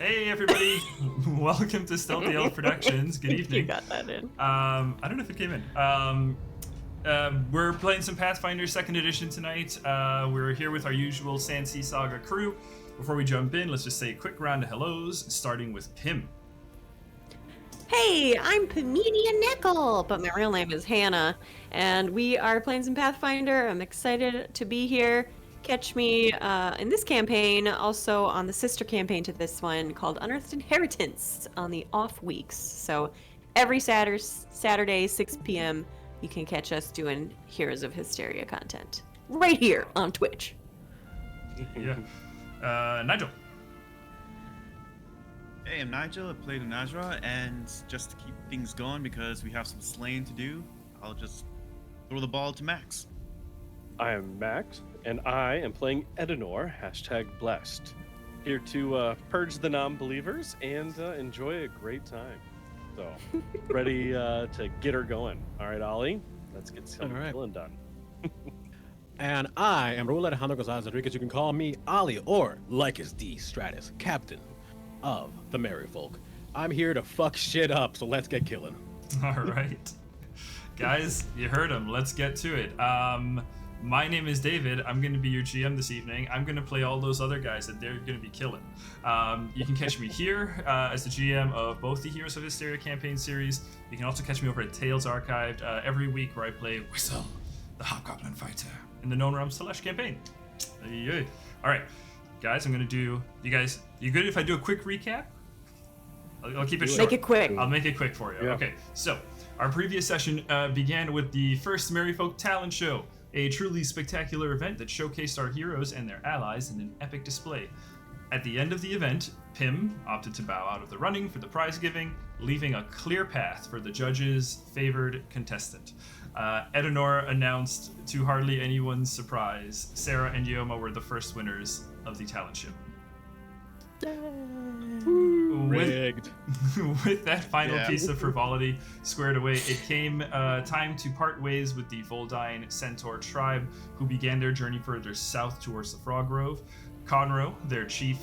Hey everybody, welcome to Soundtale Productions. Good evening. You got that in. I don't know if it came in. We're playing some Pathfinder 2nd Edition tonight. We're here with our usual Sandsea Saga crew. Before we jump in, let's just say a quick round of hellos, starting with Pim. Hey, I'm Pamedia Nickel, but my real name is Hannah, and we are playing some Pathfinder. I'm excited to be here. Catch me in this campaign, also on the sister campaign to this one called Unearthed Inheritance on the off weeks. So every Saturday, 6 p.m., you can catch us doing Heroes of Histaeria content right here on Twitch. Yeah. Nigel. Hey, I'm Nigel. I played in Nazra, and just to keep things going, because we have some slaying to do, I'll just throw the ball to Max. I am Max, and I am playing Edenor, #blessed. Here to purge the non-believers and enjoy a great time. So, ready to get her going. All right, Ollie, let's get some killing done. And I am Raul Alejandro Gonzalez Rodriguez. You can call me Ollie, or Lycus D. Stratus, captain of the Merry Folk. I'm here to fuck shit up, so let's get killing. All right. Guys, you heard him. Let's get to it. My name is David. I'm going to be your GM this evening. I'm going to play all those other guys that they're going to be killing. You can catch me here as the GM of both the Heroes of Histaeria campaign series. You can also catch me over at Tales Archived every week, where I play Whistle, the Hobgoblin Fighter, in the Known Realms Telesh campaign. All right, guys, I'm going to do... You good if I do a quick recap? I'll keep it short. Make it quick. I'll make it quick for you. Yeah. Okay, so our previous session began with the first Merryfolk Talent Show, a truly spectacular event that showcased our heroes and their allies in an epic display. At the end of the event, Pim opted to bow out of the running for the prize giving, leaving a clear path for the judge's favored contestant. Edenor announced, to hardly anyone's surprise, Sarah and Yoma were the first winners of the talent show. Rigged. With that final piece of frivolity squared away, it came time to part ways with the Voldine Centaur tribe, who began their journey further south towards the Frog Grove. Conroe, their chief,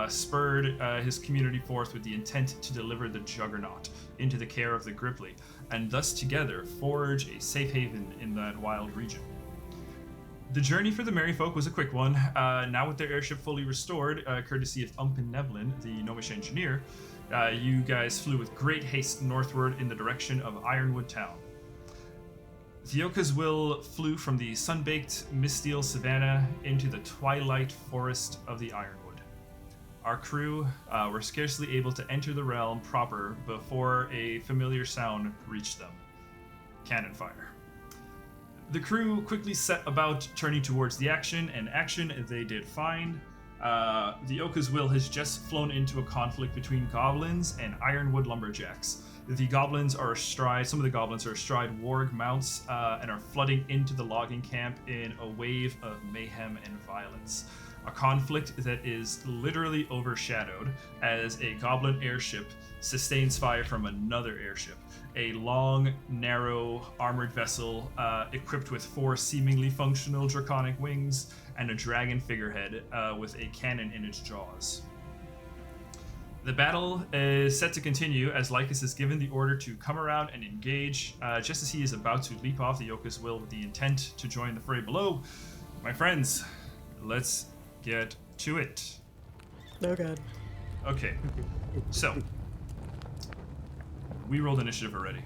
spurred his community forth with the intent to deliver the Juggernaut into the care of the Gripply, and thus together forge a safe haven in that wild region. The journey for the Merryfolk was a quick one. Now with their airship fully restored, courtesy of Umpin Nevlin, the Gnomish engineer, you guys flew with great haste northward in the direction of Irenwud town. Theoka's will flew from the sun-baked Mistiel savannah into the twilight forest of the Irenwood. Our crew were scarcely able to enter the realm proper before a familiar sound reached them: cannon fire. The crew quickly set about turning towards the action, and action they did find. The Oka's Will has just flown into a conflict between goblins and Irenwood lumberjacks. The goblins are astride, some of the goblins are astride warg mounts and are flooding into the logging camp in a wave of mayhem and violence. A conflict that is literally overshadowed as a goblin airship sustains fire from another airship. A long, narrow, armored vessel equipped with 4 seemingly functional draconic wings and a dragon figurehead with a cannon in its jaws. The battle is set to continue as Lycus is given the order to come around and engage, just as he is about to leap off the Yoka's Will with the intent to join the fray below. My friends, let's get to it. Oh god. Okay, so we rolled initiative already,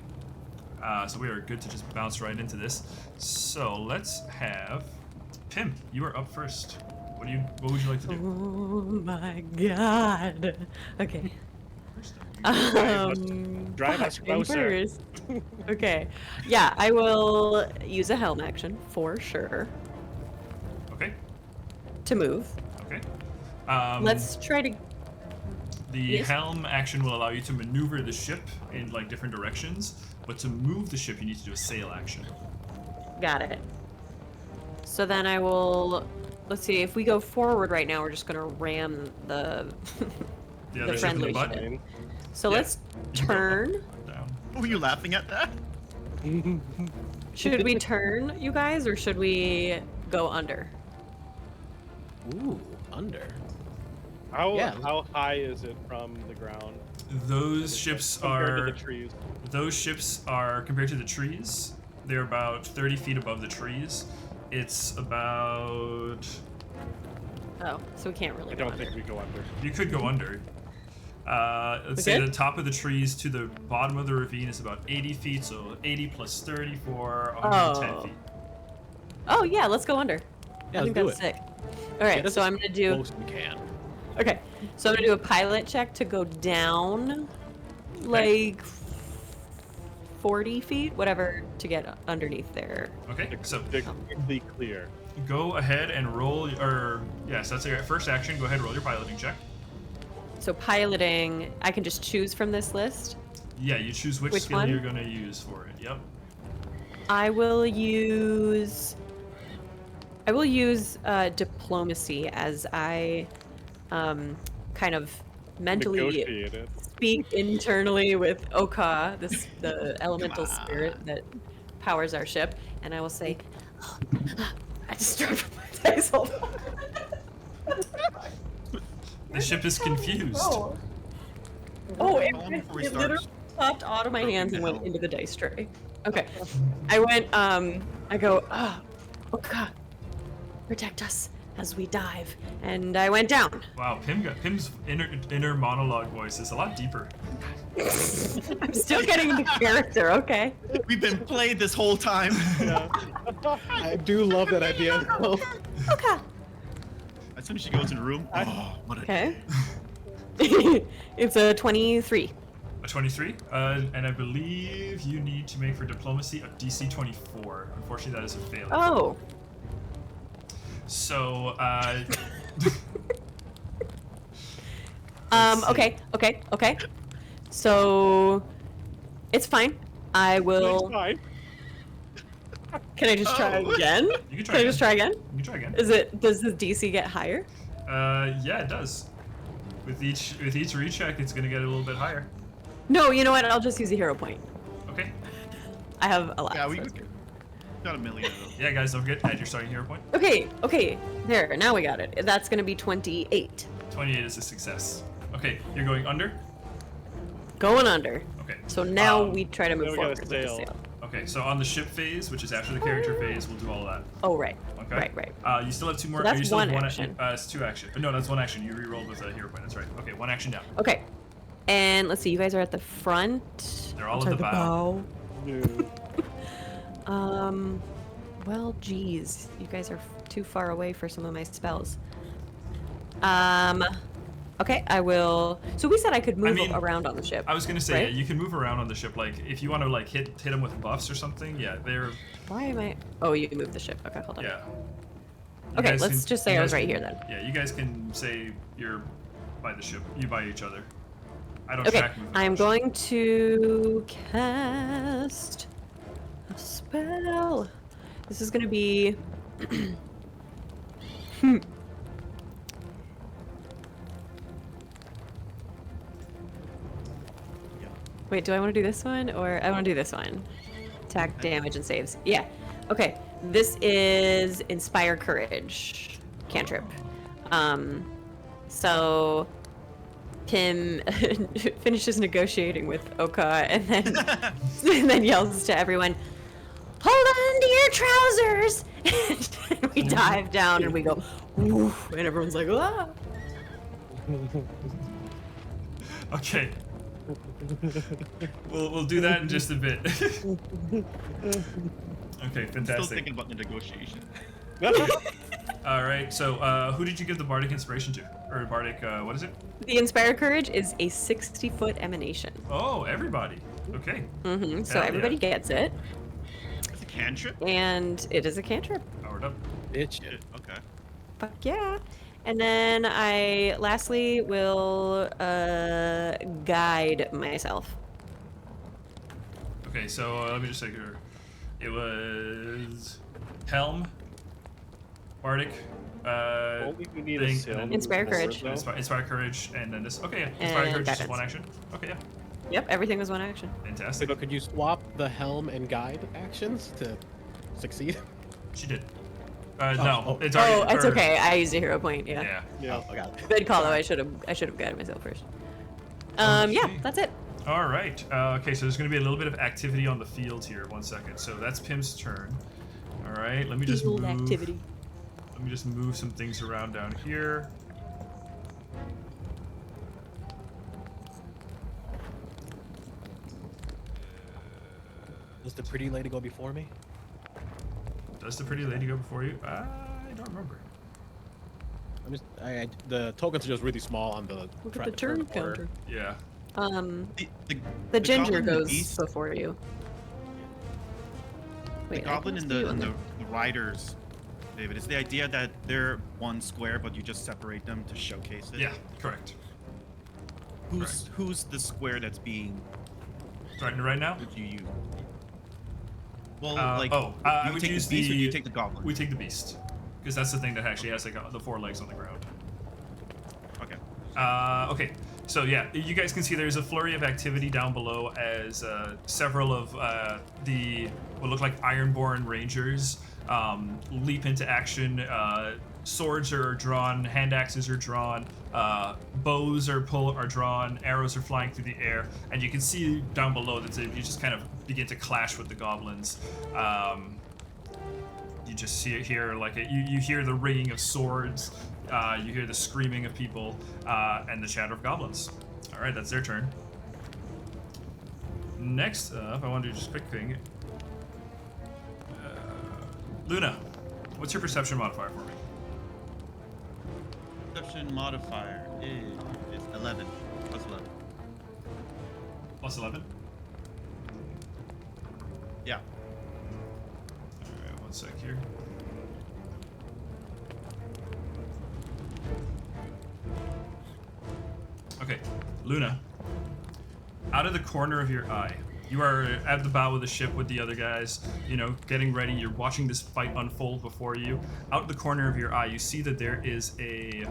so we are good to just bounce right into this. So let's have Pim. You are up first. What would you like to do? Oh my god. Okay. Drive us closer. First. Okay. Yeah, I will use a helm action for sure Okay. to move. Okay. Let's try to. The Yes. helm action will allow you to maneuver the ship in like different directions, but to move the ship, you need to do a sail action. Got it. So then I will. Let's see. If we go forward right now, we're just gonna ram the The other ship in the friendly butt. ship. So Yeah. let's turn. Down. Were you laughing at that? Should we turn, you guys, or should we go under? Ooh, under. How high is it from the ground? Those ships compared are to the trees. Those ships are compared to the trees. They're about 30 feet above the trees. It's about. Oh, so we can't really. I don't think we go under. You could go under. Let's say the top of the trees to the bottom of the ravine is about 80 feet, so 80 plus 30 for 110 feet. Oh yeah, let's go under. Yeah, I think let's that's sick. All right, so I'm gonna do. Most we can. Okay, so I'm gonna do a pilot check to go down, like 40 feet, whatever, to get underneath there. Okay, so Completely clear. go ahead and roll, or yes, that's your first action. Go ahead and roll your piloting check. So piloting, I can just choose from this list. Yeah, you choose which skill one? you're gonna use for it. Yep. I will use diplomacy as I kind of mentally Negotiated. speak internally with Oka, the elemental spirit that powers our ship, and I will say, I just dropped my dice. Hold on. The ship is confused. Oh, it literally popped out of my hands and went into the dice tray. Okay. I go, oh God, protect us as we dive. And I went down. Wow, Pim's inner monologue voice is a lot deeper. I'm still getting into character, okay? We've been played this whole time. Yeah. I do love that idea. Okay. As soon as she goes in the room, oh, what a Okay. It's a 23. A 23, and I believe you need to make for diplomacy a DC 24. Unfortunately, that is a failure. Oh. So, Okay. So, it's fine. I will. It's fine. Can I just try again? You can try Can I again. just try again? You can try again. Does the DC get higher? Yeah, it does. With each recheck, it's gonna get a little bit higher. No, you know what? I'll just use a hero point. Okay. I have a lot. Yeah, so we it's good. got a million of those. Yeah, guys, don't forget add your starting hero point. Okay. There, now we got it. That's gonna be 28. 28 is a success. Okay, you're going under. Going under. Okay. So now Um, we try to move then we gotta forward with the sail. sail. Okay, so on the ship phase, which is after the character phase, we'll do all of that. Oh, right. Okay. Right. You still have two more. So that's you still have one one action. It's two action. No, that's one action. You re-rolled with a hero point. That's right. Okay, one action down. Okay. And let's see, you guys are at the front. They're all Sorry, at the bow. No. Well, geez. You guys are too far away for some of my spells. Okay, I will. So we said I could move around on the ship. I was gonna say, right? yeah, you can move around on the ship. Like, if you want to like hit them with buffs or something, yeah, they're. Why am I? Oh, you can move the ship. Okay, hold on. Yeah. You Okay, guys let's can- just say you I was guys right can- here then. Yeah, you guys can say you're by the ship. You by each other. I don't Okay, track movement. I'm much. going to cast a spell. This is gonna be. Wait, do I want to do this one or I want to do this one? Attack, damage, and saves. Yeah. Okay. This is Inspire Courage cantrip. So Pim finishes negotiating with Oka and then yells to everyone, "Hold on to your trousers!" And we dive down and we go, "Woof," and everyone's like, "Ah!" Okay. We'll do that in just a bit. Okay, Still fantastic. thinking about the negotiation. All right, so who did you give the bardic inspiration to, or bardic? What is it? The Inspire Courage is a 60-foot emanation. Oh, everybody. Okay. So Hell everybody yeah. gets it, It's a cantrip? and it is a cantrip. Powered up. Bitch. Okay. Fuck yeah. And then I lastly will guide myself. Okay, so let me just take her. It was Helm, bardic, Only we need a thing, sail and then- moving Inspire forward, Courage. though. Inspire courage, and then this. Okay, yeah. Inspire And courage is just guidance. one action. Okay, yeah. Yep, everything was one action. Fantastic. So could you swap the helm and guide actions to succeed? She did. No, it's Oh, already. it's or- okay. I used a hero point. Yeah. Yeah. Yeah. Oh, I got it. Good call though. I should have guided myself first. Okay. Yeah, that's it. All right. Okay, so there's going to be a little bit of activity on the field here. 1 second. So that's Pim's turn. All right. Let me just Field move. activity. Let me just move some things around down here. Does the pretty lady go before me? Does the pretty lady go before you? I don't remember. The tokens are just really small on the. Look at the turn counter. Yeah. The ginger goblin and the goes beast- before you. The Wait, goblin I and can see you the, on and the riders, David, is the idea that they're one square, but you just separate them to showcase it? Yeah. Correct. Who's the square that's being Starting right now. that you use? Well, I you would take use the beast or the. you take the goblin? We take the beast, because that's the thing that actually has like the 4 legs on the ground. Okay. Okay, so yeah, you guys can see there's a flurry of activity down below as several of the what look like Ironborn Rangers leap into action. Swords are drawn, hand axes are drawn, bows are drawn, arrows are flying through the air, and you can see down below that you just kind of begin to clash with the goblins. You just see it here, like you hear the ringing of swords, you hear the screaming of people, and the chatter of goblins. All right, that's their turn. Next up, I want to do just a quick thing. Luna, what's your perception modifier for me? Perception modifier is 11. Plus 11. Plus 11? Yeah. Alright, 1 sec here. Okay, Luna. Out of the corner of your eye, you are at the bow of the ship with the other guys, you know, getting ready. You're watching this fight unfold before you. Out the corner of your eye, you see that there is a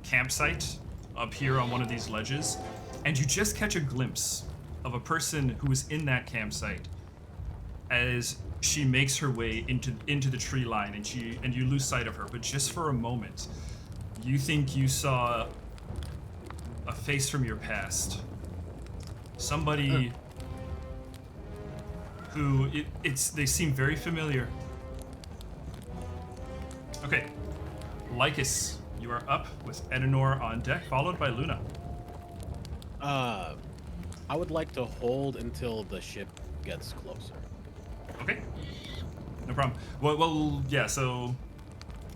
campsite up here on one of these ledges, and you just catch a glimpse of a person who is in that campsite as she makes her way into the tree line, and you lose sight of her. But just for a moment, you think you saw a face from your past. Somebody who they seem very familiar. Okay, Lycus, you are up with Edenor on deck, followed by Luna. I would like to hold until the ship gets closer. Okay, no problem. Well, yeah. So,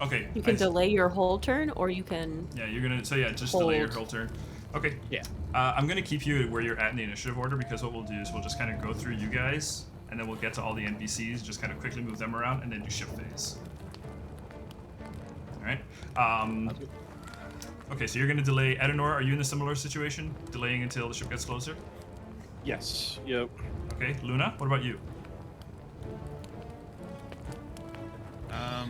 okay. You can delay your whole turn, or you can. Yeah, you're gonna. So yeah, just delay your Hold. whole turn. Okay. Yeah. I'm gonna keep you where you're at in the initiative order, because what we'll do is we'll just kind of go through you guys, and then we'll get to all the NPCs, just kind of quickly move them around, and then do ship phase. All right. Okay, so you're gonna delay. Edenor, are you in a similar situation, delaying until the ship gets closer? Yes. Yep. Okay, Luna, what about you? I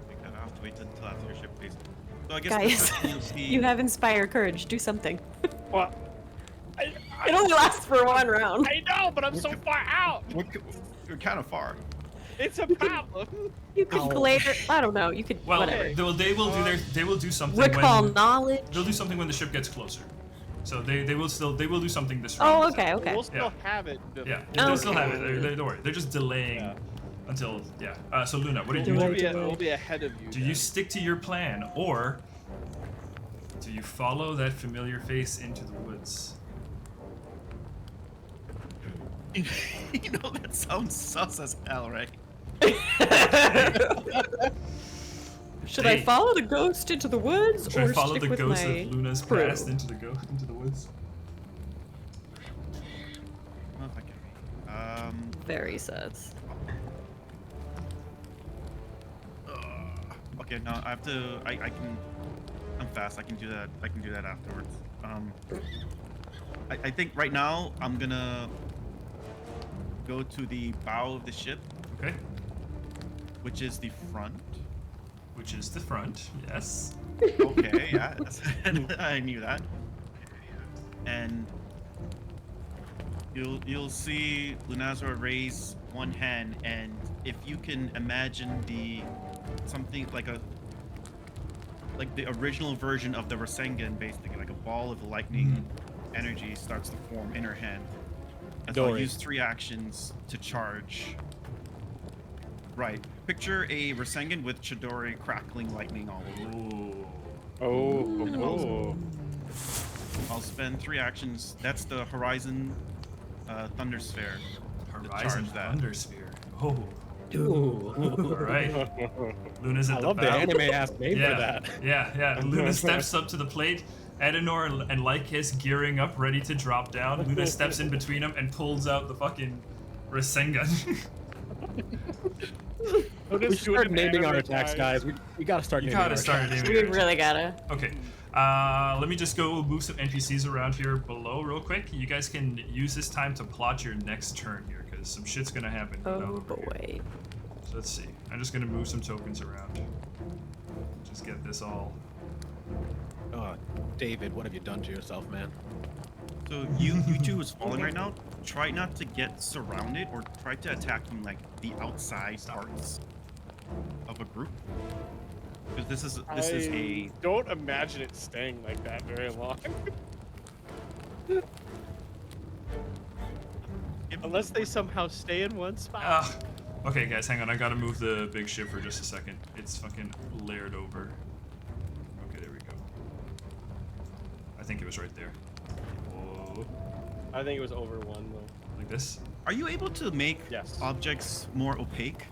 think I have to wait until after your ship phase. So I guess Guys, the first thing you'll see. you have inspire courage. Do something. Well, It only lasts for 1 round. I know, but I'm so far out. You're kind of far. It's a problem. You could glare. I don't know. You could. Well, whatever. they will do something. Recall when, knowledge. They'll do something when the ship gets closer. So they will do something this Oh, round. okay, okay. We'll still Yeah. have it. Yeah, Oh, they'll still okay. have it. Don't worry. They're just delaying Yeah. until So Luna, what did you Delay. do? We'll be ahead of you. Do you stick to your plan, or do you follow that familiar face into the woods? You know, that sounds sus as hell, right? Should Hey. I follow the ghost into the woods, Should or I follow stick the with ghost my of Luna's crew? past into the woods? Oh, if I can. Very sus. Okay, no, I have to. I can. I'm fast. I can do that. I can do that afterwards. I think right now I'm gonna go to the bow of the ship, Okay. which is the front. Which is the front, yes. Okay, yeah, I knew that. And you'll see Lunazor raise one hand, and if you can imagine something like the original version of the Rasengan, basically like a ball of lightning energy starts to form in her hand. And so I'll use 3 actions to charge. Right. Picture a Rasengan with Chidori crackling lightning all over. Oh. I'll spend 3 actions. That's the Horizon Thunder Sphere. Horizon that. Thunder Sphere. Oh. Ooh. All right. Luna's at I the love the bow. anime ass name for that. Yeah. Luna steps up to the plate. Edenor and Lycus gearing up, ready to drop down. Luna steps in between them and pulls out the fucking Rasengan. We should start naming our attacks, guys. We gotta start naming our attacks. We really gotta. Okay. Let me just go move some NPCs around here below real quick. You guys can use this time to plot your next turn here, because some shit's gonna happen. Oh boy. So let's see. I'm just gonna move some tokens around. Just get this all. Oh, David, what have you done to yourself, man? So you two who's falling right now, try not to get surrounded or try to attack from like the outside parts of a group. Because this is a don't imagine it staying like that very long. Unless they somehow stay in one spot. Okay, guys, hang on. I gotta move the big ship for just a second. It's fucking layered over. Okay, there we go. I think it was right there. Whoa. I think it was over 1 though. Like this? Are you able to make Yes. objects more opaque?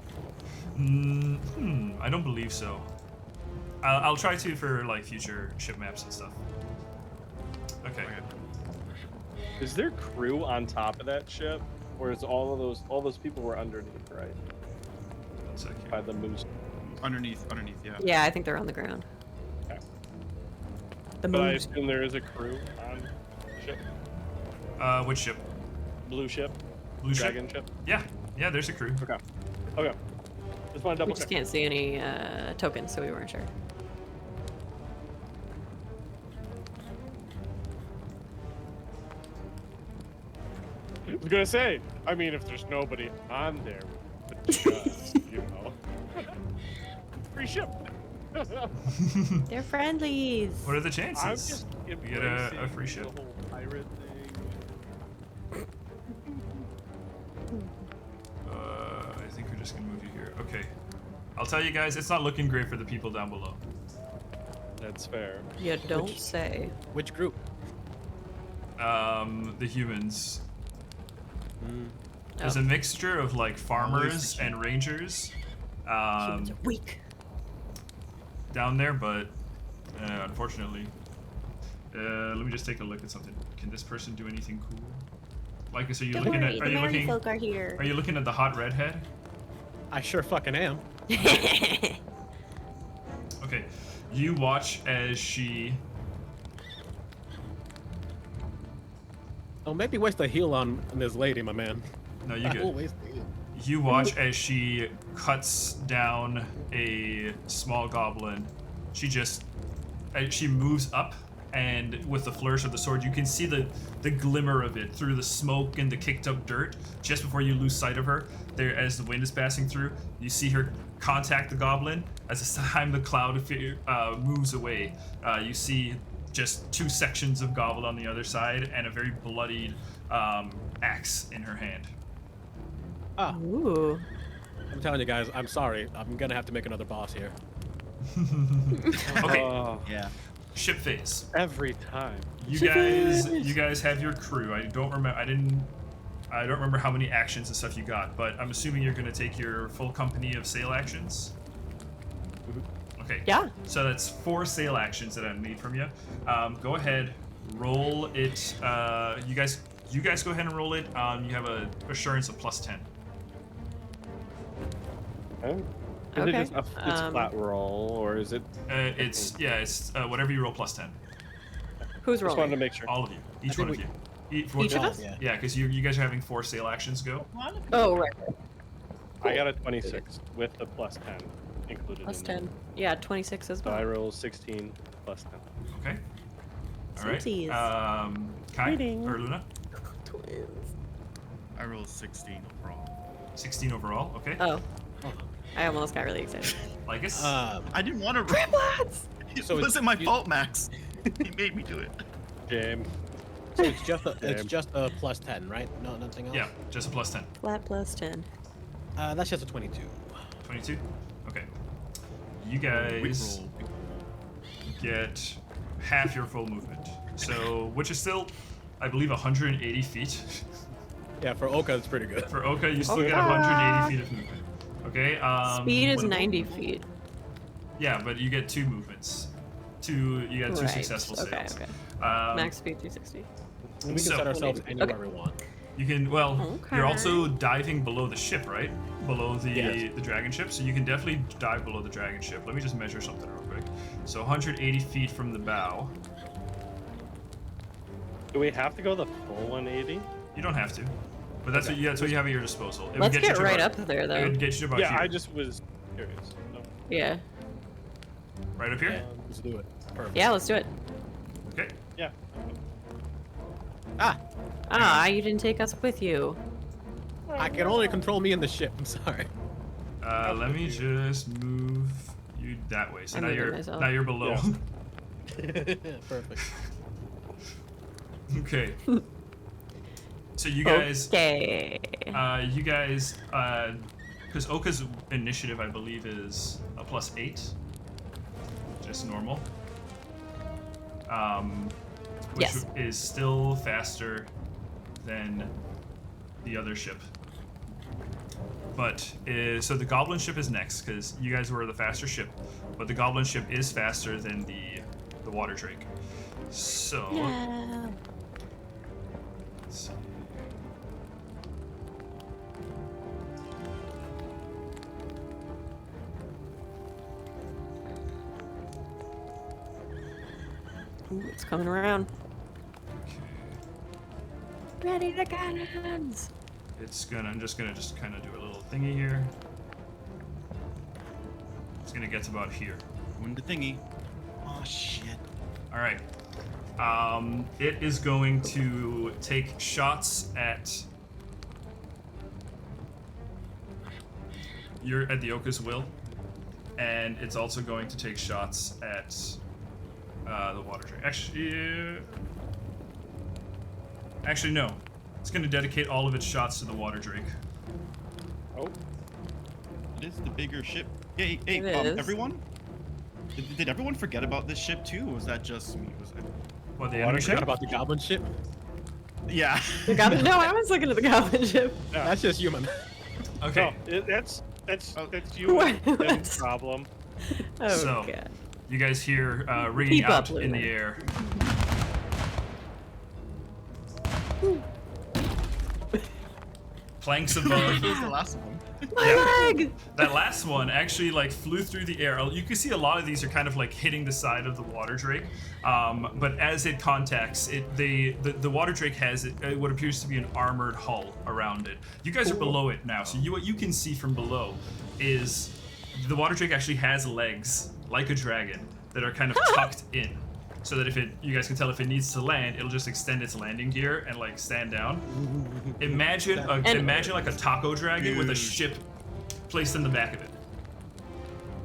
I don't believe so. I'll try to for like future ship maps and stuff. Okay. Is there crew on top of that ship, or is all those people were underneath, right? 1 second. By the moose. Underneath, yeah. Yeah, I think they're on the ground. Okay. The But I moves. assume there is a crew on the ship. Which ship? Blue ship. Blue Dragon ship? ship. Yeah, there's a crew. Okay. Just want to We double just check. can't see any tokens, so we weren't sure. I was gonna say, I mean, if there's nobody on there, but just, you know, free ship. They're friendlies. What are the I'm chances? just We get a embracing free ship. the whole pirate thing. I think we're just gonna move you here. Okay. I'll tell you guys, it's not looking great for the people down below. That's fair. You don't say. Which group? The humans. Mm. There's a mixture of like farmers and rangers Humans are weak. down there, but unfortunately, let me just take a look at something. Can this person do anything cool? Like, so you're looking at? Are you looking? folk are here. Are you looking at the hot redhead? I sure fucking am. Okay, you watch as she. Oh, maybe waste a heal on this lady, my man. No, you I will good. waste a heal. You watch as she cuts down a small goblin. She moves up, and with the flourish of the sword, you can see the glimmer of it through the smoke and the kicked up dirt. Just before you lose sight of her, there as the wind is passing through, you see her contact the goblin. As the time the cloud moves away, you see just 2 sections of goblin on the other side and a very bloodied axe in her hand. Ah, Ooh. I'm telling you guys, I'm sorry. I'm gonna have to make another boss here. Okay, Yeah. ship phase. Every time. You guys have your crew. I don't remember how many actions and stuff you got, but I'm assuming you're gonna take your full company of sail actions. Okay. Yeah. So that's 4 sail actions that I need from you. Go ahead, roll it. You guys go ahead and roll it. You have a assurance of +10. Okay. Is Okay. it just it's flat roll, or is it? It's whatever you roll +10. Who's Just wanted to rolling? make sure. All of you, each think one of you. Each of us? Yeah. Yeah, because you guys are having 4 sail actions go. Oh, right. I got a 26 with the +10 included. Plus in 10. There. Yeah, 26 as So I well. roll 16 +10. Okay. All right. Samesies. Kai Greetings. or Luna. Twins. I rolled 16 overall. 16 overall. Okay. Oh. I almost got really excited. Lycus? I didn't want to. Triplets! It So wasn't my you- fault, Max. He made me do it. Game. So it's just a plus 10, right? No, nothing else. Yeah, just a plus 10. Flat plus 10. That's just a 22. 22? Okay. You guys get half your full movement. So, which is still, I believe, 180 feet. Yeah, for Oka, it's pretty good. For Oka, you still get Oka! 180 feet of movement. Okay. Speed is what- 90 feet. Yeah, but you get 2 movements. You got 2 Right. successful Okay, sails. okay. Um, Max speed 260. We can So- set ourselves anywhere Okay. we want. You can, well, Okay. you're also diving below the ship, right? Below the Yes. the dragon ship, so you can definitely dive below the dragon ship. Let me just measure something real quick. So 180 feet from the bow. Do we have to go the full 180? You don't have to, but that's Okay. what you have at your disposal. It would Let's get you get to right about, up there, It though. would get you to about Yeah, here. I just was curious. So, Yeah. Right up here. Let's do it. Perfect. Yeah, let's do it. Okay. yeah. Ah, Ah, you didn't take us with you. I can only control me in the ship. I'm sorry. Let me just move you that way. So I'm now moving you're myself. now you're below. Yeah. Perfect. Okay. So you guys. Okay. Because Oka's initiative, I believe, is a +8, just normal. Which Yes. is still faster than the other ship. But so the goblin ship is next because you guys were the faster ship, but the goblin ship is faster than the water drake. So. Yeah. Let's see. Ooh, it's coming around. Okay. Ready to guns. I'm just gonna kind of do a little thingy here. It's gonna get to about here. Win the thingy. Oh shit. All right. It is going to take shots at the Oka's will, and it's also going to take shots at the water drake. Actually, no. It's going to dedicate all of its shots to the water drake. Oh, It is the bigger ship. Hey, It is. everyone? Did everyone forget about this ship too, or was that just me? Was it? What, the Water enemy forgot ship? about the goblin ship. Yeah. The goblin? No, I was looking at the goblin ship. That's just human. Okay. no, that's Oh. you. What? That's problem. Oh, So- God. You guys hear ringing Keep up, out in Luna. the air. Planks above. What was the last one? My leg! That last one actually like flew through the air. You can see a lot of these are kind of like hitting the side of the water drake. But as it contacts, the water drake has what appears to be an armored hull around it. You guys are below it now, so what you can see from below is the water drake actually has legs like a dragon that are kind of tucked in, so that you guys can tell if it needs to land, it'll just extend its landing gear and like stand down. Imagine like a taco dragon with a Dude. ship placed in the back of it.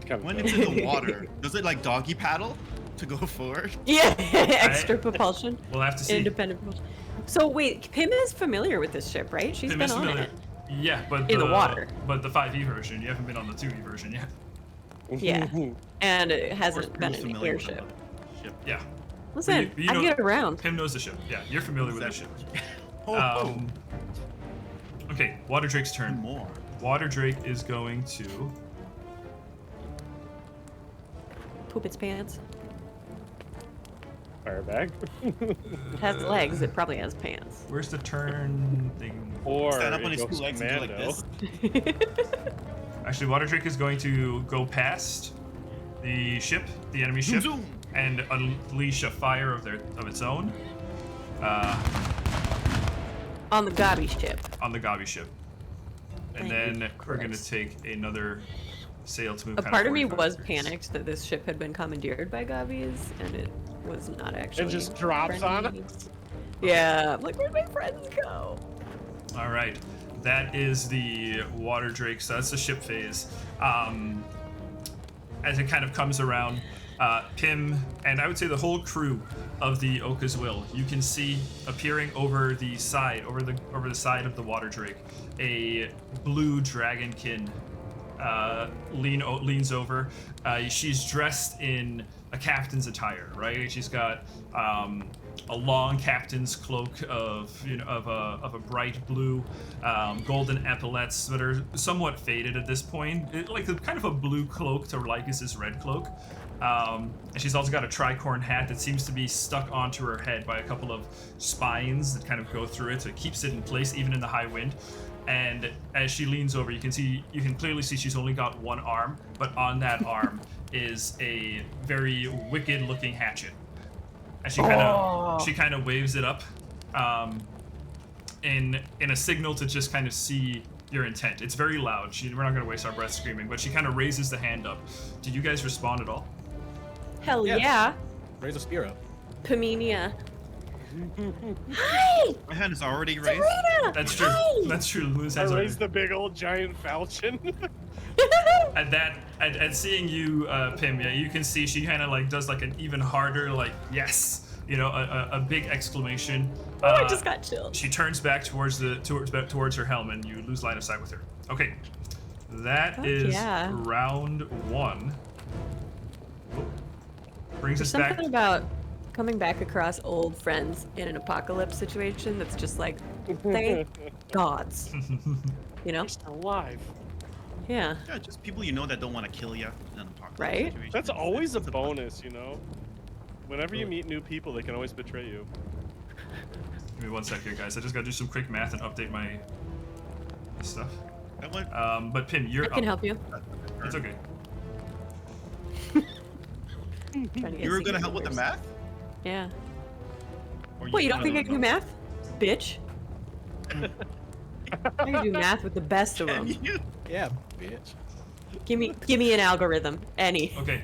Kind of When dope. it's in the water, does it like doggy paddle to go forward? Yeah, extra propulsion. We'll have to see. Independent propulsion. So wait, Pim is familiar with this ship, right? She's Pim been is on familiar. it. Yeah, but In the water. But the 5e version, you haven't been on the 2e version yet. Yeah. And it Or hasn't is been Pim an familiar with airship. the ship? Yeah. Listen, you I know- get around. Pim knows the ship. Yeah, you're familiar with the ship. Oh, Okay, Water Drake's oh, turn. more. Water Drake is going to. Poop its pants. Fire back. It has legs. It probably has pants. Where's the turn thing? Or Stand up on it his goes two legs and do like commando. this. Actually, Water Drake is going to go past the ship, the enemy ship, Zoom, zoom. and unleash a fire of its own On the Gabi ship. on the Gabi ship. And Thank then we're going to Christ. take another sail to move. A kind part of me 45 was degrees. panicked that this ship had been commandeered by Gabi's, and it was not actually. just drops on friendly. Yeah, I'm like, where'd my friends go? All right, that is the water drake. So that's the ship phase. As it kind of comes around, Pim and I would say the whole crew of the Oka's Will, you can see appearing over the side, over the side of the water drake, a blue dragonkin leans over. She's dressed in a captain's attire, right? She's got a long captain's cloak of a bright blue, golden epaulets that are somewhat faded at this point, like kind of a blue cloak to Lycus's red cloak. And she's also got a tricorn hat that seems to be stuck onto her head by a couple of spines that kind of go through it, so it keeps it in place even in the high wind. And as she leans over, you can clearly see she's only got one arm, but on that arm is a very wicked-looking hatchet. And she kind of waves it up, in a signal to just kind of see your intent. It's very loud. We're not going to waste our breath screaming, but she kind of raises the hand up. Did you guys respond at all? Hell yeah. Raise a spear up. Paminia. Hi! My hand is already raised. Serena! That's true. Hi! That's true. Luna's I hands are raised the big old giant falchion. At seeing you, Pim, yeah, you can see she kind of like does like an even harder like yes, a big exclamation. Oh, I just got chilled. She turns back towards her helm, and you lose line of sight with her. Okay, that is round one. Brings There's us back. something about coming back across old friends in an apocalypse situation that's just like, thank gods. You're still alive. Yeah. Yeah, just people that don't want to kill you in an apocalypse Right? situation. That's always a bonus, Whenever you meet new people, they can always betray you. Give me 1 sec here, guys. I just gotta do some quick math and update my stuff. That one, But Pim, you're I can up. help you. It's okay. you were gonna help with the math? Yeah. Or What, you don't think I wanna can do know? math? Bitch. I can do math with the best of them. Can you? Yeah, bitch. Give me an algorithm. Any. Okay.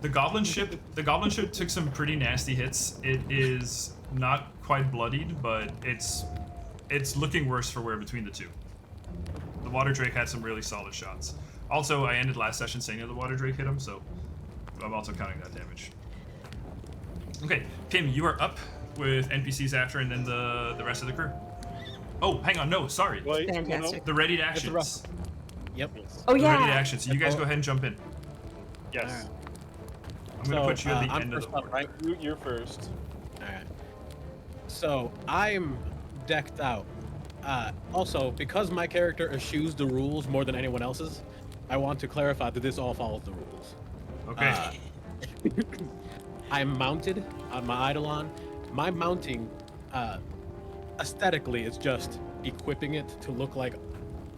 The goblin ship took some pretty nasty hits. It is not quite bloodied, but it's looking worse for wear between the two. The water drake had some really solid shots. Also, I ended last session saying that the water drake hit him, so I'm also counting that damage. Okay, Pim, you are up with NPCs after, and then the rest of the crew. Oh, hang on, no, sorry. Wait, Fantastic. The readied actions. Yep. Oh The readied yeah. actions. So you guys go ahead and jump in. Yes. I'm gonna put you at the I'm end of the first up, board. right? You're first. Alright. So, I'm decked out. Also, because my character eschews the rules more than anyone else's, I want to clarify that this all follows the rules. Okay. I'm mounted on my Eidolon. My mounting, aesthetically, is just equipping it to look like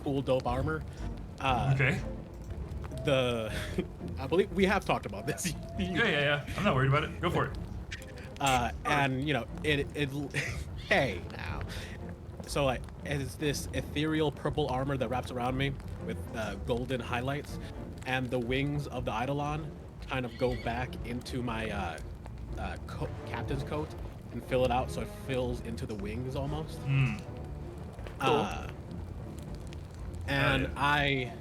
cool, dope armor. Okay. I believe we have talked about this. Yeah. I'm not worried about it. Go for it. And it hey now. So like, it's this ethereal purple armor that wraps around me with golden highlights, and the wings of the Eidolon kind of go back into my captain's coat and fill it out, so it fills into the wings almost. Cool. And I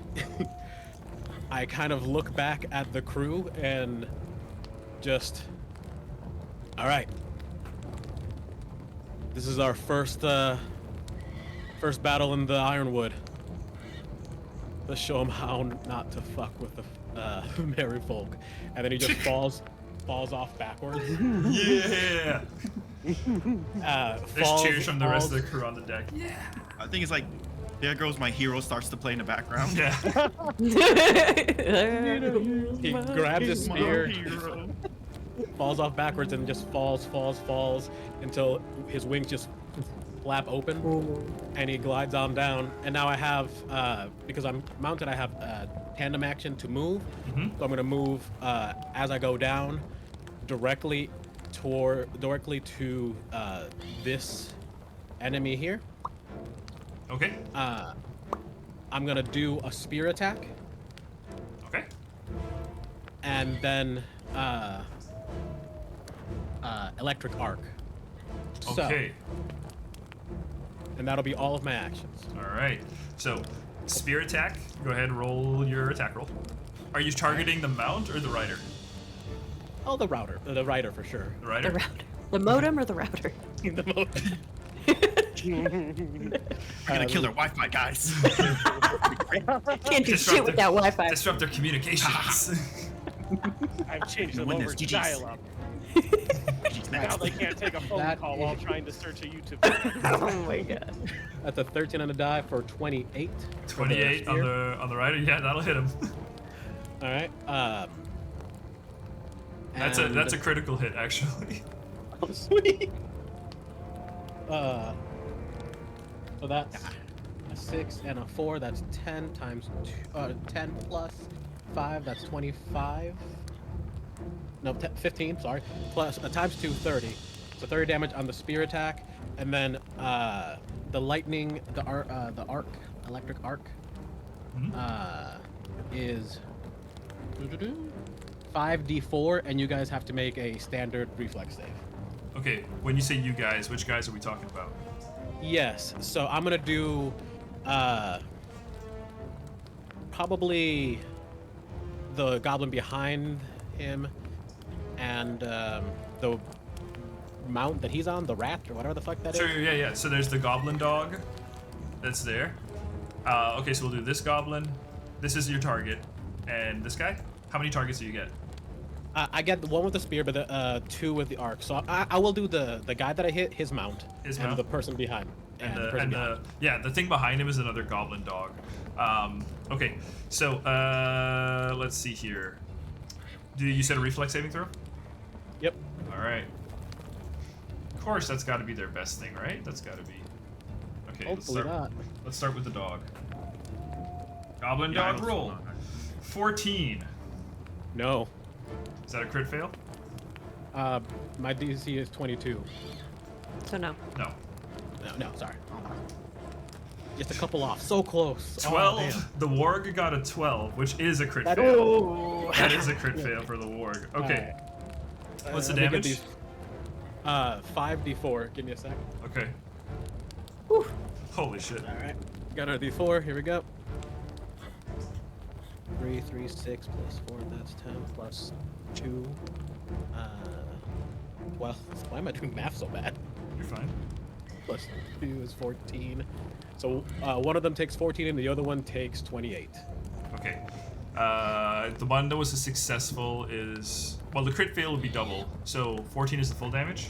kind of look back at the crew and just, all right, this is our first battle in the Irenwud. Let's show them how not to fuck with the merry folk. And then he just falls off backwards. Yeah. There's cheers from the rest of the falls- crew on the deck. Yeah. I think it's like, there goes my hero starts to play in the background. Yeah. He grabs his My spear, hero. falls off backwards, and just falls until his wings just flap open, and he glides on down. And now I have, because I'm mounted, I have tandem action to move. Mhm. So I'm gonna move as I go down, directly to this enemy here. Okay. I'm gonna do a spear attack, Okay. and then electric arc. So, Okay. and that'll be all of my actions. All right. So, spear attack. Go ahead, roll your attack roll. Are you targeting the mount or the rider? Oh, the rider for sure. The rider. The router. The modem or the router? The modem. We're gonna kill their Wi-Fi, guys. Can't do shit with that Wi-Fi. Disrupt their communications. I've changed You them win over this, to GG's. dial-up. Now they can't take a phone call while trying to search a YouTube video. Oh my god. That's a 13 on the die for 28. 28 on the rider. Yeah, that'll hit him. All right. That's a critical hit, actually. Oh, sweet. So that's a 6 and a 4. That's 10 times 10 plus 5. That's 25. No, 15. Sorry. Plus times 2, 30. So 30 damage on the spear attack, and then the lightning, the arc, electric arc, is 5d4, and you guys have to make a standard reflex save. Okay, when you say you guys, which guys are we talking about? Yes, so I'm gonna do probably the goblin behind him and the mount that he's on, the rat or whatever the fuck that is. Sure, yeah. So there's the goblin dog that's there. Okay, so we'll do this goblin. This is your target. And this guy? How many targets do you get? I get the one with the spear, but the 2 with the arc. So I will do the guy that I hit, his mount, and the person behind. The thing behind him is another goblin dog. Okay, so let's see here. You said a reflex saving throw? Yep. All right. Of course, that's got to be their best thing, right? That's got to be. Okay. Hopefully not. Let's start with the dog. Goblin dog roll. 14. No. Is that a crit fail? My DC is 22. So no. No. No, sorry. Just a couple off. So close. 12. Oh, The warg got a 12, which is a crit That- fail. oh. That is a crit fail for the warg. Okay. What's the let me get damage? these. 5d4. Give me a sec. Okay. Whew. Holy shit. All right. Got our d4. Here we go. 3, 3, 6 plus 4. That's 10 plus 2. 12. Why am I doing math so bad? You're fine. Plus 2 is 14. So one of them takes 14 and the other one takes 28. Okay. The one that was a successful is... Well, the crit fail would be double. So 14 is the full damage.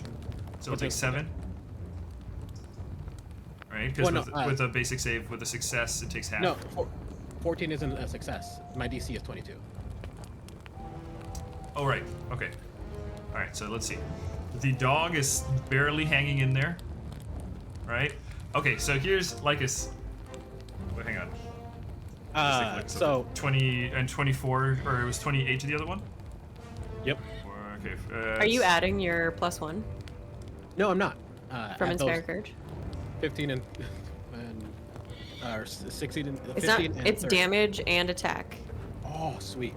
So it'll take 7. Right? Because with a basic save, with a success, it takes half. No, 14 isn't a success. My DC is 22. Oh, right. Okay. All right, so let's see. The dog is barely hanging in there. Right? Okay, so here's Lycus. Wait, hang on. So 20 and 24, or it was 28 to the other one? Yep. Okay. Are you adding your +1 No, I'm not. from at those Inspire Courage? 15 and or 16 and 15 It's not. and It's 30. damage and attack. Oh, sweet.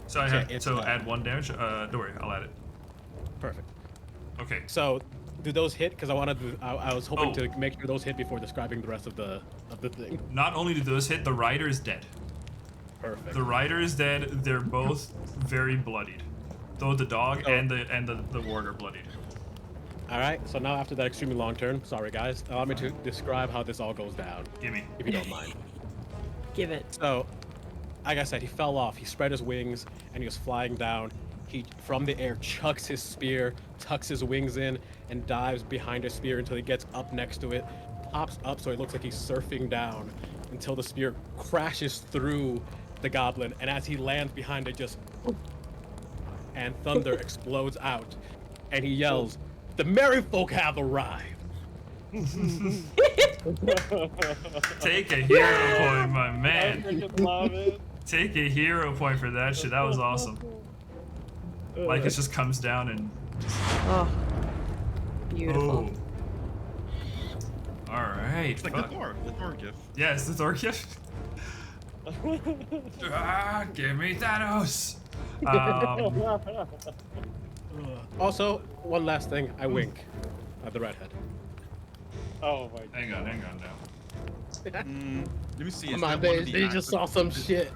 So I Okay, have it's, add 1 damage. Don't worry, I'll add it. Perfect. Okay. So, do those hit? Because I was hoping Oh. to make sure those hit before describing the rest of the thing. Not only do those hit, the rider is dead. Perfect. The rider is dead. They're both very bloodied. Though the dog and the ward are bloodied. All right. So now after that extremely long turn, sorry guys, allow me to describe how this all goes down, Gimme. if you don't mind. Give it. So, like I said, he fell off. He spread his wings and he was flying down. He, from the air, chucks his spear, tucks his wings in, and dives behind his spear until he gets up next to it, pops up so it looks like he's surfing down until the spear crashes through the goblin, and as he lands behind it, just and thunder explodes out, and he yells, "The merry folk have arrived!" Take a hero point, my I man. freaking love it. Take a hero point for that shit. That was awesome. Like it just comes down and. Oh, beautiful. Oh. All right. It's like the Thor gift. Yeah, it's the Thor gift. Give me Thanos. Also, one last thing, I wink. The redhead. Oh my Hang on now. Let me see. On Is my that one of base, the they just saw some shit.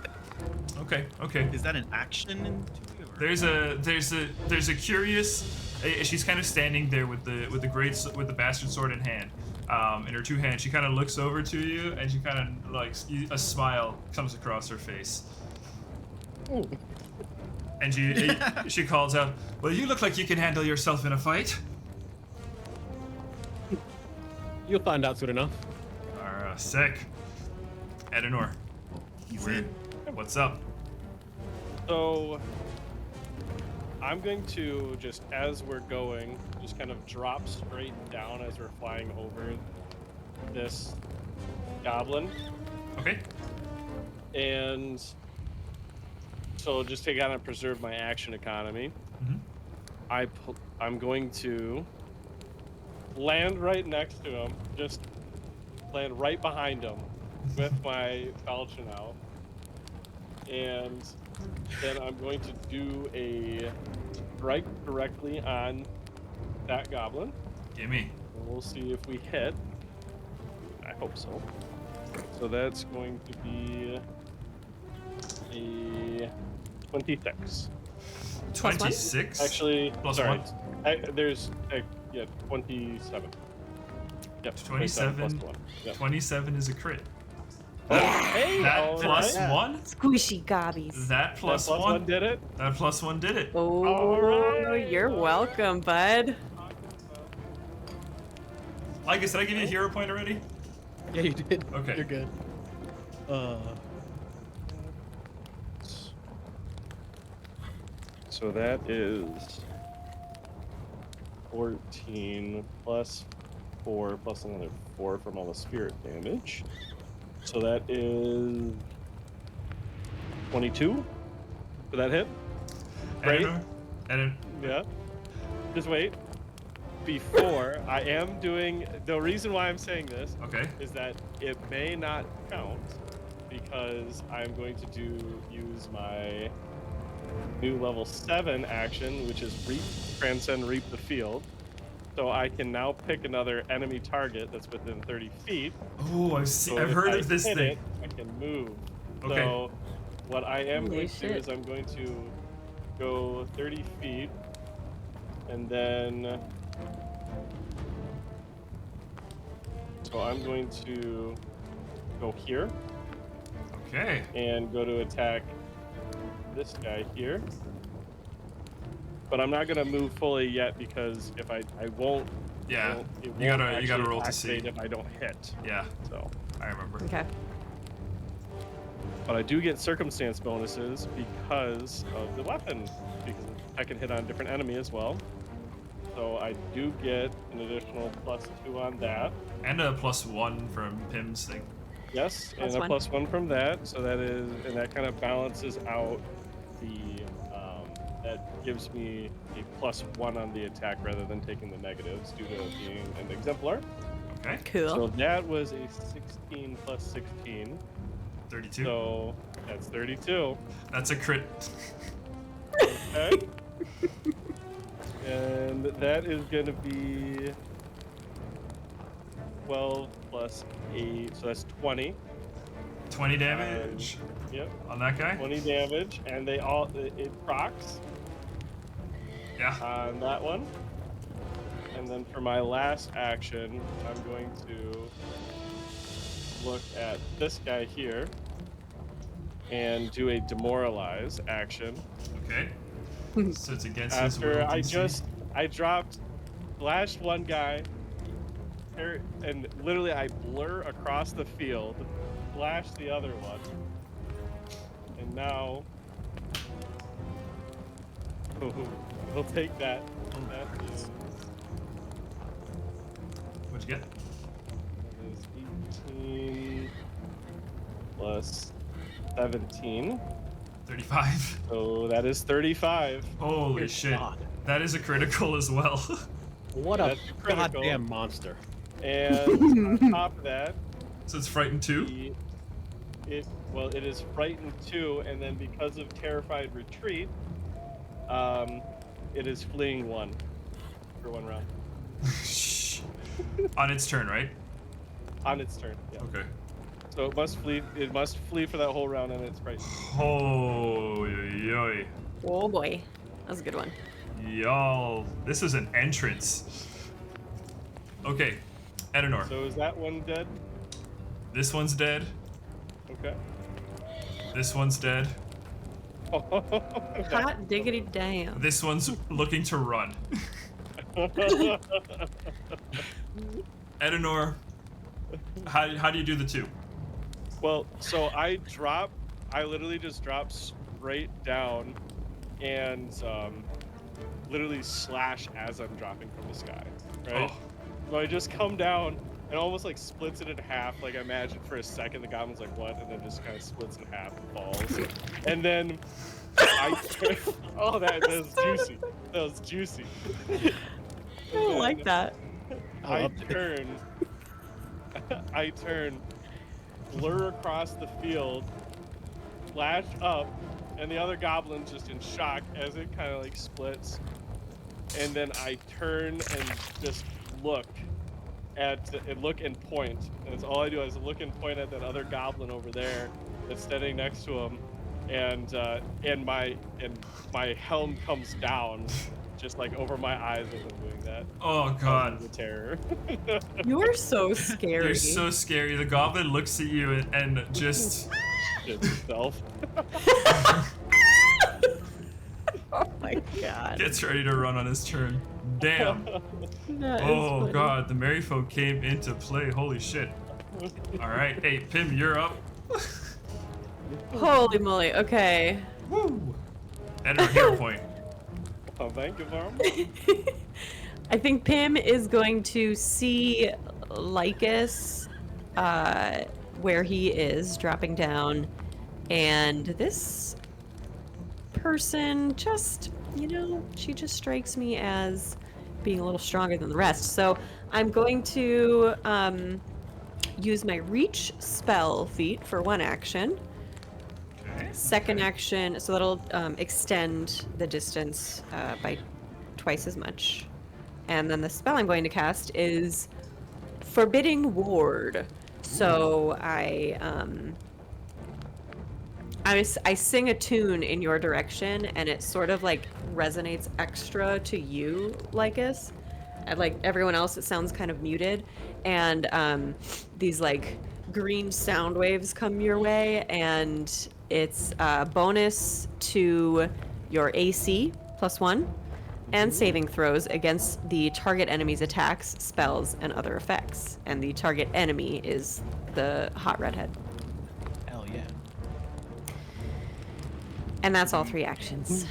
Okay. Is that an action in 2E? Or? There's a curious. She's kind of standing there with the bastard sword in hand, in her two hands. She kind of looks over to you, and she kind of like a smile comes across her face. Ooh. And she calls out, "Well, you look like you can handle yourself in a fight." You'll find out soon enough. Sick. Edenor, He's in. what's up? So I'm going to just, as we're going, just kind of drop straight down as we're flying over this goblin. Okay. And so just to kind of preserve my action economy, I'm going to land right next to him, just land right behind him with my falchion out. And then I'm going to do a strike directly on that goblin. Gimme. And we'll see if we hit. I hope so. So that's going to be a 26. 26. Actually, Plus sorry. one? There's 27. Yep, 27. plus 1. Yep. 27 is a crit. Hey, That plus right. one. Squishy gobbies. That plus that plus one. one did it. That plus one did it. Oh, Alright. you're welcome, bud. I guess did I give you a hero point already? Yeah, you did. Okay. You're good. So that is 14 plus 4 plus another 4 from all the spirit damage. So that is 22 for that hit. Right? And Yeah. Just wait. Before I am doing, the reason why I'm saying this okay. is that it may not count because I'm going to use my new level 7 action, which is transcend reap the field. So I can now pick another enemy target that's within 30 feet. Oh, I've heard of this thing. I can move. Okay. So what I am Holy going to do shit. is I'm going to go 30 feet and then so I'm going to go here Okay. and go to attack this guy here. But I'm not gonna move fully yet because if I won't. Yeah. It You won't gotta actually roll to see. activate if I don't hit. Yeah, So, I remember. Okay. but I do get circumstance bonuses because of the weapon, because I can hit on a different enemy as well. So I do get an additional +2 on that. And a +1 from Pim's thing. Yes, Plus and a one. +1 from that. So that is, and that kind of balances out the. That gives me a +1 on the attack rather than taking the negatives due to being an exemplar. Okay. Cool. So that was a 16 plus 16. 32. So that's 32. That's a crit. Okay. And that is going to be 12 plus 8. So that's 20. 20 damage Yep. on that guy. 20 damage. And it procs Yeah. on that one. And then for my last action, I'm going to look at this guy here and do a demoralize action. Okay. So it's against his After will. I flashed one guy, and literally I blur across the field, flash the other one, and now we'll take that. That is What'd you get? 18 plus 17. 35. So that is 35. Holy Good shit. God. That is a critical as well. What a That's critical. goddamn monster. And on top of that, So it's frightened 2. it is frightened 2, and then because of terrified retreat, it is fleeing 1 for 1 round. On its turn, right? On its turn. Yeah. Okay. So it must flee. It must flee for that whole round, and it's right. Oh, yoy. Oh boy, that was a good one. Y'all, this is an entrance. Okay, Edenor. So is that one dead? This one's dead. Okay. This one's dead. Hot diggity damn. This one's looking to run. Edenor, how do you do the two? Well, so I literally just drop straight down and literally slash as I'm dropping from the sky, right? Oh. So I just come down and almost like splits it in half. Like I imagine for a second the goblin's like, what? And then just kind of splits in half and falls. And then oh, that was juicy. That was juicy. I don't like that. I turn, blur across the field, flash up, and the other goblin's just in shock as it kind of like splits. And then I turn and just look and point. And it's all I do is look and point at that other goblin over there that's standing next to him. And my helm comes down, just like over my eyes as I'm doing that. Oh god. The terror. You are so scary. You're so scary. The goblin looks at you and just Shit itself. Oh my god. gets ready to run on his turn. Damn. That is Oh funny. god, the merryfolk came into play. Holy shit. Alright, hey, Pim, you're up. Holy moly. Okay. Woo! Enter hero point. Oh, thank you, Mom. I think Pim is going to see Lycus where he is dropping down, and this person just, she just strikes me as being a little stronger than the rest. So I'm going to use my reach spell feat for one action. Okay. Second action, so that'll extend the distance by twice as much. And then the spell I'm going to cast is Forbidding Ward. So I sing a tune in your direction, and it sort of like resonates extra to you, Lycus. And like everyone else, it sounds kind of muted. And these like green sound waves come your way, and it's bonus to your AC +1 and saving throws against the target enemy's attacks, spells, and other effects. And the target enemy is the hot redhead. Hell yeah. And that's all 3 actions.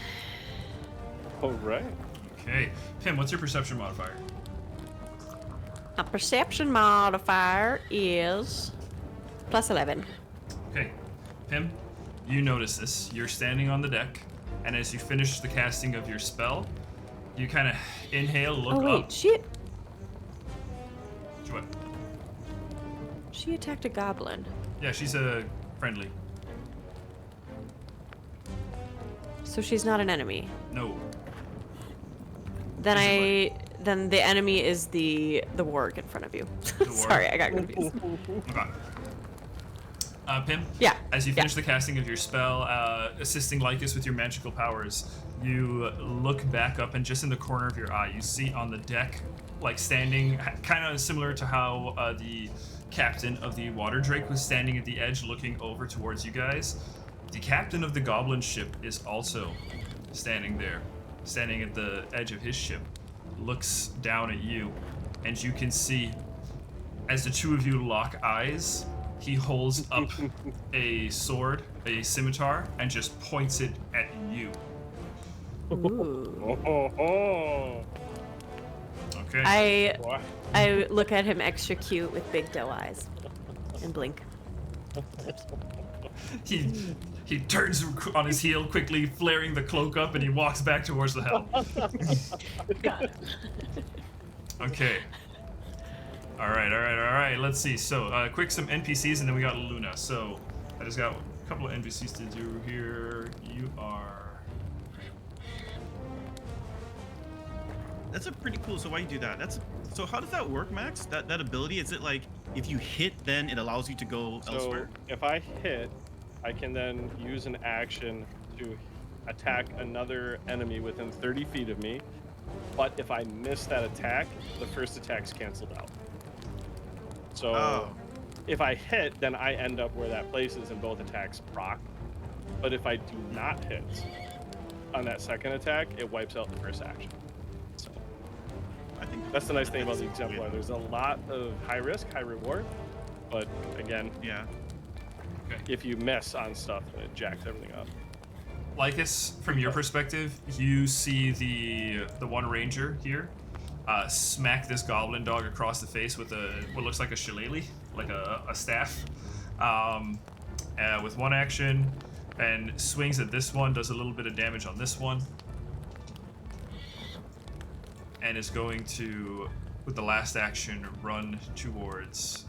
All right. Okay. Pim, what's your perception modifier? A perception modifier is +11. Okay. Pim, you notice this. You're standing on the deck, and as you finish the casting of your spell, you kind of inhale, look Oh wait, up. What? she attacked a goblin. Yeah, she's a friendly. So she's not an enemy. No. Then the enemy is the warg in front of you. warg? Sorry, I got confused. Okay. Pim? Yeah. As you finish the casting of your spell, assisting Lycus with your magical powers, you look back up, and just in the corner of your eye, you see on the deck, like standing, kind of similar to how the captain of the Water Drake was standing at the edge looking over towards you guys. The captain of the goblin ship is also standing there, standing at the edge of his ship, looks down at you, and you can see, as the two of you lock eyes, he holds up a sword, a scimitar, and just points it at you. Ooh. Oh. Okay. I look at him extra cute with big doe eyes and blink. He turns on his heel quickly, flaring the cloak up, and he walks back towards the helm. Got it. Okay. All right. Let's see. So, quick some NPCs, and then we got Luna. So, I just got a couple of NPCs to do here. You are... That's a pretty cool. So why you do that? So how does that work, Max? That ability, is it like if you hit, then it allows you to go So elsewhere? if I hit, I can then use an action to attack another enemy within 30 feet of me. But if I miss that attack, the first attack's canceled out. So Oh. if I hit, then I end up where that place is and both attacks proc. But if I do not hit on that second attack, it wipes out the first action. So I think that's the nice thing about the that's exemplar. weird. There's a lot of high risk, high reward. But again, Yeah. if you miss on stuff, then it jacks everything up. Lycus, from your perspective, you see the one ranger here smack this goblin dog across the face with what looks like a shillelagh, like a staff, with one action, and swings at this one, does a little bit of damage on this one, and is going to, with the last action, run towards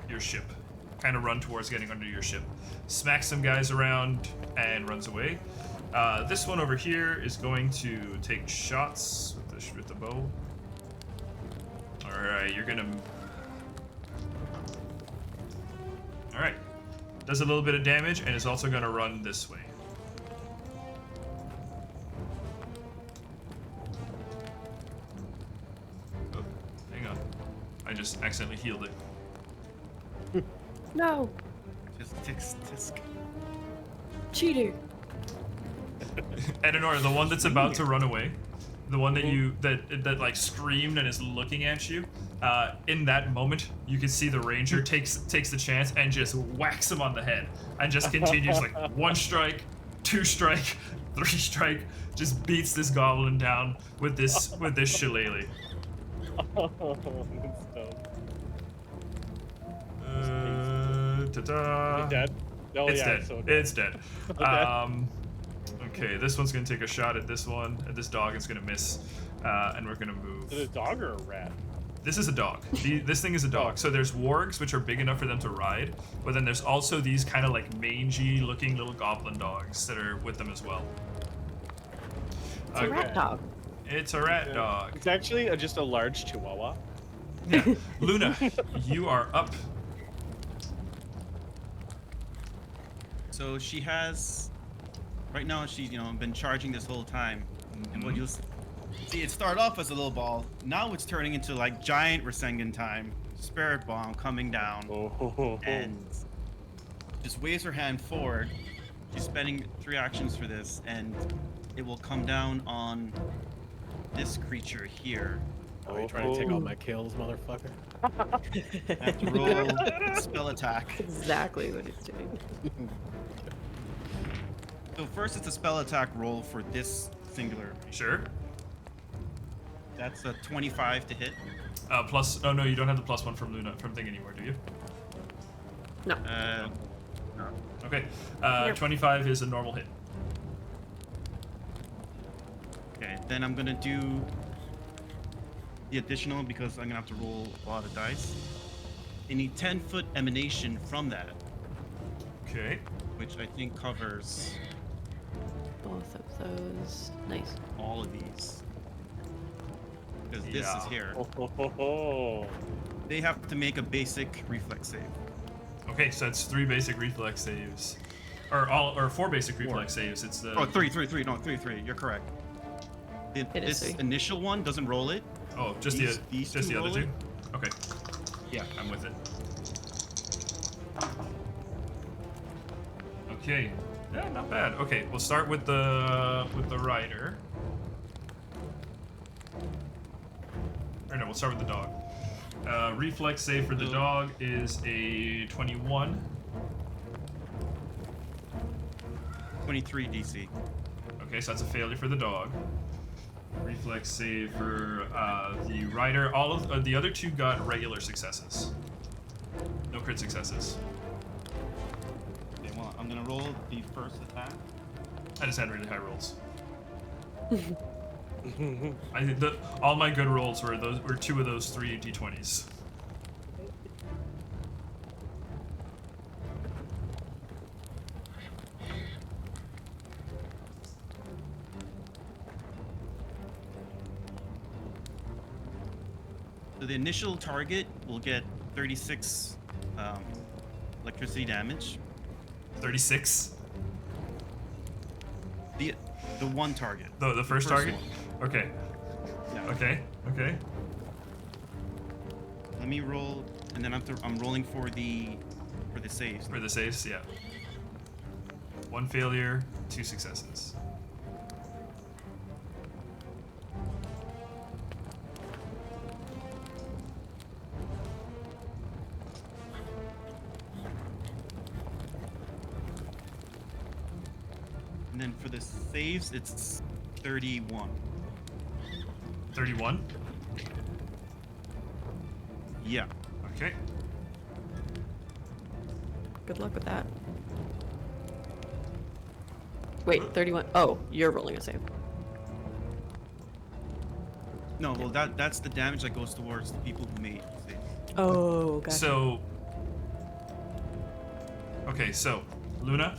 your ship. Kind of run towards getting under your ship. Smacks some guys around and runs away. This one over here is going to take shots with the bow. Alright, you're gonna... Alright. Does a little bit of damage and is also gonna run this way. Oh, hang on. I just accidentally healed it. No, Just tisk. cheater. Edenor, the one that's about to run away, the one that like screamed and is looking at you, in that moment you can see the ranger takes the chance and just whacks him on the head and just continues like 1 strike, 2 strike, 3 strike, just beats this goblin down with this shillelagh. That's dope. Ta-da. Is it dead? Oh, It's yeah, dead. it's so It's dead. Okay. Okay, this one's gonna take a shot at this one, and this dog is gonna miss, and we're gonna move. Is it a dog or a rat? This is a dog. This thing is a dog. So there's wargs, which are big enough for them to ride, but then there's also these kind of like mangy-looking little goblin dogs that are with them as well. It's a rat dog. It's a rat dog. It's actually just a large chihuahua. Yeah. Luna, you are up. So she has, right now she's been charging this whole time, and what you'll see, it started off as a little ball. Now it's turning into like giant Rasengan time. Spirit bomb coming down, and just waves her hand forward. She's spending 3 actions for this, and it will come down on this creature here. Oh, you trying to take all my kills, motherfucker? I have to roll a spell attack. Exactly what he's doing. So first it's a spell attack roll for this singular. Sure. That's a 25 to hit. Plus, oh no, you don't have the +1 from Luna from thing anymore, do you? No. No. Okay. Yep. 25 is a normal hit. Okay, then I'm gonna do the additional because I'm gonna have to roll a lot of dice. Any 10-foot emanation from that, Okay. which I think covers Both of those. Nice. all of these. Because this Yeah. is here. Oh. They have to make a basic reflex save. Okay, so it's 3 basic reflex saves, or 4 basic reflex saves. It's the Oh, three. No, three. You're correct. It is This 3. initial one doesn't roll it. Oh, just These just two the other roll 2. it? Okay. Yeah, I'm with it. Okay. Yeah, not bad. Okay, we'll start with the rider. Or no, we'll start with the dog. Reflex save for the dog is a 21. 23 DC. Okay, so that's a failure for the dog. Reflex save for the rider. All of the other 2 got regular successes. No crit successes. Okay, well, I'm gonna roll the first attack. I just had really high rolls. All my good rolls were 2 of those 3 d20s. So the initial target will get 36 electricity damage. 36. The one target. The first target. one. Okay. Yeah. Okay. Let me roll, and then I'm rolling for the saves. For the saves, yeah. 1 failure, 2 successes. And then for the saves, it's 31. 31. Yeah. Okay. Good luck with that. Wait, 31. Oh, you're rolling a save. No, well that's the damage that goes towards the people who made saves. Oh, gotcha. So. Okay, so Luna,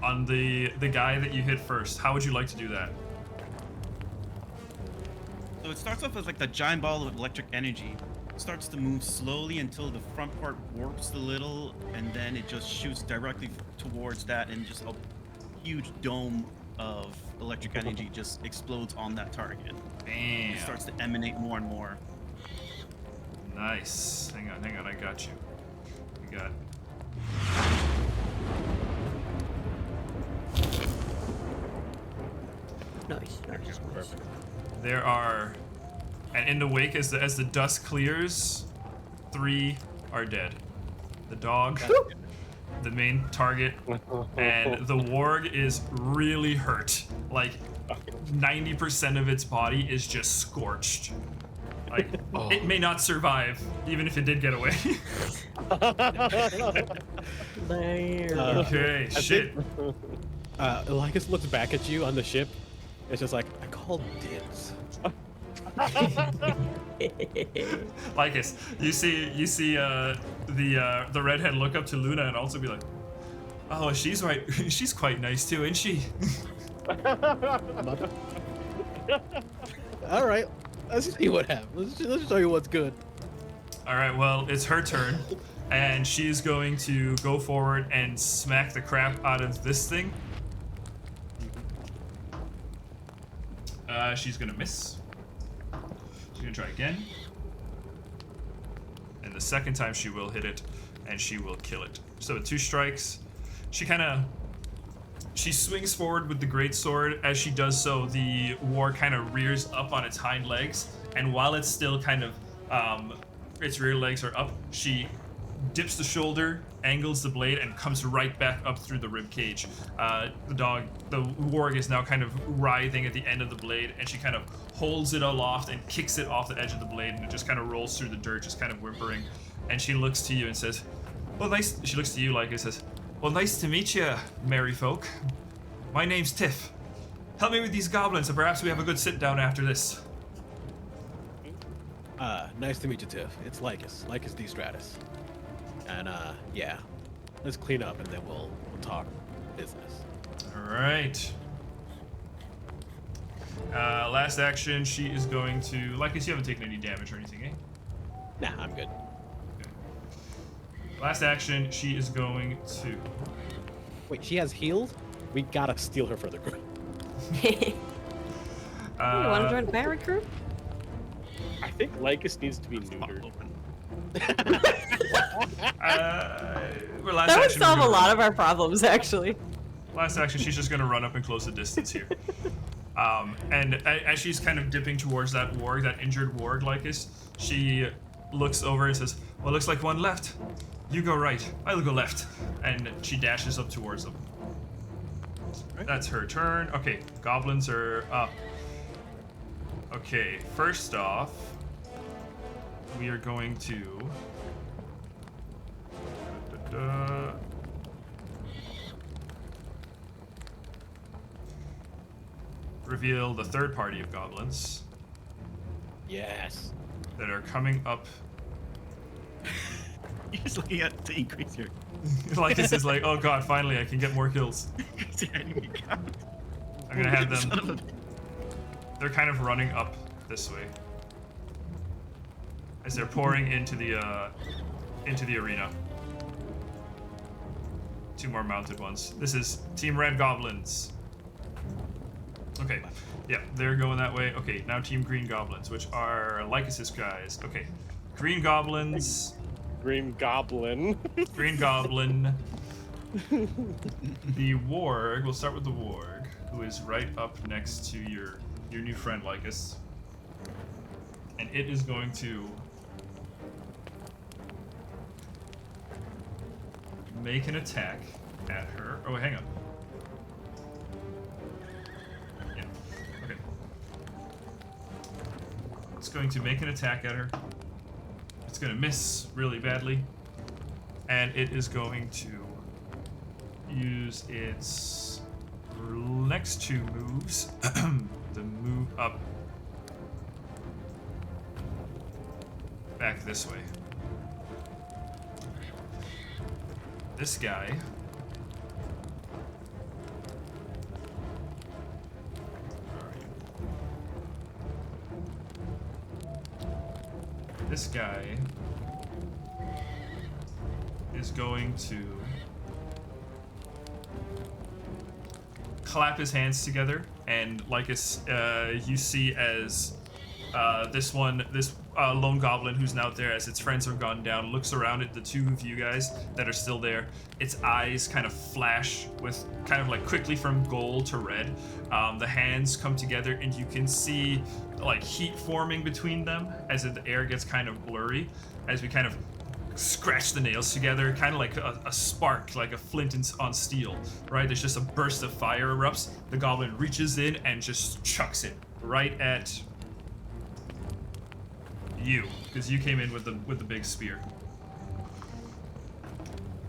on the guy that you hit first, how would you like to do that? So it starts off as like the giant ball of electric energy. It starts to move slowly until the front part warps a little, and then it just shoots directly towards that, and just a huge dome of electric energy just explodes on that target. Damn. It starts to emanate more and more. Nice. Hang on, I got you. You got. Nice. Perfect. There are, and in the wake as the dust clears, 3 are dead. The dog, the main target, and the warg is really hurt. Like 90% of its body is just scorched. Like it may not survive, even if it did get away. Okay, shit. Lycus looks back at you on the ship. It's just like, I called dibs. Lycus, you see the redhead look up to Luna and also be like, oh, she's right. She's quite nice too, isn't she? All right, let's see what happens. Let's show you what's good. All right, well, it's her turn, and she's going to go forward and smack the crap out of this thing. She's gonna miss. She's gonna try again. And the second time she will hit it, and she will kill it. So with 2 strikes, she swings forward with the greatsword. As she does so, the war kind of rears up on its hind legs, and while it's still kind of, its rear legs are up, she dips the shoulder, angles the blade, and comes right back up through the rib cage. The warg is now kind of writhing at the end of the blade, and she kind of holds it aloft and kicks it off the edge of the blade, and it just kind of rolls through the dirt, just kind of whimpering. And she looks to you and says, well, nice. She looks to you like it says, well, nice to meet you, merry folk. My name's Tiff. Help me with these goblins, and perhaps we have a good sit down after this. Nice to meet you, Tiff. It's Lycus D. Stratus. And yeah, let's clean up and then we'll talk business. All right. Last action, she is going to. Lycus, you haven't taken any damage or anything, eh? Nah, I'm good. Okay. Last action, she is going to. Wait, she has healed? We gotta steal her for the group. You want to join the pirate crew? I think Lycus needs to be neutered. That would solve a lot of our problems, actually. Last action, she's just going to run up and close the distance here. And as she's kind of dipping towards that warg, that injured warg, Lycus, she looks over and says, well, looks like one left. You go right, I'll go left. And she dashes up towards them. That's her turn. Okay, goblins are up. Okay, first off, we are going to... reveal the third party of goblins Yes. that are coming up. You're just looking at to increase your Lycus is like, oh god, finally I can get more kills. enemy count. I'm gonna have Son them. of a- They're kind of running up this way. as they're pouring into the arena. 2 more mounted ones. This is Team Red Goblins. Okay, yeah, they're going that way. Okay, now Team Green Goblins, which are Lycus's guys. Okay, Green Goblins. Green Goblin. Green Goblin. The Warg, we'll start with the Warg, who is right up next to your new friend Lycus. And it is going to make an attack at her. Oh, hang on. Yeah, okay. It's going to make an attack at her. It's going to miss really badly. And it is going to use its next 2 moves to move up back this way. This guy is going to clap his hands together, and Lycus, you see as this lone goblin who's now there, as its friends have gone down, looks around at the 2 of you guys that are still there. Its eyes kind of flash with kind of like quickly from gold to red. The hands come together, and you can see like heat forming between them as the air gets kind of blurry as we kind of scratch the nails together, kind of like a spark, like a flint on steel, right? There's just a burst of fire erupts. The goblin reaches in and just chucks it right at you, because you came in with the big spear.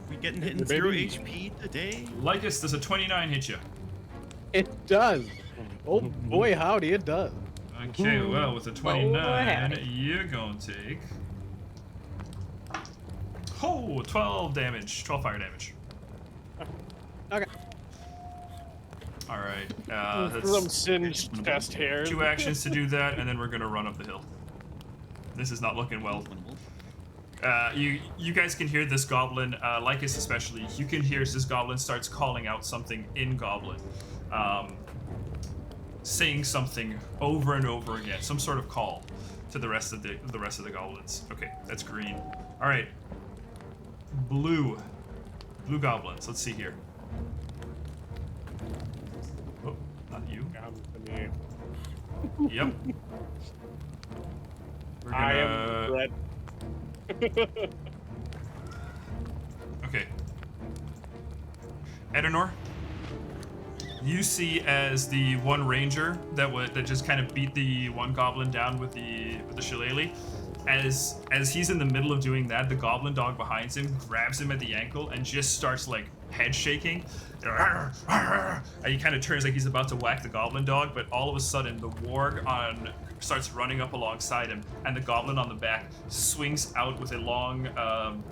We getting hit in 0 HP today? Lycus, does a 29 hit you? It does. Oh boy, howdy, it does. Okay, well, with a 29, howdy. you're gonna take 12 damage, 12 fire damage. Okay. All right, Some that's singed chest hairs. 2 actions to do that, and then we're gonna run up the hill. This is not looking well. You guys can hear this goblin, Lycus especially. You can hear as this goblin starts calling out something in Goblin, saying something over and over again, some sort of call to the rest of the goblins. Okay, that's green. All right, blue goblins. Let's see here. Oh, not you. Yep. We're I gonna... am red. Okay. Edenor, you see as the one ranger that just kind of beat the one goblin down with the shillelagh, as he's in the middle of doing that, the goblin dog behind him grabs him at the ankle and just starts like head shaking. And he kind of turns like he's about to whack the goblin dog, but all of a sudden the warg starts running up alongside him, and the goblin on the back swings out with a long,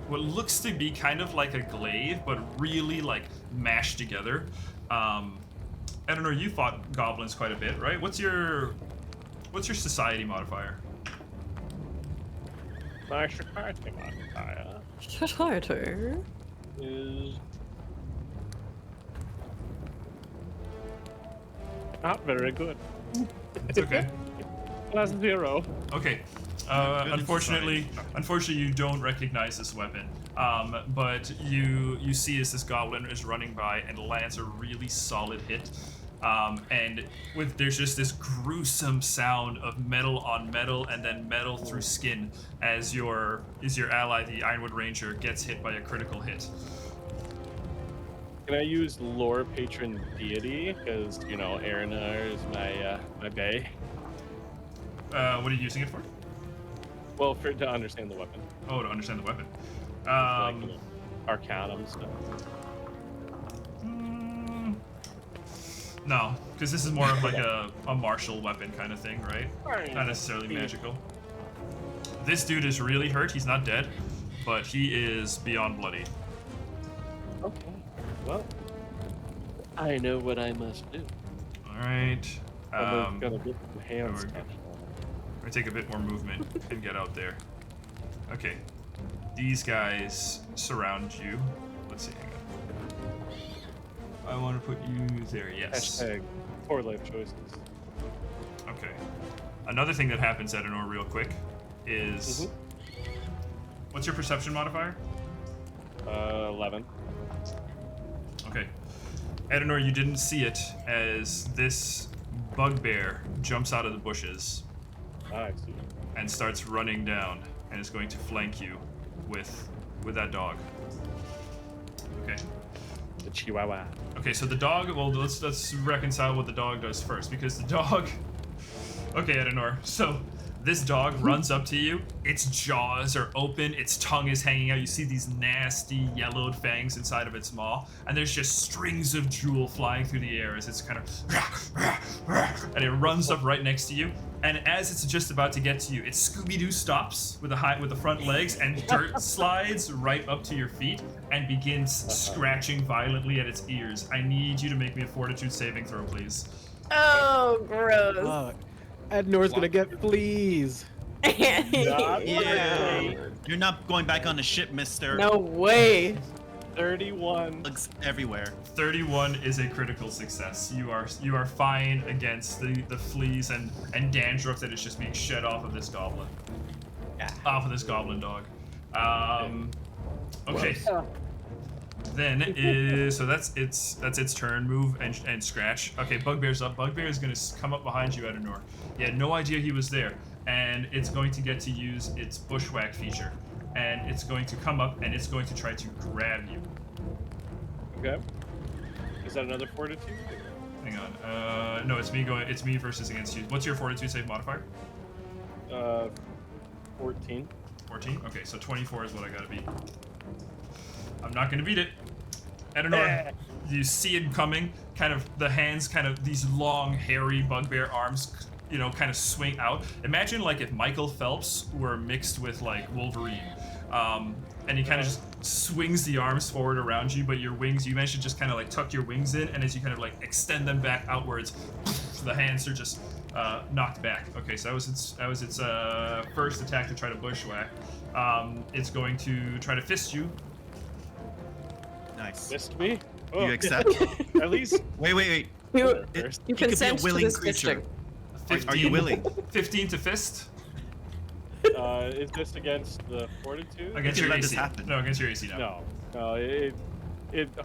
what looks to be kind of like a glaive, but really like mashed together. Edenor, you fought goblins quite a bit, right? What's your society modifier? My society modifier Society. is not very good. It's okay. Plus 0. Okay. Unfortunately, you don't recognize this weapon. But you see as this goblin is running by and lands a really solid hit. And there's just this gruesome sound of metal on metal and then metal through skin as your ally, the Irenwud Ranger, gets hit by a critical hit. Can I use lore patron deity? Because, you know, Arenar is my bae. What are you using it for? Well, to understand the weapon. Oh, to understand the weapon. Like, you know, Arcanum stuff. No, because this is more of like a martial weapon kind of thing, right? Not necessarily magical. This dude is really hurt. He's not dead, but he is beyond bloody. Okay. Well, I know what I must do. All right. I'm gonna get some hands we're touched on it. I take a bit more movement and get out there. Okay. These guys surround you. Let's see. Hang on. I want to put you there. Yes. Hashtag poor life choices. Okay. Another thing that happens, Edenor, real quick, is what's your perception modifier? 11. Okay. Edenor, you didn't see it as this bugbear jumps out of the bushes I see. and starts running down and is going to flank you with that dog. Okay. The Chihuahua. Okay, so the dog, well, let's reconcile what the dog does first, because the dog... Okay, Edenor, so this dog runs up to you, its jaws are open, its tongue is hanging out, you see these nasty yellowed fangs inside of its maw, and there's just strings of drool flying through the air as it's kind of... And it runs up right next to you, and as it's just about to get to you, it Scooby-Doo stops with the front legs and dirt slides right up to your feet and begins scratching violently at its ears. I need you to make me a fortitude saving throw, please. Oh, gross. Ednor's gonna get fleas. Yeah. You're not going back on the ship, mister. No way. 31. Looks everywhere. 31 is a critical success. You are fine against the fleas and dandruff that is just being shed off of this goblin. Off of this goblin dog. Okay. Then so that's its turn. Move and scratch. Okay, Bugbear's up. Bugbear is gonna come up behind you, Edenor. You had no idea he was there, and it's going to get to use its bushwhack feature, and it's going to come up and it's going to try to grab you. Okay. Is that another fortitude? Hang on. No, it's me going. It's me versus against you. What's your fortitude save modifier? 14. 14. Okay, so 24 is what I gotta beat. I'm not gonna beat it. Edenor, you see it coming. Kind of the hands, kind of these long, hairy bugbear arms, kind of swing out. Imagine like if Michael Phelps were mixed with like Wolverine, and he kind of just swings the arms forward around you, but your wings, you managed to just kind of like tuck your wings in, and as you kind of like extend them back outwards, the hands are just knocked back. Okay, so that was its first attack to try to bushwhack. It's going to try to fist you. Nice. Missed me? You accept? At least. Wait. You He consent could be a to willing this creature. fisting. Are you willing? 15 to fist? Is this against the fortitude? Against You your let this AC. happen. No, against your AC now. No. It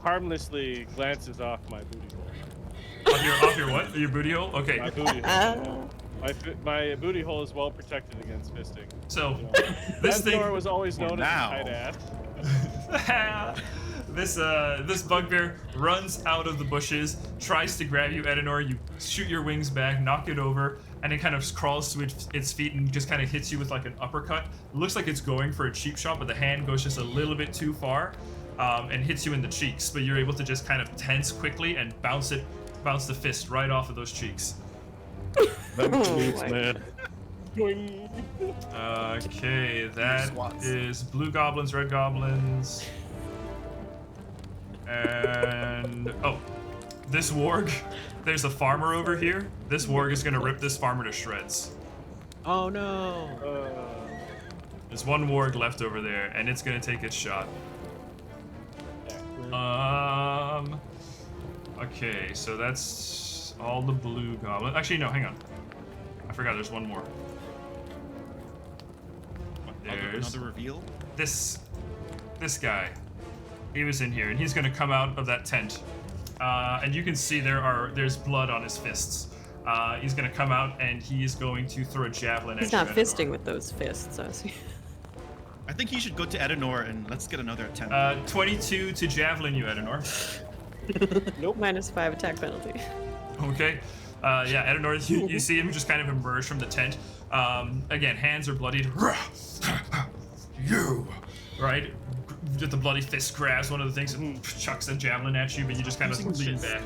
harmlessly glances off my booty hole. Off your what? Your booty hole? Okay. My booty hole. My booty hole is well protected against fisting. So, this thing... Edenor was always known now. as a tight ass. This bugbear runs out of the bushes, tries to grab you, Edenor. You shoot your wings back, knock it over, and it kind of crawls to its feet and just kind of hits you with like an uppercut. It looks like it's going for a cheap shot, but the hand goes just a little bit too far and hits you in the cheeks. But you're able to just kind of tense quickly and bounce the fist right off of those cheeks. Man. Okay, that is blue goblins, red goblins. And this warg, there's a farmer over here. This warg is gonna rip this farmer to shreds. Oh no. There's one warg left over there, and it's gonna take its shot. Okay, so that's all the blue goblin. Actually, no, hang on. I forgot there's one more. There's Another reveal? this guy. He was in here, and he's gonna come out of that tent. And you can see there's blood on his fists. He's gonna come out, and he's going to throw a javelin He's at not you, fisting with those fists. I think he should go to Edenor and let's get another attempt. 22 to javelin you, Edenor. Nope. -5 attack penalty. Okay. Yeah, Edenor, you see him just kind of emerge from the tent. Again, hands are bloodied. You, right? With the bloody fist grabs one of the things and chucks a javelin at you, but you just kind of lean back.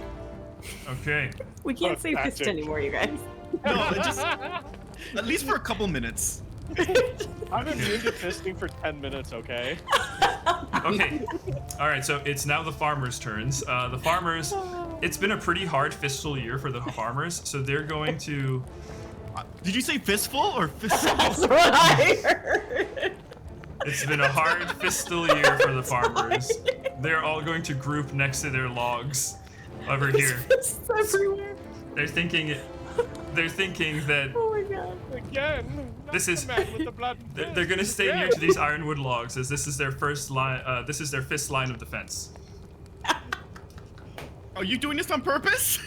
Okay. We can't say fist anymore, you guys. No, just at least for a couple minutes. I've been immune to fisting for 10 minutes, okay? Okay. All right, so it's now the farmers' turns. The farmers, it's been a pretty hard fiscal year for the farmers, so they're going to... Did you say fistful or fistful? That's what I heard. It's been a hard fiscal year for the farmers. They're all going to group next to their logs over here. It's everywhere. They're thinking that Oh my god. Again. This is- the man with the blood they're gonna fist, stay near again. to these ironwood logs as this is their first line. This is their fifth line of defense. Are you doing this on purpose?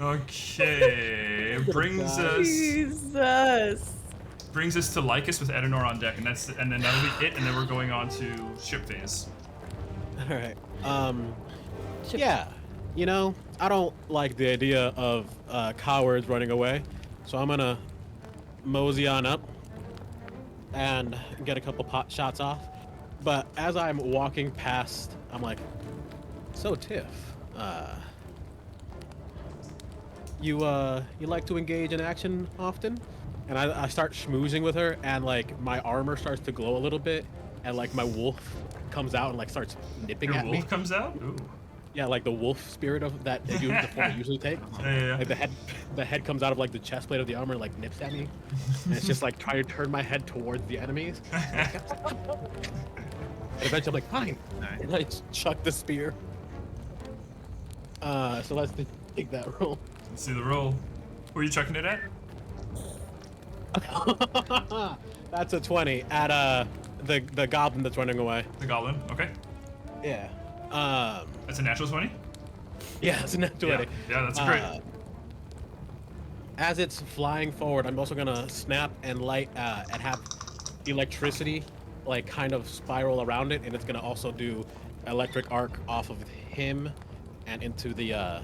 Okay, brings Jesus. to Lycus with Edenor on deck, and then that'll be it, and then we're going on to ship phase. All right. Yeah. You know, I don't like the idea of cowards running away, so I'm gonna mosey on up and get a couple pot shots off. But as I'm walking past, I'm like, so Tiff, you like to engage in action often? And I start schmoozing with her, and like my armor starts to glow a little bit, and like my wolf comes out and like starts nipping Your at wolf me. comes out. Ooh. Yeah, like the wolf spirit of that they do the form they usually take. Yeah. Like the head comes out of like the chest plate of the armor, and, like nips at me, and it's just like trying to turn my head towards the enemies. And eventually, I'm like, fine, Nice. and I chuck the spear. So let's take that roll. Let's see the roll. Who are you chucking it at? That's a 20 at the goblin that's running away. The goblin. Okay. Yeah. That's a natural 20. Yeah, it's a net 20. Yeah, that's great. As it's flying forward, I'm also gonna snap and light and have electricity like kind of spiral around it, and it's gonna also do electric arc off of him and into the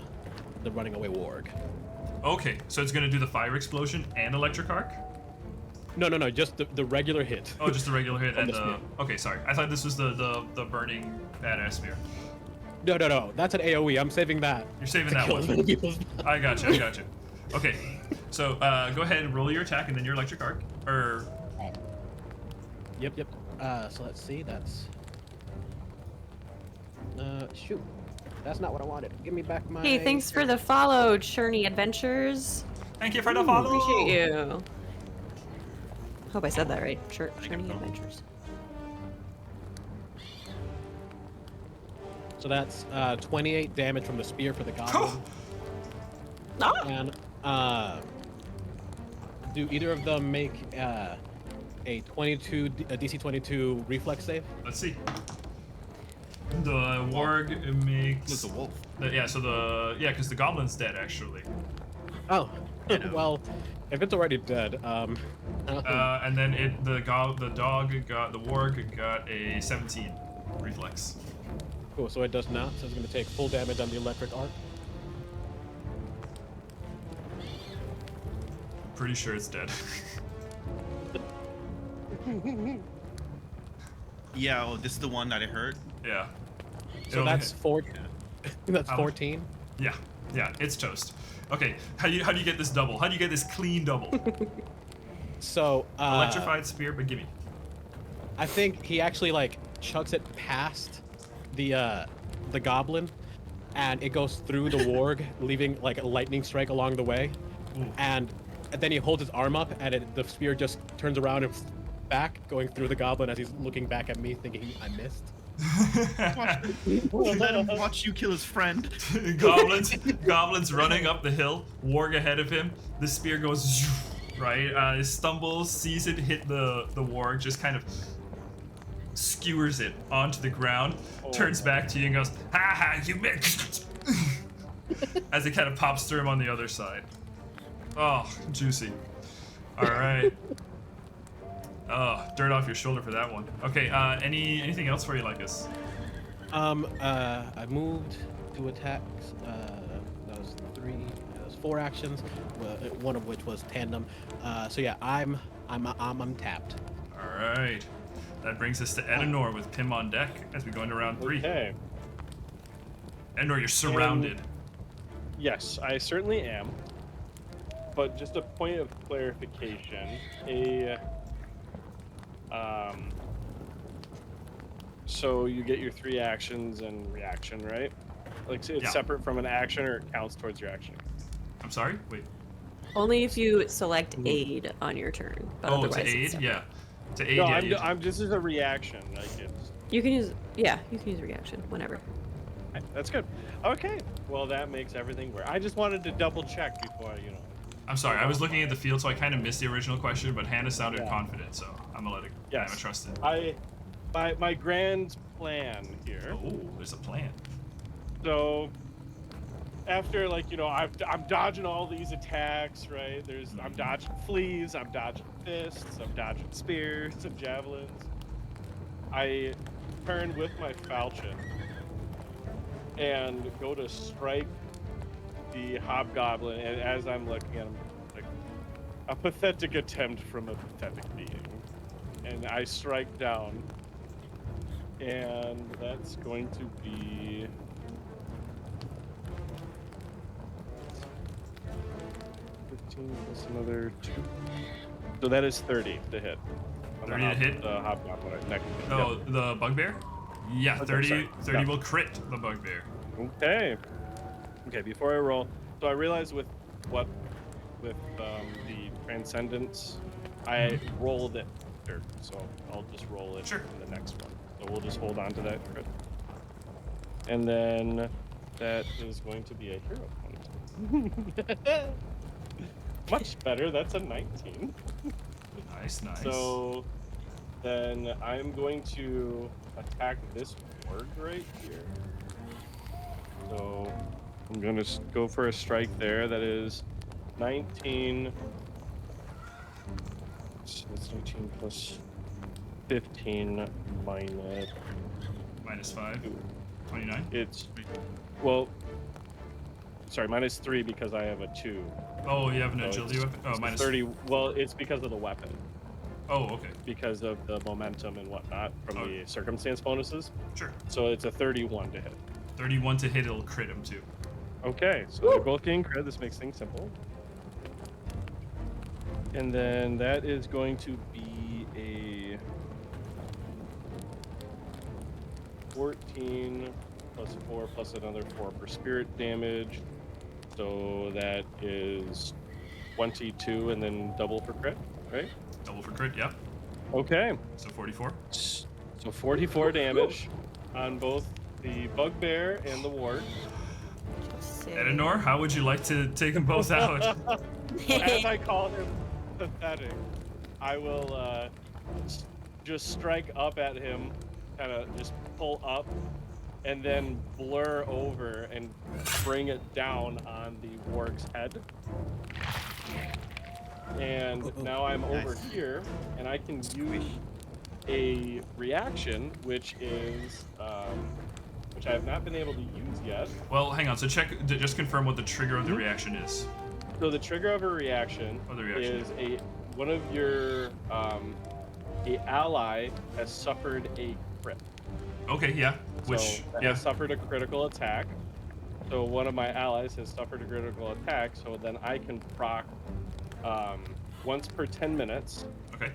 running away warg. Okay, so it's gonna do the fire explosion and electric arc. No, just the regular hit. Oh, just the regular hit On and the the. spear. Okay, sorry. I thought this was the burning badass spear. No, that's an AOE. I'm saving that. You're saving to that kill as many one. people as I got you. Okay, so go ahead and roll your attack and then your electric arc. Or Yep. So let's see. That's. Shoot. That's not what I wanted. Give me back my. Hey, thanks for the follow, Churney Adventures. thank you for the follow. Appreciate you. Hope I said that right. Churney Adventures. So that's 28 damage from the spear for the goblin. Ah! And do either of them make a DC 22 reflex save? Let's see. The warg makes. It's a wolf. Because the goblin's dead actually. Oh, well, if it's already dead, And then the warg got a 17 reflex. cool. So it does not. So it's going to take full damage on the electric arc. Pretty sure it's dead. Yeah, oh, this is the one that I heard. Yeah. So that's 4. That's Ouch. 14. Yeah, it's toast. Okay, how do you get this double? How do you get this clean double? So Electrified spear, but gimme. I think he actually like chucks it past the goblin, and it goes through the warg, leaving like a lightning strike along the way. Ooh. And then he holds his arm up, and the spear just turns around and back, going through the goblin as he's looking back at me, thinking I missed. Let him watch you kill his friend. Goblins running up the hill, warg ahead of him. The spear goes right. He stumbles, sees it hit the warg, just kind of skewers it onto the ground, turns back to you and goes, "Ha ha, you missed!" As it kind of pops through him on the other side. Oh, juicy. All right. Oh, dirt off your shoulder for that one. Okay, anything else for you like this? I moved to attack. That was 3. That was 4 actions. One of which was tandem. So yeah, I'm tapped. All right. That brings us to Edenor with Pim on deck as we go into round 3. Okay. Edenor, you're surrounded. Yes, I certainly am. But just a point of clarification, so you get your 3 actions and reaction, right? Like, so it's Yeah. separate from an action, or it counts towards your action. I'm sorry? Wait. Only if you select aid on your turn. But Oh, it's otherwise aid? separate. Yeah. To aid, No, yeah. I'm just as a reaction. Like it's. You can use reaction whenever. That's good. Okay. Well, that makes everything work. I just wanted to double check before I'm sorry, I was looking at the field, so I kind of missed the original question, but Hannah sounded Yeah. confident, so I'm gonna let it. Yes. I'm gonna trust it. My grand plan here. Oh, there's a plan. So after I'm dodging all these attacks, right? I'm dodging fleas, I'm dodging fists, I'm dodging spears and javelins. I turn with my falchion and go to strike the hobgoblin, and as I'm looking at him, like a pathetic attempt from a pathetic being, and I strike down, and that's going to be 15 plus another 2, so that is 30 to hit. 30 to hit? The hobgoblin next. Oh, Yep. the bugbear? Yeah, Okay, 30 sorry. 30 Yeah. will crit the bugbear. Okay. Okay, before I roll, so I realize with the transcendence, I rolled it, so I'll just roll it Sure. in the next one. So we'll just hold on to that crit. And then that is going to be a hero point. Much better, that's a 19. Nice. So then I'm going to attack this ward right here. So I'm going to go for a strike there. That is 19. So it's 19 plus 15 minus. Minus 5. 29. It's, well, sorry, minus 3 because I have a 2. Oh, you have an So agility it's- weapon? Oh, it's minus 30. Well, it's because of the weapon. Oh, okay. Because of the momentum and whatnot from Oh. the circumstance bonuses. Sure. So it's a 31 to hit. 31 to hit, it'll crit him too. Okay, so they're both getting crit. This makes things simple. And then that is going to be a 14 plus 4 plus another 4 for spirit damage. So that is 22 and then double for crit, right? Double for crit, yep. Okay, So 44. so 44 damage on both the bugbear and the ward. Edenor, how would you like to take them both out? As I call him pathetic, I will just strike up at him, kind of just pull up, and then blur over and bring it down on the warg's head. And now I'm over Nice. here, and I can use a reaction, which is which I have not been able to use yet. Well, hang on. So just confirm what the trigger of the reaction is. So the trigger of a reaction, Oh, the reaction. is one of your a ally has suffered a crit. Okay, yeah. Which, So yeah. has suffered a critical attack. So one of my allies has suffered a critical attack. So then I can proc once per 10 minutes. Okay.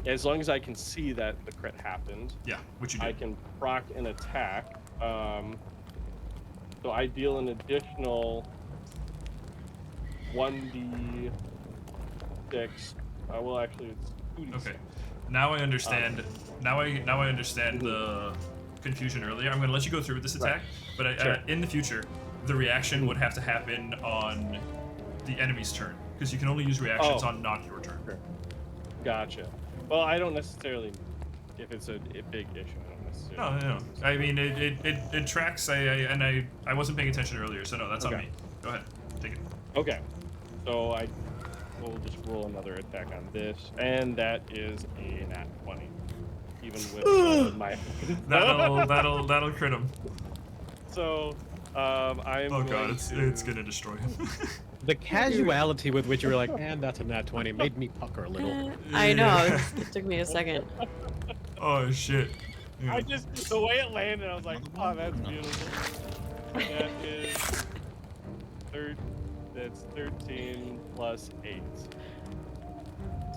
As long as I can see that the crit happened, Yeah, which you I did. can proc an attack. So I deal an additional 1d6. Well, actually, it's 2d6. Okay. Now I understand. Now I understand the confusion earlier. I'm going to let you go through with this attack, but Sure. in the future, the reaction would have to happen on the enemy's turn because you can only use reactions Oh. on not your turn. Sure. Gotcha. Well, I don't necessarily. If it's a big issue, I don't necessarily. No. I mean, it tracks. I wasn't paying attention earlier, so no, that's on Okay. me. Go ahead, take it. Okay. So I will just roll another attack on this, and that is a nat 20, even with my. That'll crit him. So, I'm. Oh god, going it's to- gonna destroy him. The casuality with which you were like, and that's a nat 20 made me pucker a little. I know. It took me a second. Oh shit. Yeah. I just the way it landed, I was like, oh, that's beautiful. That is that's 13 plus 8.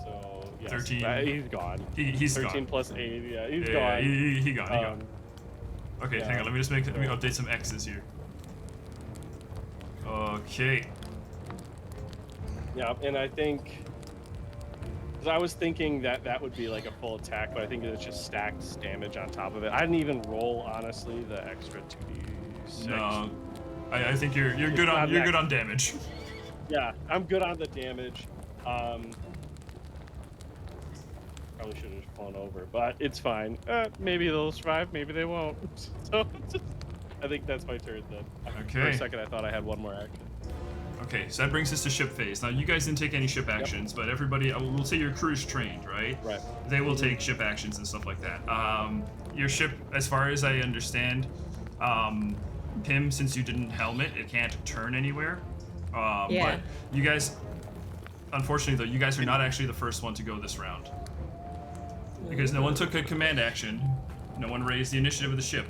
So yes, 13. He's gone. He's 13 gone. plus 8. Yeah, he's Yeah, gone. he gone. Okay, yeah. hang on. Let me just let me update some X's here. Okay. Yeah, and I think 'Cause I was thinking that that would be like a full attack, but I think it's just stacked damage on top of it. I didn't even roll, honestly, the extra 2d6. No, I think you're good on good on damage. Yeah, I'm good on the damage. Probably should have just flown over, but it's fine. Maybe they'll survive, maybe they won't. So I think that's my turn then. For Okay. a second, I thought I had one more action. Okay, so that brings us to ship phase. Now, you guys didn't take any ship actions, but everybody, we'll say your crew is trained, right? Right. They will take ship actions and stuff like that. Your ship, as far as I understand, Pim, since you didn't helmet, it can't turn anywhere. Yeah. But you guys, unfortunately though, you guys are not actually the first one to go this round. Because no one took a command action, no one raised the initiative of the ship,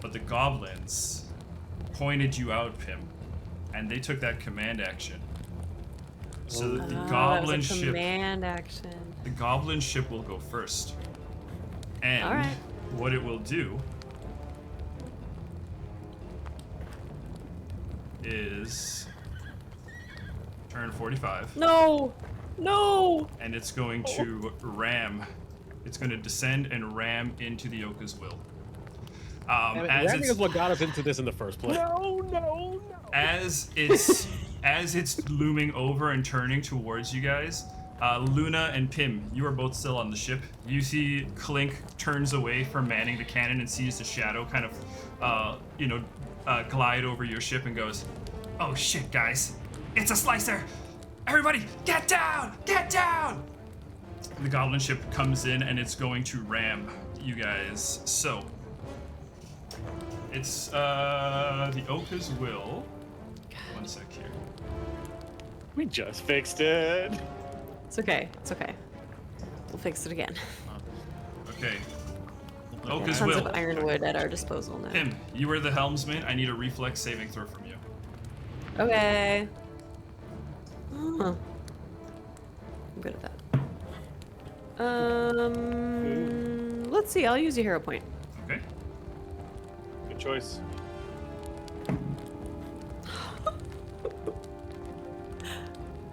but the goblins pointed you out, Pim, and they took that command action. So that the goblin ship, command action. the goblin ship will go first, and All right. what it will do is turn 45. No! No! And it's going to ram. It's going to descend and ram into the Oka's will. Ramming is what got us into this in the first place. No. As it's looming over and turning towards you guys, Luna and Pim, you are both still on the ship. You see Clink turns away from manning the cannon and sees the shadow kind of, glide over your ship and goes, "Oh shit, guys, it's a slicer! Everybody, get down! Get down!" The goblin ship comes in and it's going to ram you guys. So it's the Oka's will. One sec here. We just fixed it. It's okay. It's okay. We'll fix it again. Okay. Oka's Tons will. of ironwood at our disposal now. Pim, you are the helmsman. I need a reflex saving throw from you. Okay. I'm good at that. Let's see. I'll use a hero point. Okay. Good choice.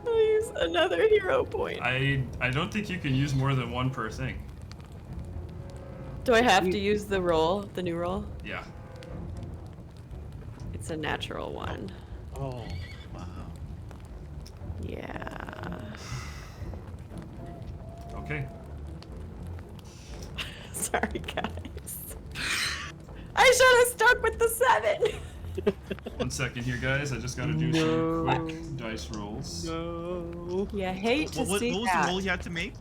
I'll use another hero point. I don't think you can use more than one per thing. Do I have to use the roll, the new roll? Yeah. It's a natural one. Oh. Wow. Yeah. Okay. Sorry, guys. I should have stuck with the 7. 1 second here, guys. I just gotta do some quick dice rolls. No. You hate to What see was that. the roll you had to make?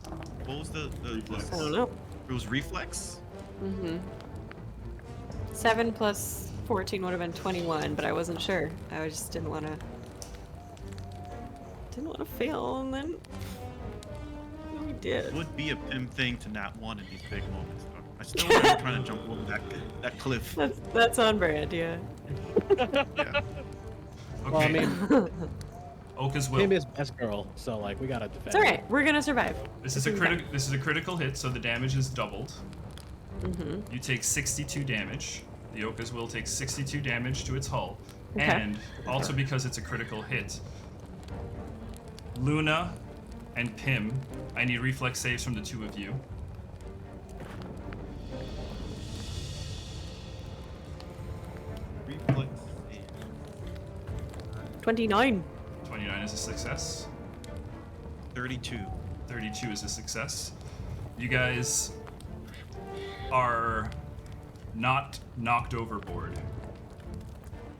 What was the Reflex. I don't know. It was reflex? 7 plus 14 would have been 21, but I wasn't sure. I just didn't want to fail, and then we It did. would be a Pim thing to not want in these big moments. I still remember trying to jump over that cliff. That's on brand, yeah. Yeah. Okay. Well, I mean, Oka's will. Pim is best girl, so like we gotta defend. It's all right. We're gonna survive. This is a critical hit, so the damage is doubled. You take 62 damage. The Oka's will take 62 damage to its hull, Okay. and also because it's a critical hit, Luna and Pim, I need reflex saves from the two of you. Reflex. 29. 29 is a success. 32. 32 is a success. You guys are not knocked overboard.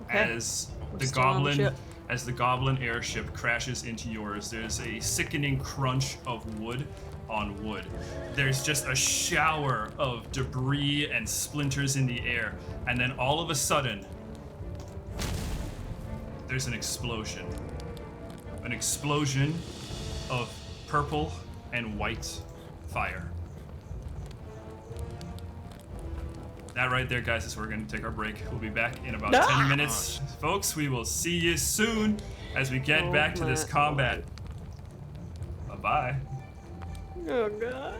Okay. As We're the still on the goblin ship. as the goblin airship crashes into yours, there's a sickening crunch of wood on wood. There's just a shower of debris and splinters in the air, and then all of a sudden there's an explosion. An explosion of purple and white fire. That right there, guys, is where we're going to take our break. We'll be back in about 10 minutes. Folks, we will see you soon as we get back to this combat. Bye-bye. Oh, God.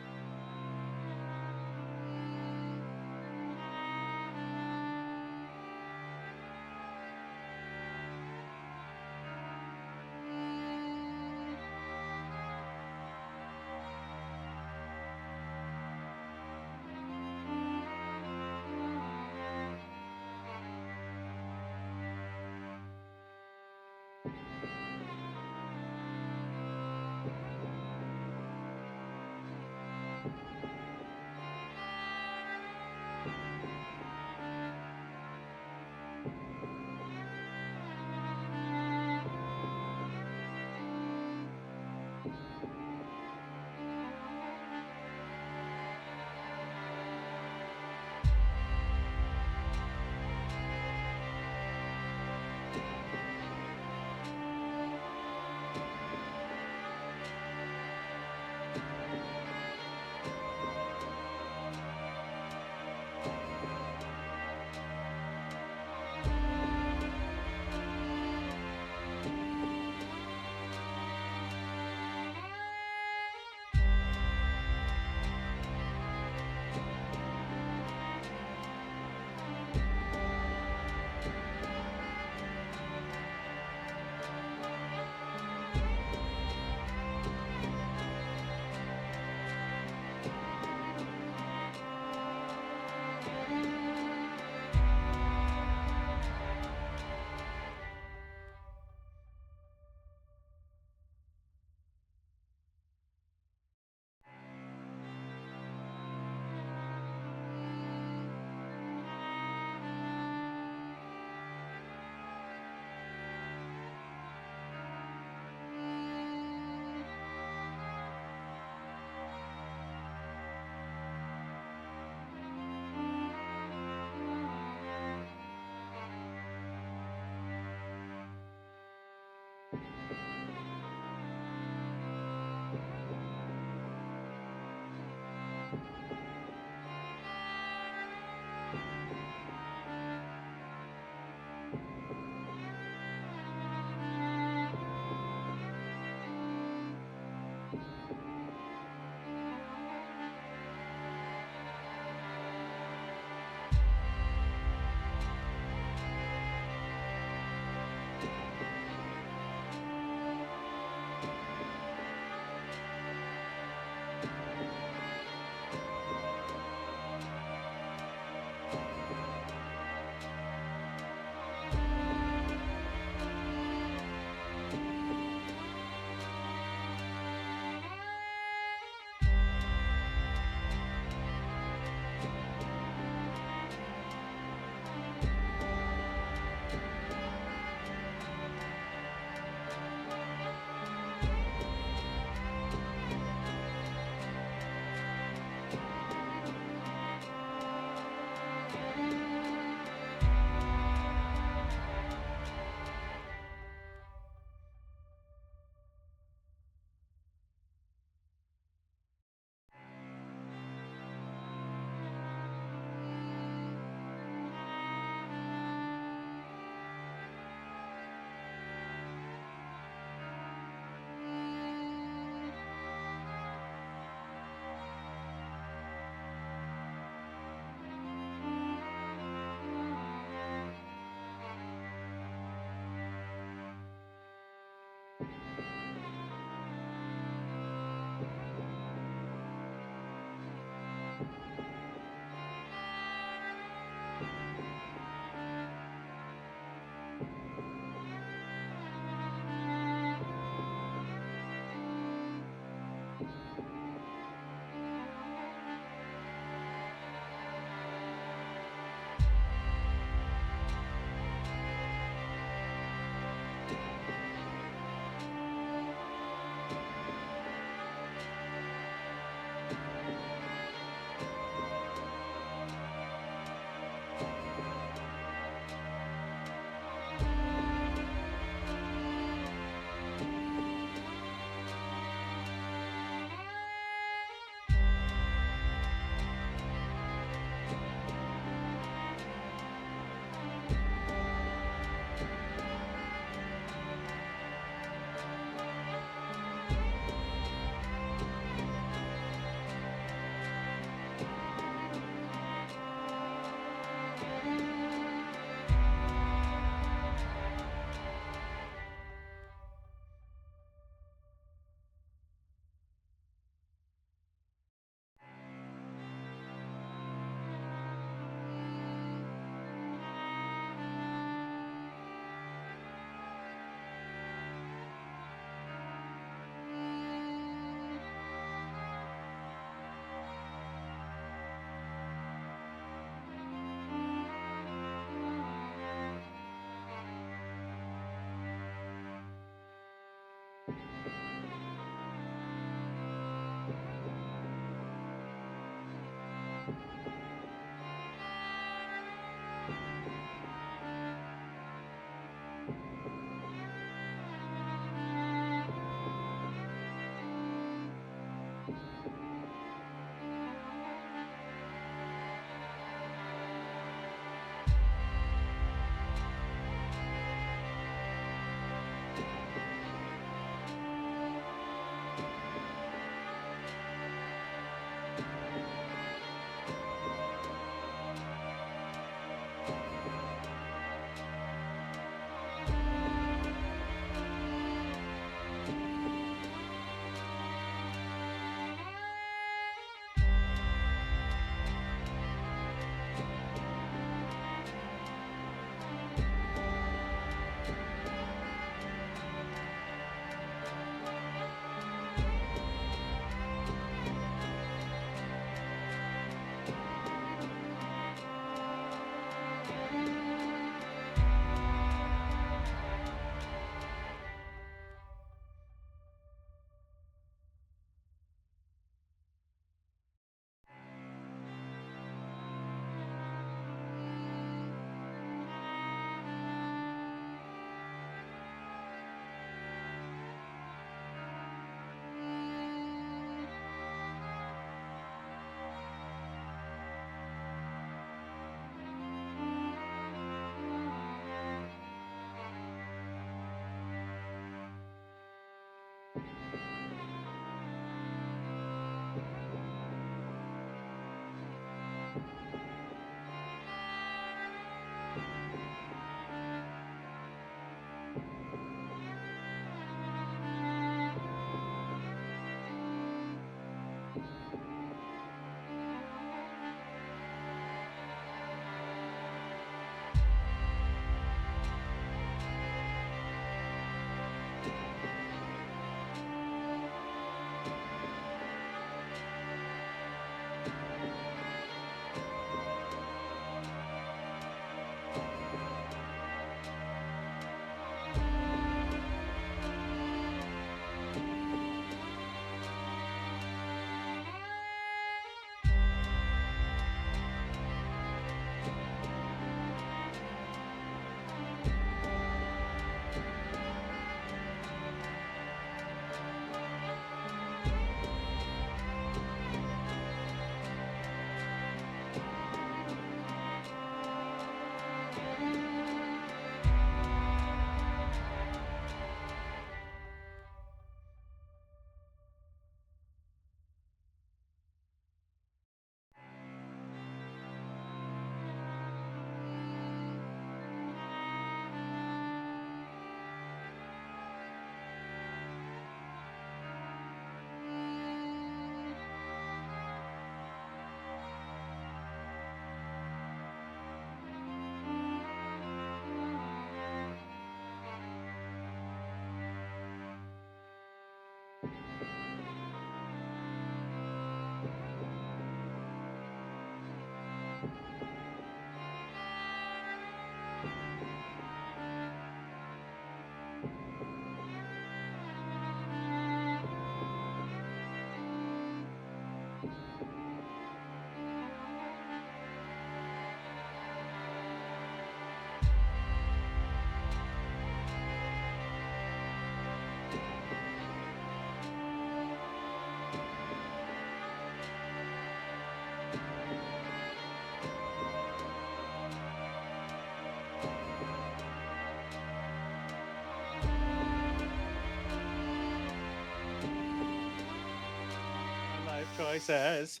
choices.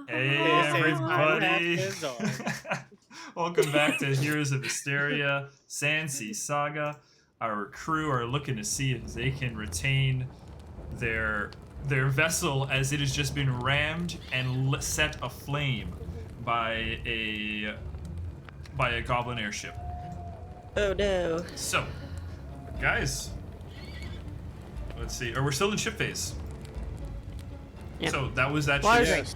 Hey This is my everybody! last resort. Welcome back to Heroes of Histaeria, Sandsea Saga. Our crew are looking to see if they can retain their vessel as it has just been rammed and set aflame by a goblin airship. Oh no. So, guys, let's see. Or we're still in ship phase. Yeah. So that was that Water ship. drake.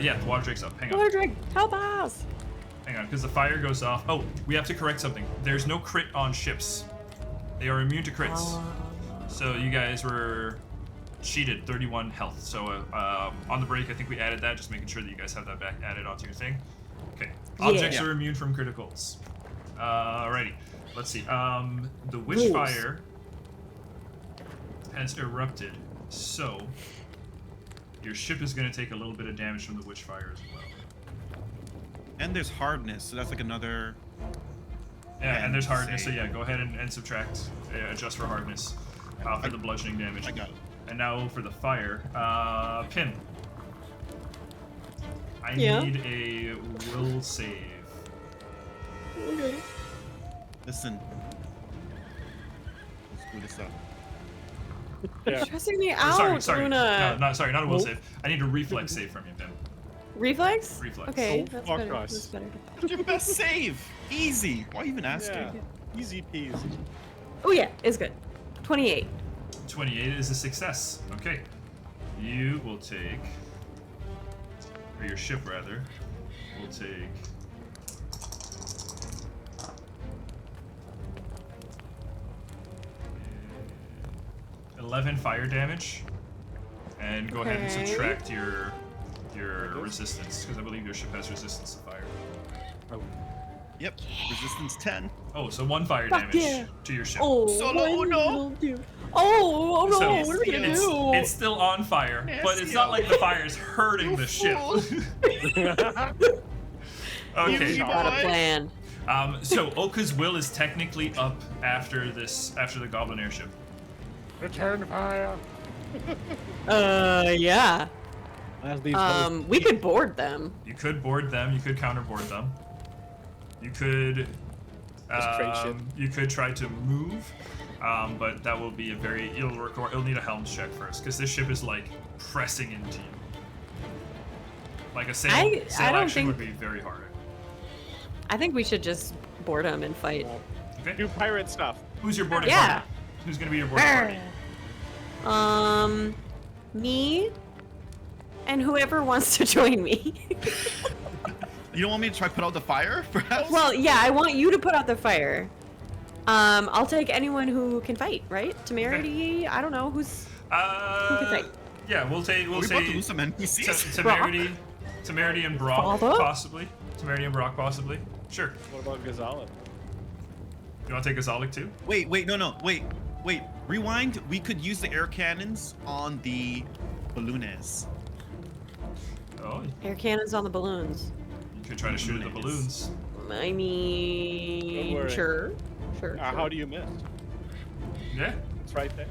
Yeah, the water drake's up. Hang on. Water drake, help us! Hang on, because the fire goes off. Oh, we have to correct something. There's no crit on ships. They are immune to crits. So you guys were cheated, 31 health. So on the break, I think we added that, just making sure that you guys have that back added onto your thing. Okay. Objects Yeah. are immune from criticals. Alrighty. Let's see. The witchfire has erupted, so your ship is going to take a little bit of damage from the witchfire as well. And there's hardness, so that's like another. Yeah, and there's hardness, so save. yeah, go ahead and subtract, adjust for hardness for the bludgeoning damage. I got it. And now for the fire, Pim. I Yeah? need a will save. Okay. Listen. Let's screw this up. Yeah. Stressing me Or out, sorry, Luna. no, sorry, not a will Nope. save. I need a reflex save from you, Pim. Reflex? Reflex. Okay, Oh, that's fuck better. us. That's better. What's your best save? Easy. Why even asking? Yeah. Easy peasy. Oh yeah, it's good. 28. 28 is a success. Okay. You will take, or your ship rather, will take 11 fire damage, and go ahead and Okay. subtract your resistance, because I believe your ship has resistance to fire. Yep. Resistance 10. Oh, so 1 fire Fuck damage yeah. to your ship. Oh, Solo, what no. will do? Oh no, So, what are we gonna it's, do? it's still on fire, but it's not like the fire is hurting the ship. Okay. You Got a boy. plan. So Oka's will is technically up after the goblin airship. Return fire. Yeah. As these hosts We could board them. You could board them. You could counterboard them. You could. Just trade ship. You could try to move, but that will be a very. It'll need a helms check first, because this ship is like pressing into you. Like a sail, I sail don't action would think- be very hard. I think we should just board them and fight. Okay. Do pirate stuff. Who's your boarding Yeah. party? Who's gonna be your boarding party? Me and whoever wants to join me. You don't want me to try put out the fire, perhaps? Well, yeah, I want you to put out the fire. I'll take anyone who can fight, right? Temerity, I don't know who can fight. Yeah, we'll say Are we about to lose some NPCs? Temerity and Brock Father? possibly. Temerity and Brock possibly. Sure. What about Gazala? You want to take Azalik too? Wait, no. Wait. Rewind. We could use the air cannons on the balloons. Oh, Air cannons on the balloons. you could try to shoot at the balloons. I Don't mean, worry. sure. How do you miss? Yeah. It's right there.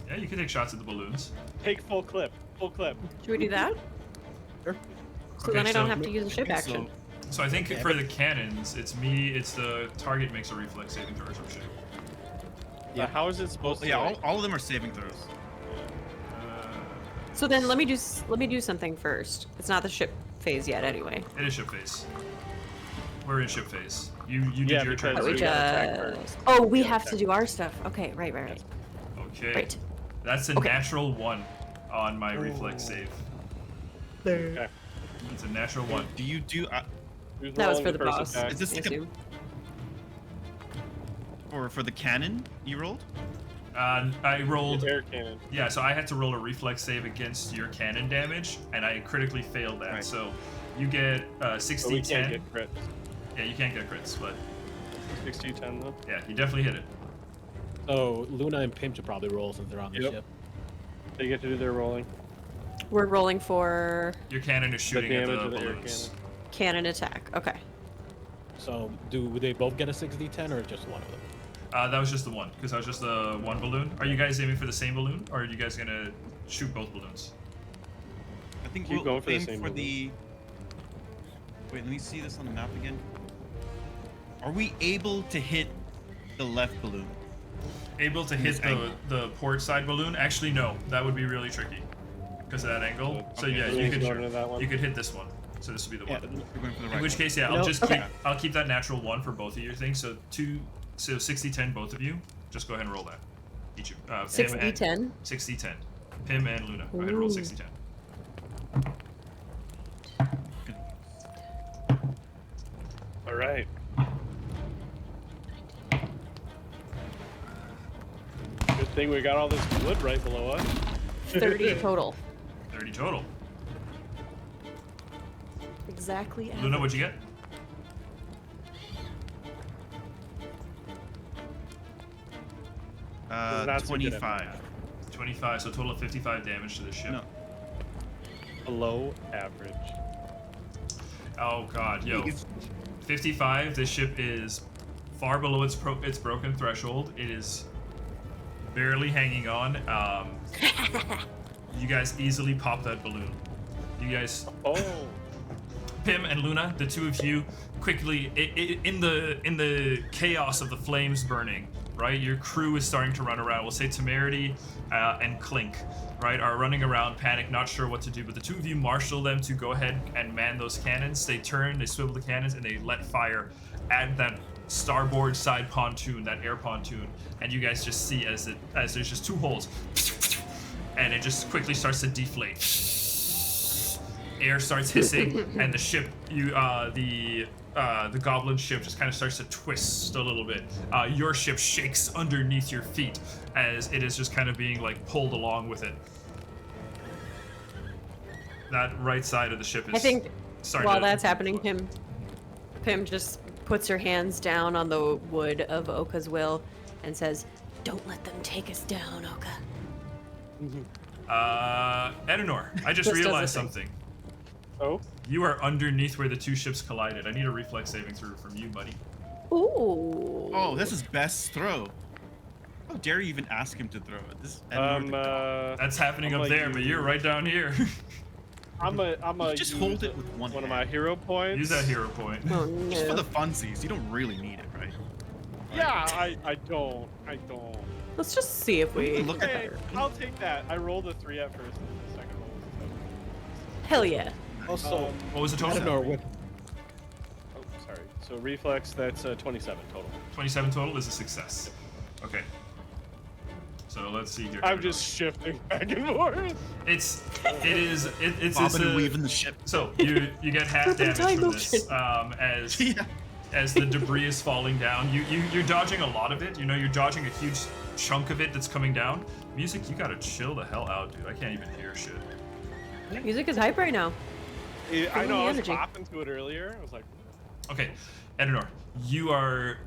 Yeah, you can take shots at the balloons. Take full clip. Full clip. Should we do that? Sure. So then I don't so- have to use a ship think action. So I think for the cannons, it's the target makes a reflex saving throw or some shit. Yeah. How is it supposed to? Yeah, like- all of them are saving throws. So then let me do something first. It's not the ship phase yet, anyway. It is ship phase. We're in ship phase. You did Yeah, your turn. because We we already. gotta attack just. first. Oh, we Yeah, have to attack. do our stuff. Okay, right. Okay. Right. That's a Okay. natural 1 on my reflex save. Okay. It's a natural 1. Do you do Who's That was rolling for the first boss. attack? Is this I like a- assume. for the cannon you rolled? I rolled. Air cannon. Yeah, so I had to roll a reflex save against your cannon damage, and I critically failed that. Right. So you get So 60 we can't 10. get crit. Yeah, you can't get crits, but 60-10 though. yeah, you definitely hit it. So Luna and Pim should probably roll since they're on the Yep. ship. They get to do their rolling. We're rolling for Your cannon is shooting the at damage the of the air balloons. cannon. cannon attack. Okay. So do they both get a 6d10 or just one of them? That was just the one, because that was just the one balloon. Are you guys aiming for the same balloon, or are you guys gonna shoot both balloons? I think Keep we'll going for the aim same for balloon. the. Wait, let me see this on the map again. Are we able to hit the left balloon? Able to hit the port side balloon? Actually, no. That would be really tricky because of that angle. So Okay. yeah, So you he's could going to that one? you could hit this one. So this would be the Yeah, one. we're going for the right. In which one. case, yeah, No, I'll just okay. I'll keep that natural 1 for both of your things. So 60-10 both of you. Just go ahead and roll that. Each of Pim 6d10. and 60-10. Pim and Luna. Go ahead and roll Ooh. 60-10. All right. Good thing we got all this wood right below us. 30 total. 30 total. Exactly. Luna, what'd you get? Not so good at 25. 25, so a total of 55 damage to the ship. No. Below average. Oh god, yo. 55, this ship is far below its broken threshold. It is barely hanging on. You guys easily pop that balloon. You guys, Oh. Pim and Luna, the two of you, quickly in the chaos of the flames burning, right? Your crew is starting to run around. We'll say Temerity and Clink, right, are running around, panic, not sure what to do. But the two of you marshal them to go ahead and man those cannons. They turn, they swivel the cannons, and they let fire at that starboard side pontoon, that air pontoon. And you guys just see as there's just 2 holes, and it just quickly starts to deflate. Air starts hissing, and the ship, the goblin ship just kind of starts to twist a little bit. Your ship shakes underneath your feet as it is just kind of being like pulled along with it. That right side of the ship is. I think starting while to that's happening, deflate. Pim just puts her hands down on the wood of Oka's will and says, "Don't let them take us down, Oka." Edenor, I just Just does realized a thing. something. Oh. You are underneath where the 2 ships collided. I need a reflex saving throw from you, buddy. Ooh. Oh, this is best throw. How dare you even ask him to throw it? This is Edward the God. That's happening I'm up gonna there, but use- you're right down here. I'm a You just hold it with one of hand. my hero points. Use that hero point. Oh Just for no. the funsies, you don't really need it, right? Yeah, I don't. Let's just see if we. Look at Hey, I'll take that. I rolled a 3 at first, and the second roll was Hell yeah. Also, What was the I total? don't know what. Oh, sorry. So reflex, that's 27 total. 27 total is a success. Okay. So let's see here. I'm just shifting back and forth. It's Bobbing and a, weaving the ship. so you get half damage Time from this as Yeah. as the debris is falling down. You're dodging a lot of it. You know, you're dodging a huge chunk of it that's coming down. Music, you gotta chill the hell out, dude. I can't even hear shit. Music is hype right now. I know, I was energy. popping to it earlier. I was like, Okay, Edenor, you are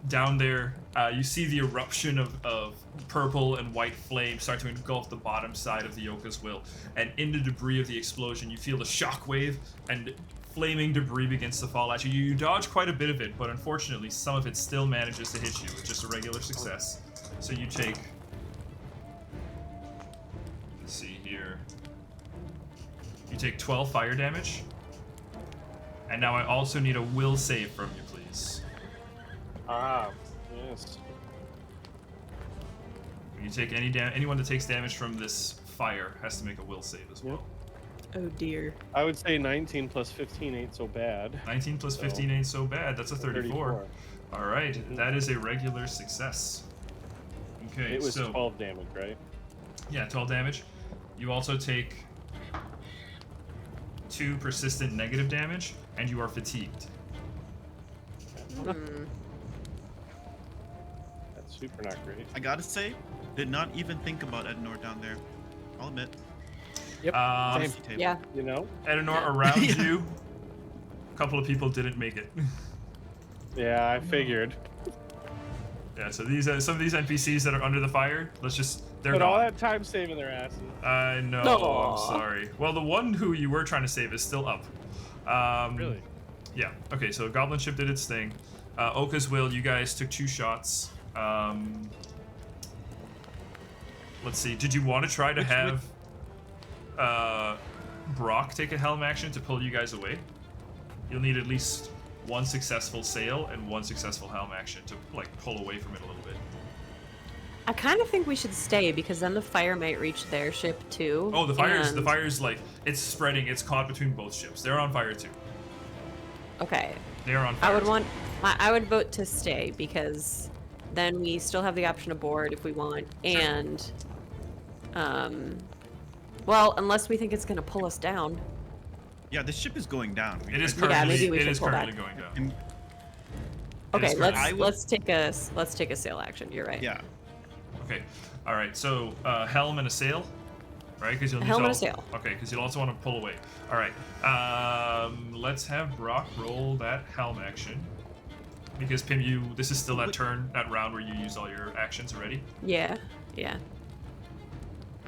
down there. You see the eruption of purple and white flame start to engulf the bottom side of the Yoka's will. And in the debris of the explosion, you feel the shockwave and flaming debris begins to fall at you. You dodge quite a bit of it, but unfortunately, some of it still manages to hit you with just a regular success. So you take... Let's see here. You take 12 fire damage. And now I also need a will save from you, please. yes. When you take anyone that takes damage from this fire has to make a will save as well. Oh dear. I would say 19 plus 15 ain't so bad. 19 plus 15 ain't so bad. That's a 34. All right, that is a regular success. Okay, It was so 12 damage, right? yeah, 12 damage. You also take 2 persistent negative damage, and you are fatigued. That's super not great. I gotta say, did not even think about Ednor down there. I'll admit. Yep. Um, Same. Table. Yeah. You know? Edenor, around Yeah. you, a couple of people didn't make it. Yeah, I figured. Yeah, so these some of these NPCs that are under the fire, they're But all gone. that time saving their asses. I know. No. I'm sorry. Well, the one who you were trying to save is still up. Really? Yeah. Okay. So Goblin Ship did its thing. Oka's Will. You guys took 2 shots. Let's see. Did you want to try to have Brock take a helm action to pull you guys away. You'll need at least one successful sail and one successful helm action to like pull away from it a little bit. I kind of think we should stay because then the fire might reach their ship too. Oh, the fire's like it's spreading. It's caught between both ships. They're on fire too. Okay. They are on fire. I would vote to stay because then we still have the option to board if we want, and well, unless we think it's gonna pull us down. Yeah, the ship is going down. It is Yeah, currently, maybe we it should is pull currently back. going down. And- Okay, is currently- let's take a sail action. You're right. yeah. Okay. All right. So helm and a sail, right? Because you'll need Helm to and a sail. Okay, because you'll also want to pull away. All right. Let's have Brock roll that helm action. Because Pim, this is still that round where you used all your actions already. Yeah. Yeah.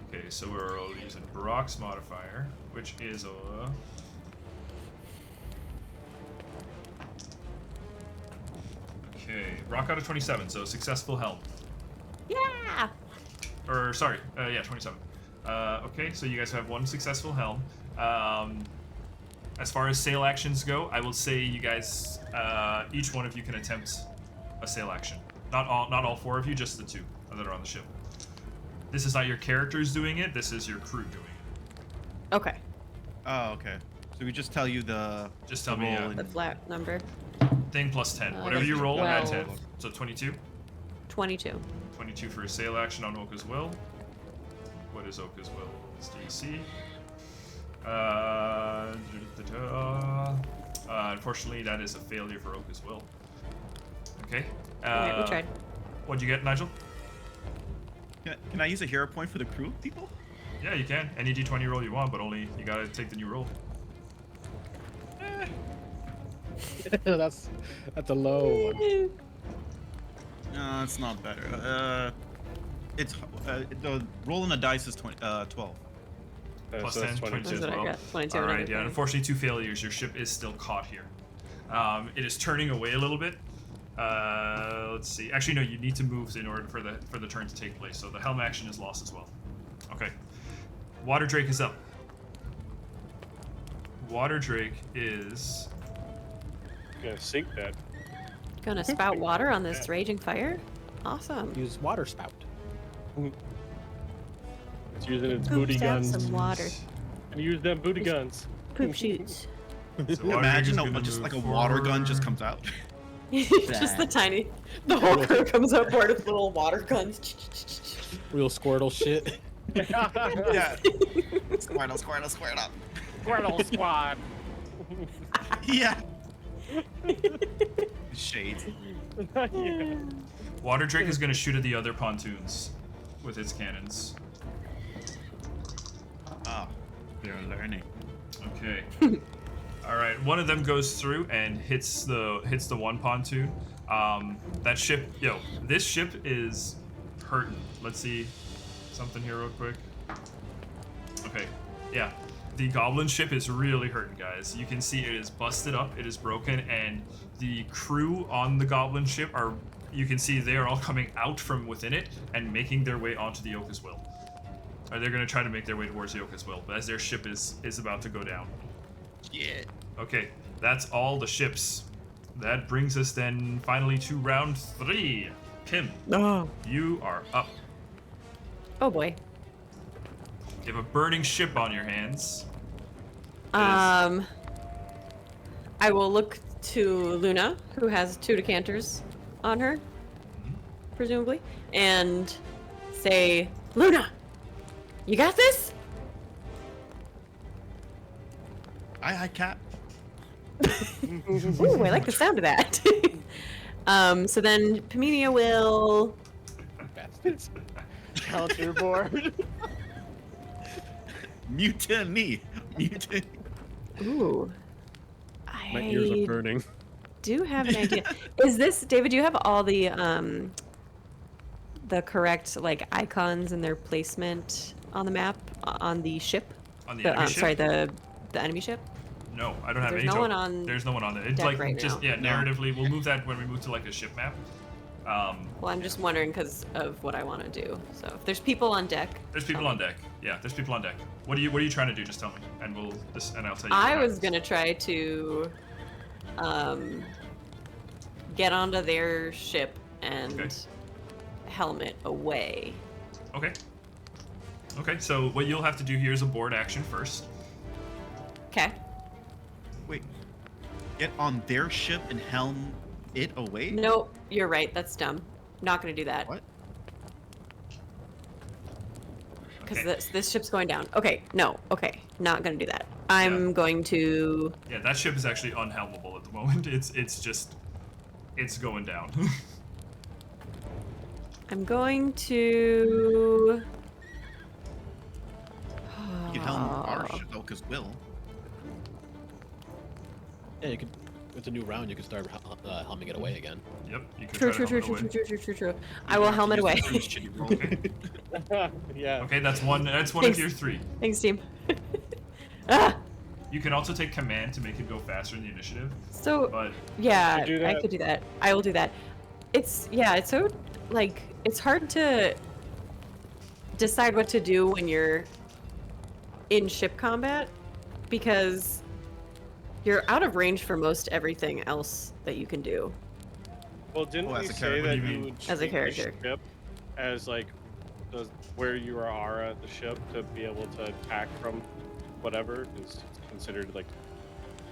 Okay, so we're using Brock's modifier, which is a. Okay, Brock got a 27, so successful helm. Yeah. Or sorry, yeah, 27. Okay, so you guys have one successful helm. As far as sail actions go, I will say you guys, each one of you can attempt a sail action. Not all four of you, just the two that are on the ship. This is not your characters doing it. This is your crew doing it. Okay. Oh, okay. So we just tell you the. Just tell me roll and- The flat number. Thing plus 10. Whatever that's you roll, add 10. 12. So 22. 22. 22 for a sail action on Oka's will. What is Oka's will? It's DC. Unfortunately, that is a failure for Oka's will. Okay. Alright, we tried. What'd you get, Nigel? Can I use a hero point for the crew people? Yeah, you can. Any d20 roll you want, but only you gotta take the new roll. That's a low one. No, it's not better. It's the rolling a dice is 12. Plus So 10, that's 22 That's as what I well. got. 22 All and right, yeah. everything. Unfortunately, 2 failures. Your ship is still caught here. It is turning away a little bit. Let's see. Actually, no. You need to move in order for the turn to take place. So the helm action is lost as well. Okay. Water Drake is up. Water Drake is. Gonna sink that. Gonna spout water on this raging fire? Awesome. Use water spout. It's using its Poop booty down guns. some water. And use them booty guns. Poop shoots. So Water Drake is Imagine gonna just move like a water gun just forward. comes out. Just the whole crew comes up board with little water guns. Real Squirtle shit. Yeah. Squirtle. Squirtle squad. Yeah. Shades. Yeah. Water Drake is going to shoot at the other pontoons with its cannons. Oh, they're learning. Okay. All right. One of them goes through and hits the one pontoon. That ship, this ship is hurting. Let's see something here real quick. Okay. Yeah. The goblin ship is really hurting, guys. You can see it is busted up, it is broken, and the crew on the goblin ship you can see they are all coming out from within it and making their way onto the Yoka's Will. Or they're going to try to make their way towards the Yoka's Will, but as their ship is about to go down. Yeah. Okay, that's all the ships. That brings us then finally to round 3. Pim, Oh. you are up. Oh boy. You have a burning ship on your hands. It is- I will look to Luna, who has 2 decanters on her, presumably, and say, Luna, you got this? Aye, Cap. Ooh, I like the sound of that. So then Paminia will... Bastards. Counterboard. Mutiny. Ooh. My ears are I burning. do have an idea. Is this, David, do you have all the correct, like, icons and their placement on the map, on the ship? On the enemy ship? Sorry, the enemy ship? No, I don't have There's any no one token. on There's no one on it. It's deck like right just now. narratively. We'll move that when we move to like a ship map. Well, I'm just wondering because of what I want to do. So if there's people on deck. There's people on deck. Yeah, there's people on deck. What are you trying to do? Just tell me, and I'll tell you. I was gonna try to get onto their ship and helmet away. Okay. Okay, so what you'll have to do here is a board action first. Okay. Wait. Get on their ship and helm it away? Nope, you're right. That's dumb. Not gonna do that. What? Because Okay. this ship's going down. Okay, no. Okay, not gonna do that. I'm going to. Yeah, that ship is actually unhelmable at the moment. It's going down. I'm going to. You can helm our ship though, because Will. Yeah, you could. With a new round, you can start helming it away again. Yep, you can True, try true, to true, helm true, it true, away. true, true, true. I will helmet away. Okay. Yeah. Okay, that's one of Thanks. your 3. Thanks, team. Ah! You can also take command to make it go faster in the initiative, So but yeah, Could do I that. could do that. I will do that. It's so like it's hard to decide what to do when you're in ship combat because you're out of range for most everything else that you can do. Well, didn't Oh, we as a say character, that what do you you mean? would As a treat your character. ship as like where you are at the ship to be able to attack from whatever is considered like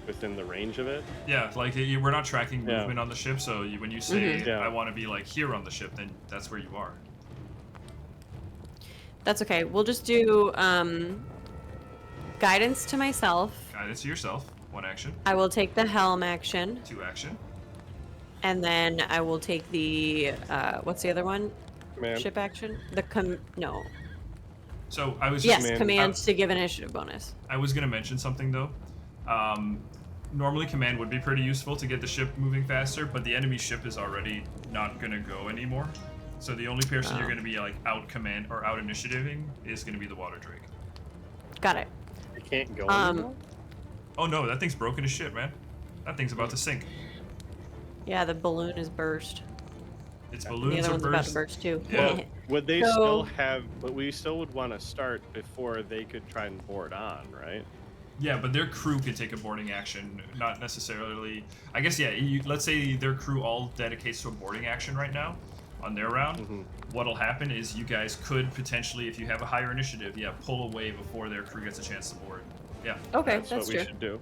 within the range of it? yeah, like we're not tracking Yeah. movement on the ship, so when you say Mhm. Yeah. I want to be like here on the ship, then that's where you are. That's okay. We'll just do guidance to myself. Guidance to yourself, 1 action, I will take the helm action, 2 action. and then I will take the what's the other one? Man, Ship action? No. So I was Yes, just, command to give initiative bonus. I was gonna mention something though. Normally command would be pretty useful to get the ship moving faster, but the enemy ship is already not gonna go anymore. So the only person you're Oh. gonna be like out command or out initiativing is gonna be the water drake. Got it. you can't go Um, anymore? Oh no, that thing's broken as shit, man. That thing's about to sink. Yeah, the balloon is burst. Its The balloons other are one's about to burst. burst too. Yeah. Would they So- still have? But we still would want to start before they could try and board on, right? Yeah, but their crew can take a boarding action, not necessarily. I guess yeah. Let's say their crew all dedicates to a boarding action right now, on their round. Mhm. What'll happen is you guys could potentially, if you have a higher initiative, pull away before their crew gets a chance to board. Yeah, Okay, That's that's what true. we should do.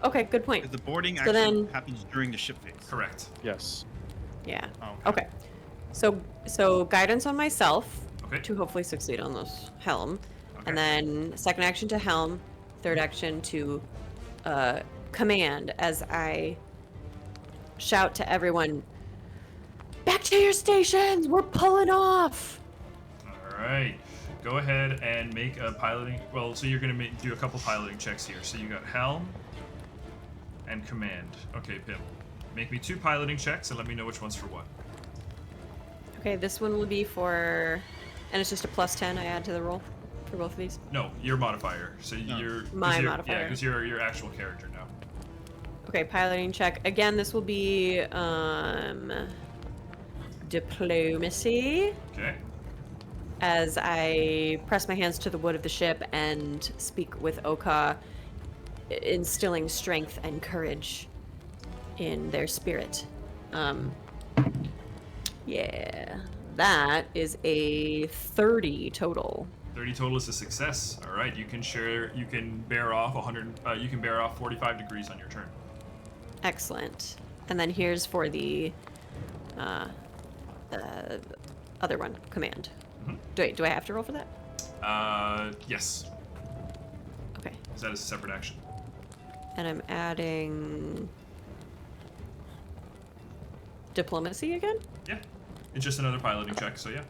Okay, good point. Because the boarding So action then- happens during the ship phase. correct. Yes. Yeah. Oh, Okay. So guidance on myself Okay. to hopefully succeed on this helm, Okay. and then second action to helm, third action to command as I shout to everyone, "Back to your stations! We're pulling off!" All right. Go ahead and make a piloting. Well, so you're gonna do a couple piloting checks here. So you got helm and command. Okay, Pim. Make me 2 piloting checks and let me know which one's for what. Okay, this one will be for, and it's just a +10 I add to the roll for both of these. No, your modifier. So No. you're 'cause My you're- modifier. Yeah, because you're your actual character now. Okay, piloting check. Again, this will be diplomacy Okay. as I press my hands to the wood of the ship and speak with Oka, instilling strength and courage in their spirit. Yeah, that is a 30 total. 30 total is a success. All right. You can share. You can bear off 100. You can bear off 45 degrees on your turn. Excellent. And then here's for the other one, command. Mhm. Do I have to roll for that? Yes. Okay. Is that a separate action? And I'm adding diplomacy again? Yeah. It's just another piloting check. So yeah,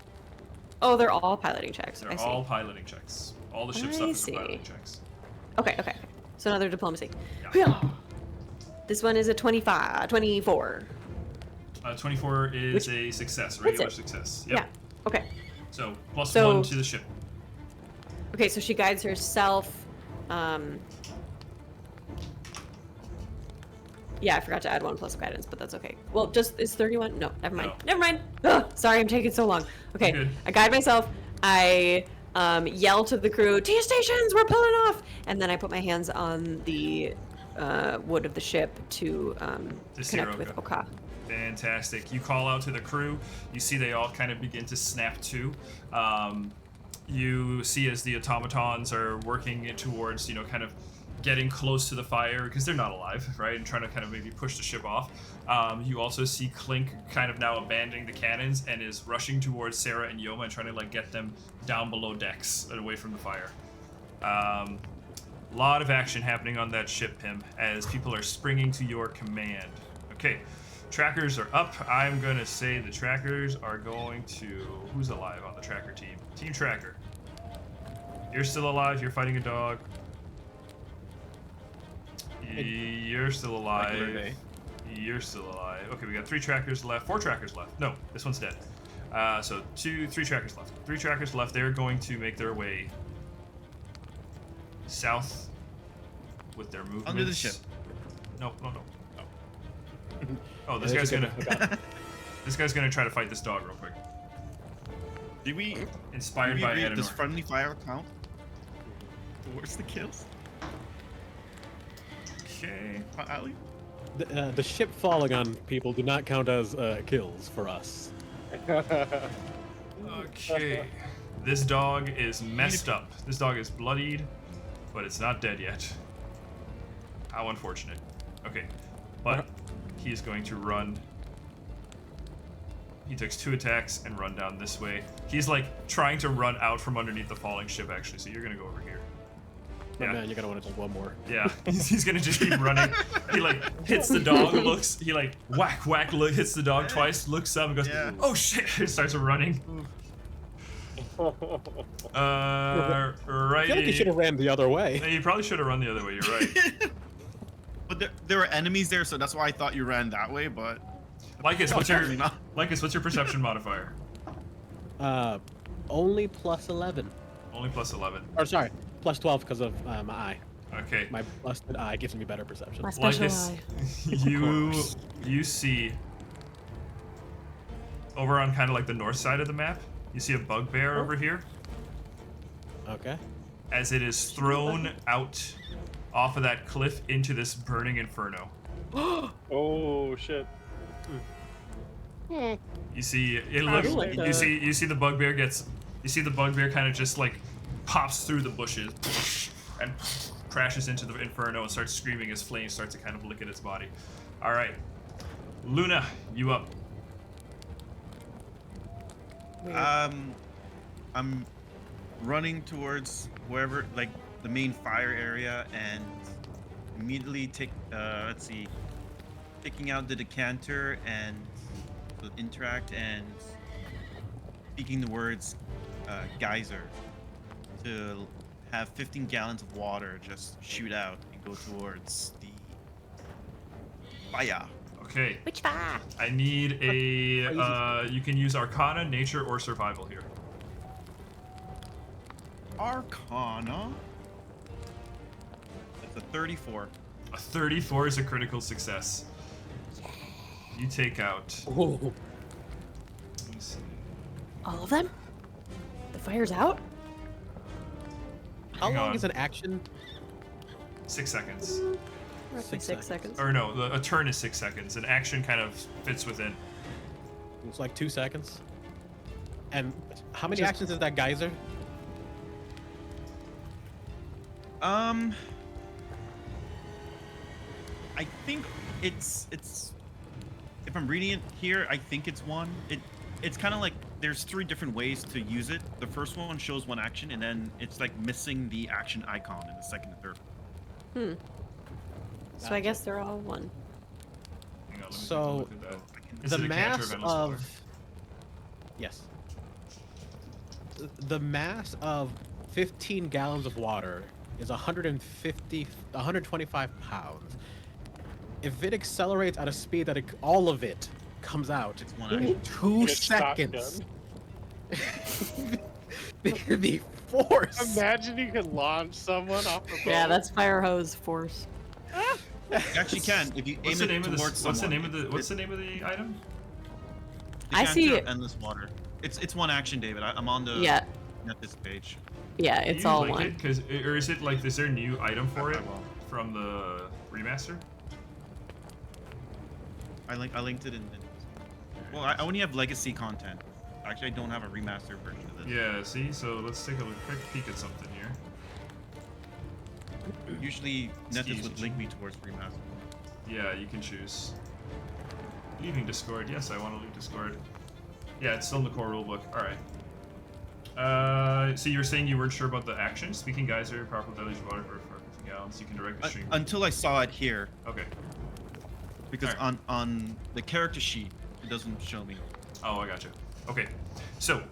Oh, they're all piloting checks. they're I see. all piloting checks. All the ship I stuff is see. piloting checks. Okay. So another diplomacy. Yeah. This one is a 24. 24 is Which- a success, That's regular it. success. Yeah. Okay. So plus So- 1 to the ship. Okay, so she guides herself. Yeah, I forgot to add 1 plus guidance, but that's okay. Well, just is 31? No, never mind. No. Never mind. Ugh, sorry, I'm taking so long. Okay, Good. I guide myself. I yell to the crew, "To your stations, we're pulling off!" And then I put my hands on the wood of the ship to connect with Oka. Fantastic. You call out to the crew. You see they all kind of begin to snap to. You see as the automatons are working towards, kind of getting close to the fire because they're not alive, right? And trying to kind of maybe push the ship off. You also see Clink kind of now abandoning the cannons and is rushing towards Sarah and Yoma and trying to like get them down below decks and away from the fire. Lot of action happening on that ship, Pim, as people are springing to your command. Okay, trackers are up. I'm gonna say the trackers are going to... Who's alive on the tracker team? Team Tracker. You're still alive, you're fighting a dog. You're still alive. You're still alive. Okay, we got 3 trackers left. 4 trackers left. No, this one's dead. So 3 trackers left. 3 trackers left. They're going to make their way south with their movements. Under the ship. No. Oh, this guy's gonna. This guy's gonna try to fight this dog real quick. Did we? Inspired by Adenor. Does friendly fire count towards the kills? Okay. Ali? The ship falling on people do not count as kills for us. Okay. This dog is messed up. This dog is bloodied, but it's not dead yet. How unfortunate. Okay. But he is going to run. He takes 2 attacks and run down this way. He's like trying to run out from underneath the falling ship actually, so you're gonna go over here. Yeah. Man, you're gonna want to take one more. Yeah, he's gonna just keep running. He like hits the dog, he like whack, hits the dog twice, looks up and goes, oh shit, and starts running. Right. I feel like you should have ran the other way. Yeah, you probably should have run the other way, you're right. But there were enemies there, so that's why I thought you ran that way, but... Lycus, what's your perception modifier? Only plus 11. Only plus 11. Or sorry, plus 12 because of my eye. Okay. My busted eye gives me better perception. My special Lycus, eye. you see over on kind of like the north side of the map, you see a bugbear over here. Okay. As it is thrown out off of that cliff into this burning inferno. Oh shit. You see it looks like you see the bugbear kind of just like pops through the bushes and crashes into the inferno and starts screaming as flames start to kind of lick at its body. All right, Luna, you up? I'm running towards wherever, like the main fire area, and immediately taking out the decanter and the interact and speaking the words geyser to have 15 gallons of water just shoot out and go towards the fire. Okay. Which fire? I need a you can use Arcana, Nature, or Survival here. Arcana. That's a 34. A 34 is a critical success. You take out. Ooh. Let me see. All of them? The fire's out? How Hang long on. is an action? 6 seconds. Roughly 6 seconds. Or no, a turn is 6 seconds. An action kind of fits within. It's like 2 seconds. And how many actions is that geyser? I think it's if I'm reading it here, I think it's 1. It's kind of like there's 3 different ways to use it. The first one shows 1 action, and then it's like missing the action icon in the second and third. So I guess they're all 1. Hang on, let me take a So, look at that. Is The it a cantrip mass and a spell? of... Yes. The mass of 15 gallons of water is 125 pounds. If it accelerates at a speed that all of it comes out It's 1 in action. 2 It's seconds, shotgun. the force. Imagine you could launch someone off the boat. Yeah, that's fire hose force. You actually can if you What's aim the name it of this? towards What's the someone. name of the? What's the name of the item? I see Decanter it. of Endless water. It's one action, David. I'm on the Yeah. at this page. Yeah, Do it's you all like one. it? Or is it like, is there a new item for I it will. from the remaster? I linked it in. Well, I only have legacy content. Actually, I don't have a remaster version of this. Yeah. See, so let's take a quick peek at something here. Usually, Nethys easy, would link me towards remaster. Yeah, you can choose. Leaving Discord. Yes, I want to leave Discord. Yeah, it's still in the core rulebook. All right. So you were saying you weren't sure about the action? Speaking geyser, powerful deluge of water for 50 gallons. You can direct the stream. Until I saw it here, Okay. because Alright. on the character sheet, it doesn't show me. Oh, I gotcha. Okay. So,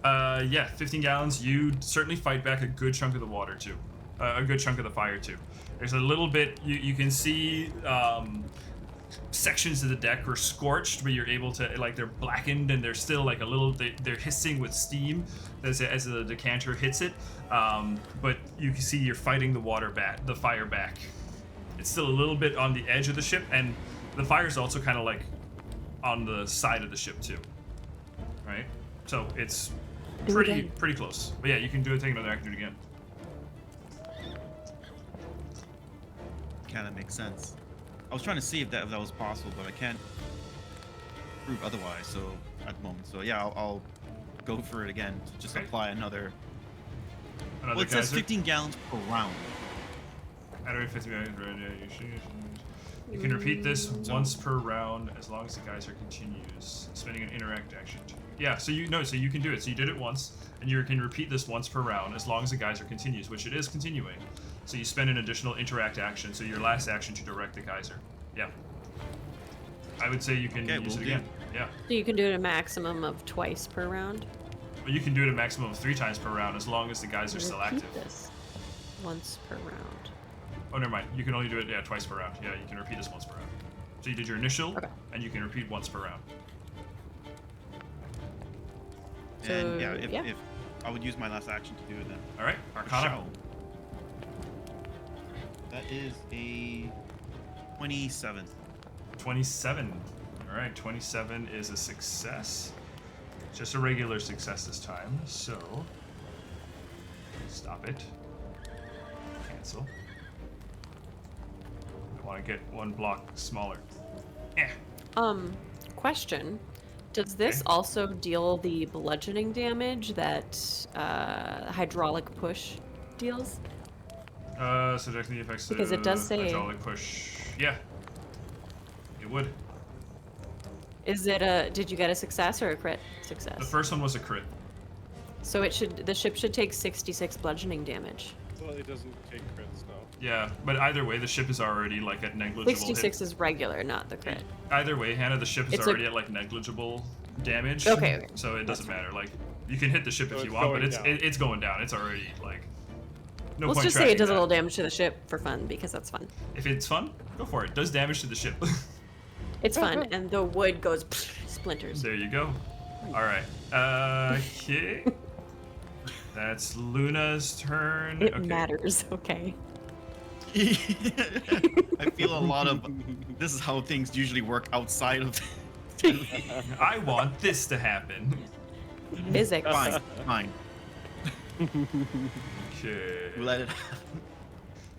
yeah, 15 gallons. You certainly fight back a good chunk of the water too. A good chunk of the fire too. There's a little bit. You can see sections of the deck are scorched, but you're able to, like, they're blackened and they're still like a little. They're hissing with steam as the decanter hits it. But you can see you're fighting the fire back. It's still a little bit on the edge of the ship, and the fire's also kind of like on the side of the ship too. Right? So it's Do it again. pretty close. But yeah, you can do it. Take another action, do it again. Kind of makes sense. I was trying to see if that was possible, but I can't prove otherwise. So at the moment, so yeah, I'll go for it again. To just Okay. apply another. Another Well, it says geyser. 15 gallons per round. Add 50 gallons per round. You can repeat this once per round as long as the geyser continues, spending an interact action. Yeah, so you can do it. So you did it once, and you can repeat this once per round as long as the geyser continues, which it is continuing. So you spend an additional interact action, so your last action to direct the geyser. Yeah. I would say you can Okay, use will it do. again. Yeah. So you can do it a maximum of twice per round. But you can do it a maximum of 3 times per round as long as the geyser's still Repeat active. this once per round. Oh, never mind. You can only do it, twice per round. Yeah, you can repeat this once per round. So you did your initial, Okay. and you can repeat once per round. And yeah, So, yeah. if I would use my last action to do it then. All right, Arcana. Show. That is a 27. 27. All right, 27 is a success. Just a regular success this time. So, stop it. Cancel. I want to get one block smaller. Eh. Question. Does this Okay. also deal the bludgeoning damage that hydraulic push deals? Subjecting the effects Because it does say- hydraulic push. Yeah. It would. Is it did you get a success or a crit success? The first one was a crit. So the ship should take 66 bludgeoning damage. Well, it doesn't take crits, no. Yeah, but either way, the ship is already like at negligible 66 hit. is regular, not the crit. Either way, Hannah, the ship is It's already at like negligible damage. Okay. So it doesn't matter. Like, you can hit the ship So if you it's want, but going down. it's going down. It's already like no Let's point just say it tracking does a that. little damage to the ship for fun because that's fun. If it's fun, go for it. Does damage to the ship. It's fun, and the wood goes splinters. There you go. All right. Okay. That's Luna's turn. It Okay. matters, okay. I feel a lot of. This is how things usually work outside of. I want this to happen. Physics. Fine, fine. Okay. Let it.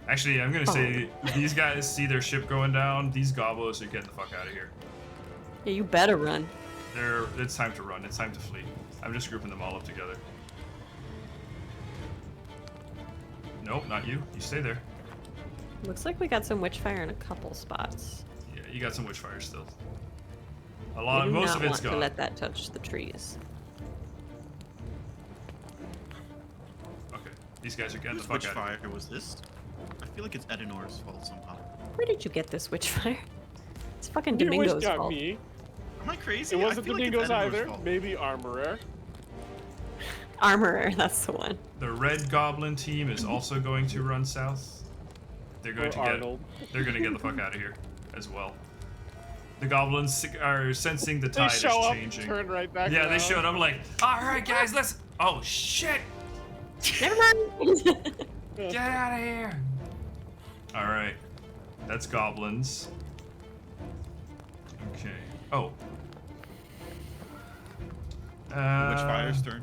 Actually, I'm gonna say these guys see their ship going down. These gobos are getting the fuck out of here. Yeah, you better run. It's time to run. It's time to flee. I'm just grouping them all up together. Nope, not you. You stay there. Looks like we got some witchfire in a couple spots. Yeah, you got some witchfire still. We do Most not of it's want to gone. let that touch the trees. Okay, these guys are getting the Which fuck out of here. fire was this? I feel like it's Edinor's fault somehow. Where did you get this witchfire? It's fucking You always Domingo's got fault. me. Am I crazy? It I wasn't feel like it's Domingo's Edinor's either. fault. Maybe Armorer. Armorer, that's the one. The red goblin team is also going to run south. They're going Or to Arnold. They're going to get the fuck out of here as well. The goblins are sensing the They tide is show up, changing. turn right back Yeah, around. they showed up like, all right, guys, let's. Oh shit! Never mind. Get out of here! All right. That's goblins. Okay. Oh. Witchfire's turn.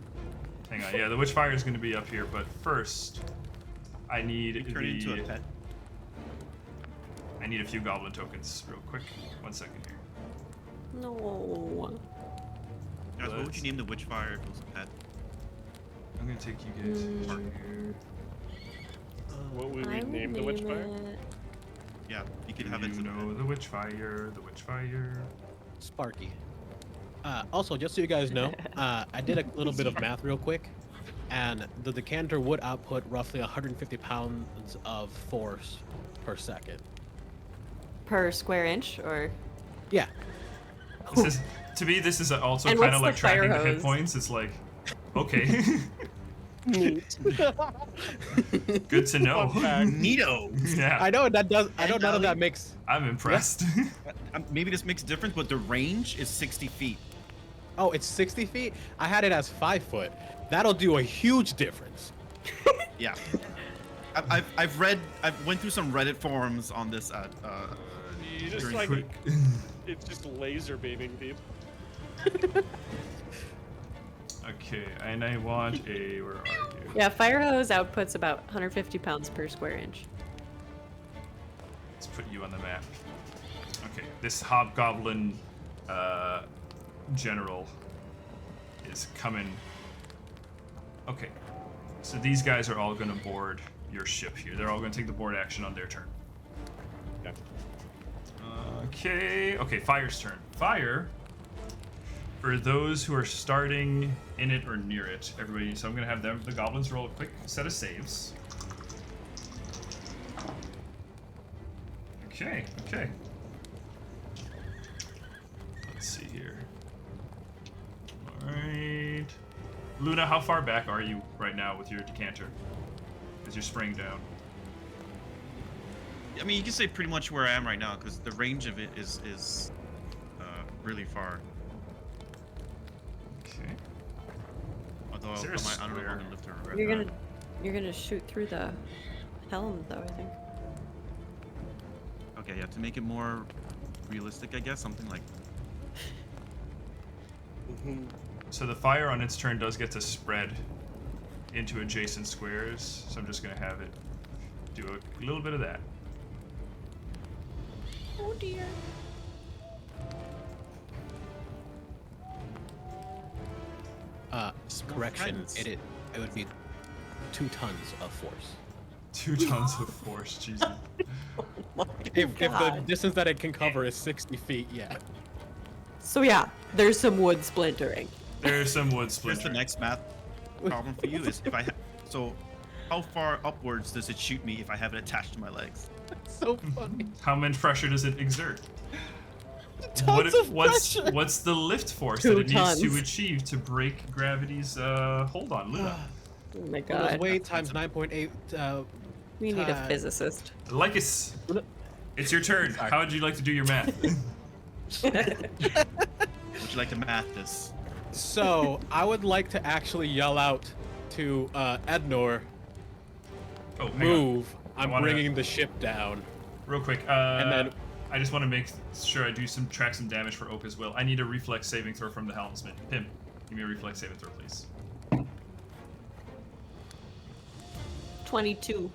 Hang on. Yeah, the Witchfire is going to be up here, but first, I need You turn into a pet. I need a few goblin tokens real quick. 1 second here. No. Guys, what would you name the Witchfire if it was a pet? I'm going to take you guys here. What would we I would name the name Witchfire? it- Yeah, you could have it as a pet. the Witchfire, the Witchfire. Sparky. Also, just so you guys know, I did a little bit of math real quick, and the decanter would output roughly 150 pounds of force per second. Per square inch, or This is, to me, this is also And kind what's of the like tracking the fire hit hose? points. It's like, okay, Neat. good to know. Fun fact. Neato! Yeah, I know that does. I know And none of Ali? that makes. I'm impressed. Maybe this makes a difference, but the range is 60 feet. Oh, it's 60 feet. I had it as 5 foot. That'll do a huge difference. Yeah. I've went through some Reddit forums on this. You just During like quick. it's just laser beaming people. Okay, and I want a. Where are you? yeah, fire hose outputs about 150 pounds per square inch. Let's put you on the map. Okay, this hobgoblin general is coming. Okay, so these guys are all going to board your ship here. They're all going to take the board action on their turn. Okay. Okay, Fire's turn. Fire, for those who are starting in it or near it, everybody, so I'm going to have the goblins roll a quick set of saves. Okay. Let's see here. Alright. Luna, how far back are you right now with your decanter? As you're spraying down. I mean, you can say pretty much where I am right now, because the range of it is really far. Okay. Although Is there a I don't know if I'm square? gonna lift her right You're now. gonna shoot through the helm, though. I think. Okay, yeah, to make it more realistic, I guess, something like. So the fire on its turn does get to spread into adjacent squares, so I'm just going to have it do a little bit of that. Oh dear. Correction. friends. It would be 2 tons of force. 2 tons of force, Jesus. If the God. distance that it can cover is 60 feet, yeah. So yeah, there's some wood splintering. There's some wood Here's splinter. the next math problem for you is if I so how far upwards does it shoot me if I have it attached to my legs? So funny. How much pressure does it exert? Tons of pressure. What's the lift force 2 that it needs to tons. achieve to break gravity's hold on, Luna? Oh my Well, god. weight times 9.8. We need a physicist. Lycus, it's your turn. How would you like to do your math? Would you like to math this? So I would like to actually yell out to Ednor, Oh, hang on. move. I I'm wanna- bringing the ship down. Real quick, And then- I just want to make sure I do track some damage for Oak as well. I need a reflex saving throw from the helmsman. Pim, give me a reflex saving throw, please. 22.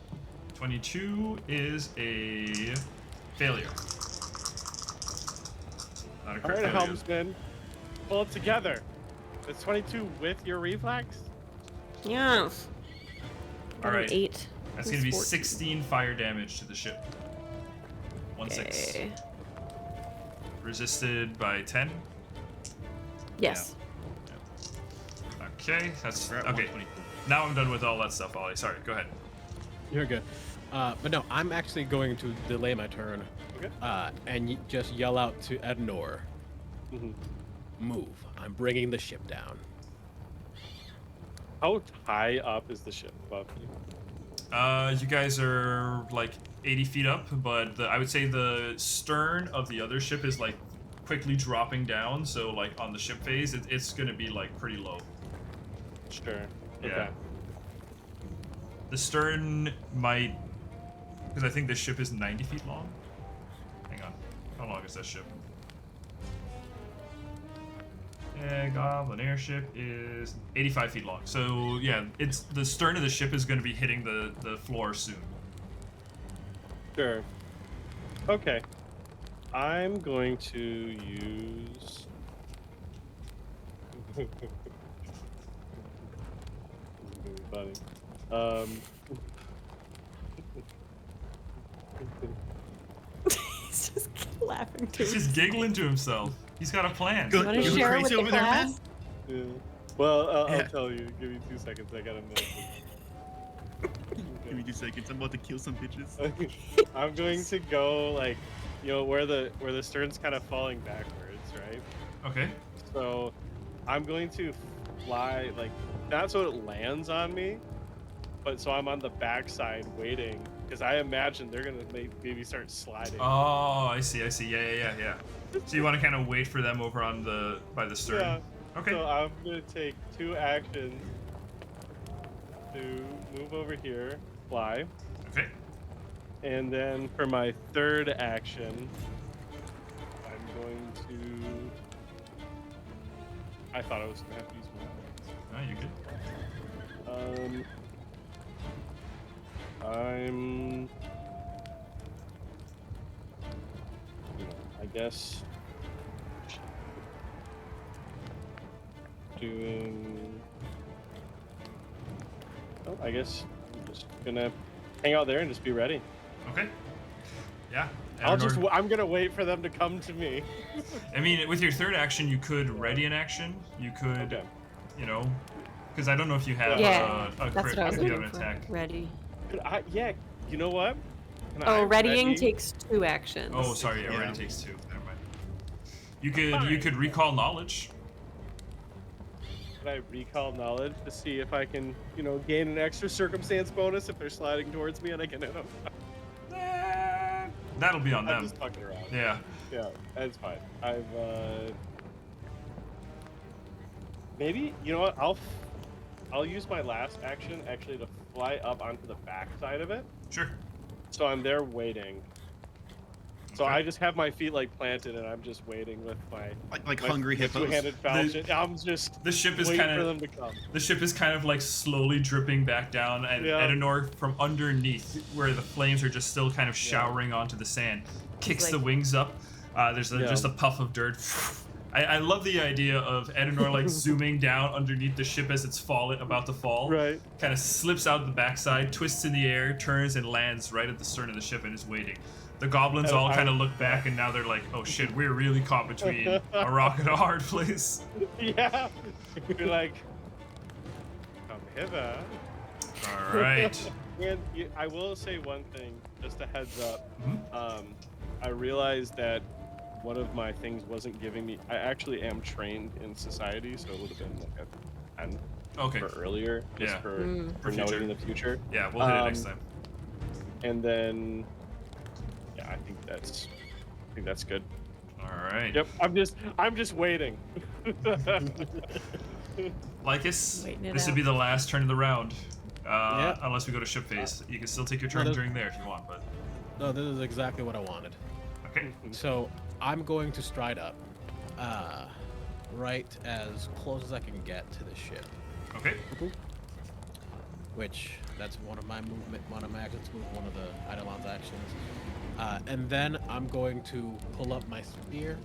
22 is a failure. Not a All crit right, failure. helmsman, pull it together. It's 22 with your reflex. Yes. All right. 8. That's going to be 16 fire damage to the ship. 1/6. Okay. Resisted by 10. Yes. Okay, that's We're at okay. 122. Now I'm done with all that stuff, Ollie. Sorry, go ahead. You're good. But no, I'm actually going to delay my turn. Okay. And just yell out to Ednor, Mhm. move. I'm bringing the ship down. How high up is the ship above you? You guys are like 80 feet up, but I would say the stern of the other ship is like quickly dropping down. So like on the ship phase, it's gonna be like pretty low. Sure. Yeah. Okay. The stern might, because I think this ship is 90 feet long. How long is that ship? Yeah, Goblin airship is 85 feet long. So yeah, it's the stern of the ship is going to be hitting the floor soon. Sure. Okay. I'm going to use. This is gonna be funny. He's just laughing too. He's just giggling to himself. He's got a plan. Go- You want to You're share it with crazy the over there, man? class? Yeah. Well, Yeah. I'll tell you. Give me 2 seconds. I gotta message. Give me 2 seconds. I'm about to kill some bitches. I'm going to go like, where the stern's kind of falling backwards, right? Okay. So, I'm going to fly like not so it lands on me, but so I'm on the backside waiting because I imagine they're gonna maybe start sliding. Oh, I see. Yeah. So you want to kind of wait for them over on by the stern. Yeah. Okay. So I'm gonna take 2 actions to move over here, fly, Okay. and then for my 3rd action, I'm going to. I thought I was gonna have to use my. Oh, you good? I'm. I guess. Doing. Oh, I guess I'm just gonna hang out there and just be ready. Okay. Yeah. I'm gonna wait for them to come to me. I mean, with your 3rd action, you could ready an action. You could, Okay. because I don't know if you have Yeah, a that's crit, what I was if you have looking an for. attack. Ready. Yeah, you know what? Can I Oh, readying ready? takes 2 actions. Oh, sorry. Yeah, Yeah. already takes 2. Never mind. You could recall knowledge. Can I recall knowledge to see if I can, gain an extra circumstance bonus if they're sliding towards me and I can hit them? That'll be on I'm them. just fucking around. Yeah. Yeah, that's fine. Maybe what? I'll use my last action actually to fly up onto the back side of it. Sure. So I'm there waiting. So Okay. I just have my feet like planted and I'm just waiting with my Like my hungry hippos. two-handed falchion. I'm just The ship is waiting kind for of them to come. the ship is kind of like slowly dripping back down, and Yeah. Edenor from underneath, where the flames are just still kind of showering onto the sand, kicks like- the wings up. There's just a puff of dirt. I love the idea of Edenor like zooming down underneath the ship as it's about to fall. Right. Kind of slips out the backside, twists in the air, turns and lands right at the stern of the ship and is waiting. The goblins all kind of look back and now they're like, oh shit, we're really caught between a rock and a hard place. Yeah. You're like, come hither. All right. And I will say one thing, just a heads up. Mhm. I realized that one of my things wasn't giving me. I actually am trained in society, so it would have been like a 10 Okay. for earlier, just Yeah. for For noting future. in the future. Yeah, we'll hit it next time. And then, yeah, I think that's good. All right. Yep, I'm just waiting. Lycus, Waiting it this would out. be the last turn of the round. Yeah. Unless we go to ship phase. You can still take your turn no, during there if you want, but... No, this is exactly what I wanted. Okay. So I'm going to stride up, right as close as I can get to the ship. Okay. Which that's one of my actions, one of the Eidolon's actions. And then I'm going to pull up my spear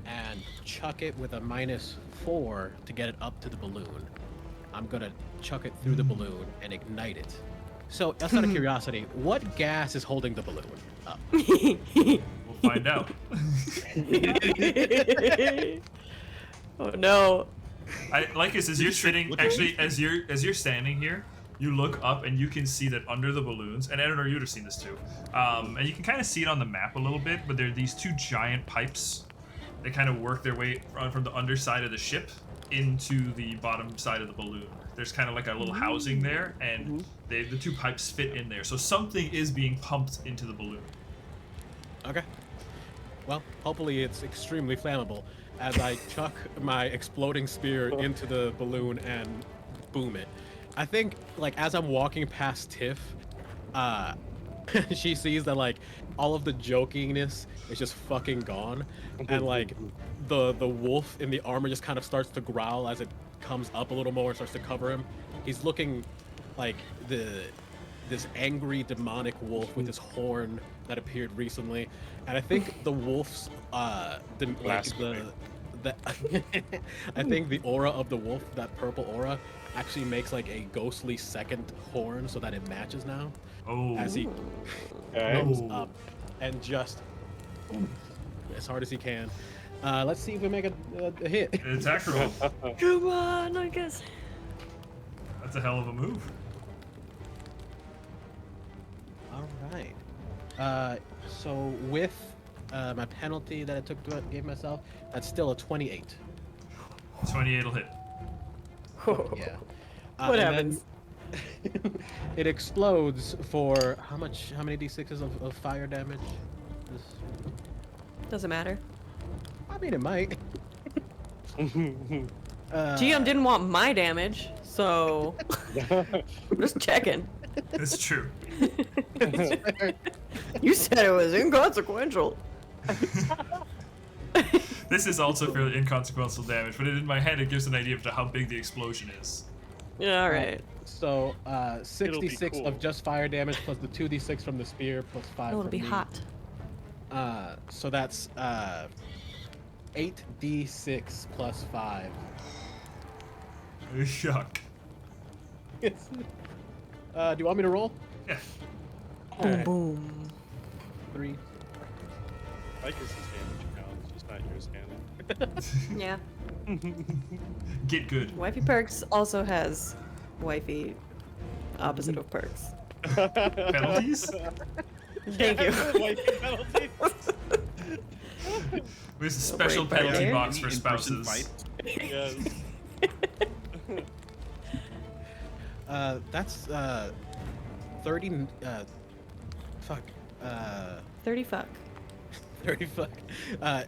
and chuck it with a -4 to get it up to the balloon. I'm gonna chuck it through the balloon and ignite it. So, just out of curiosity, what gas is holding the balloon up? We'll find out. Oh no. Lycus, as you're sitting, actually, as you're standing here, you look up and you can see that under the balloons, and I don't know, you'd have seen this too, and you can kind of see it on the map a little bit, but there are these 2 giant pipes that kind of work their way from the underside of the ship into the bottom side of the balloon. There's kind of like a little housing there, and the 2 pipes fit in there, so something is being pumped into the balloon. Okay. Well, hopefully it's extremely flammable as I chuck my exploding spear into the balloon and boom it. I think, like, as I'm walking past Tiff, she sees that like all of the jokiness is just fucking gone, and like the wolf in the armor just kind of starts to growl as it comes up a little more and starts to cover him. He's looking like this angry demonic wolf with this horn that appeared recently, and I think the wolf's I think the aura of the wolf, that purple aura, actually makes like a ghostly second horn so that it matches now. Oh. As he goes up and just as hard as he can. Let's see if we make a hit. An attack roll. Come on, I guess. That's a hell of a move. All right. So with my penalty that I gave myself, that's still a 28. 28 will hit. Yeah. What and happens? then it explodes for how many d6s of fire damage? Doesn't matter. I mean, it might. GM didn't want my damage, so I'm just checking. That's true. You said it was inconsequential. This is also fairly inconsequential damage, but in my head it gives an idea of how big the explosion is. Yeah, all right. So 66 cool. of just fire damage plus the 2d6 from the spear plus 5 Oh, it'll from be me. hot. So that's 8d6 plus 5. Yuck. Do you want me to roll? Yeah. Boom, Alright. boom. 3. Like this is damage now, it's just not yours, Shannon. Yeah. Get good. Wifey Perks also has wifey opposite of perks. Penalties? Thank you. Wifey penalty. There's a special Right penalty there. box for In-person spouses. Yes. That's 30. Fuck. 30 fuck. 30 fuck.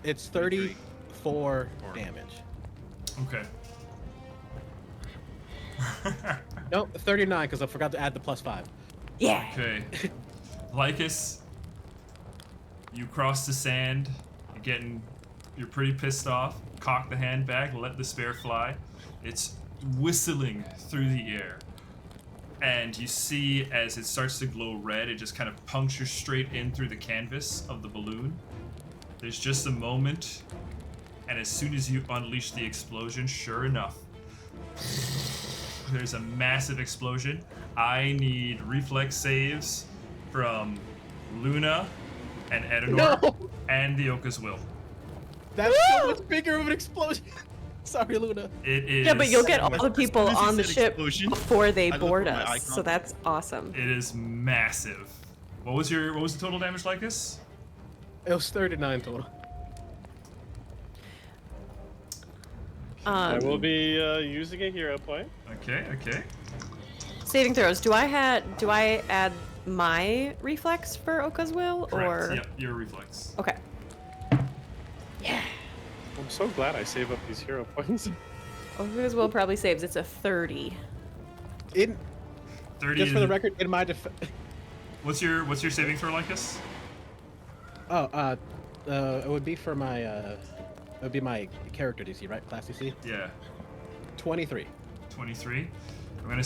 It's 34 damage. Okay. No, 39 because I forgot to add the plus 5. Yeah. Okay. Lycus, you cross the sand. You're pretty pissed off. Cock the handbag, let the spear fly. It's whistling through the air. And you see as it starts to glow red, it just kind of punctures straight in through the canvas of the balloon. There's just a moment, and as soon as you unleash the explosion, sure enough, there's a massive explosion. I need reflex saves from Luna and Edinor and the Oka's Will. That's so much bigger of an explosion. Sorry, Luna. It is. Yeah, but you'll get all the people As soon as on he the said ship explosion, before they I looked board at my us, so icon. that's awesome. It is massive. What was the total damage like this? It was 39 total. I will be using a hero point. Okay. Saving throws. Do I add my reflex for Oka's Will, Correct. or Yep, your reflex. okay? I'm so glad I save up these hero points. Oka's Will probably saves. It's a 30. 30. Just for the record, in my What's your saving throw, Lycus? it would be for my it would be my character DC, right? Class DC. Yeah. 23. 23. I'm gonna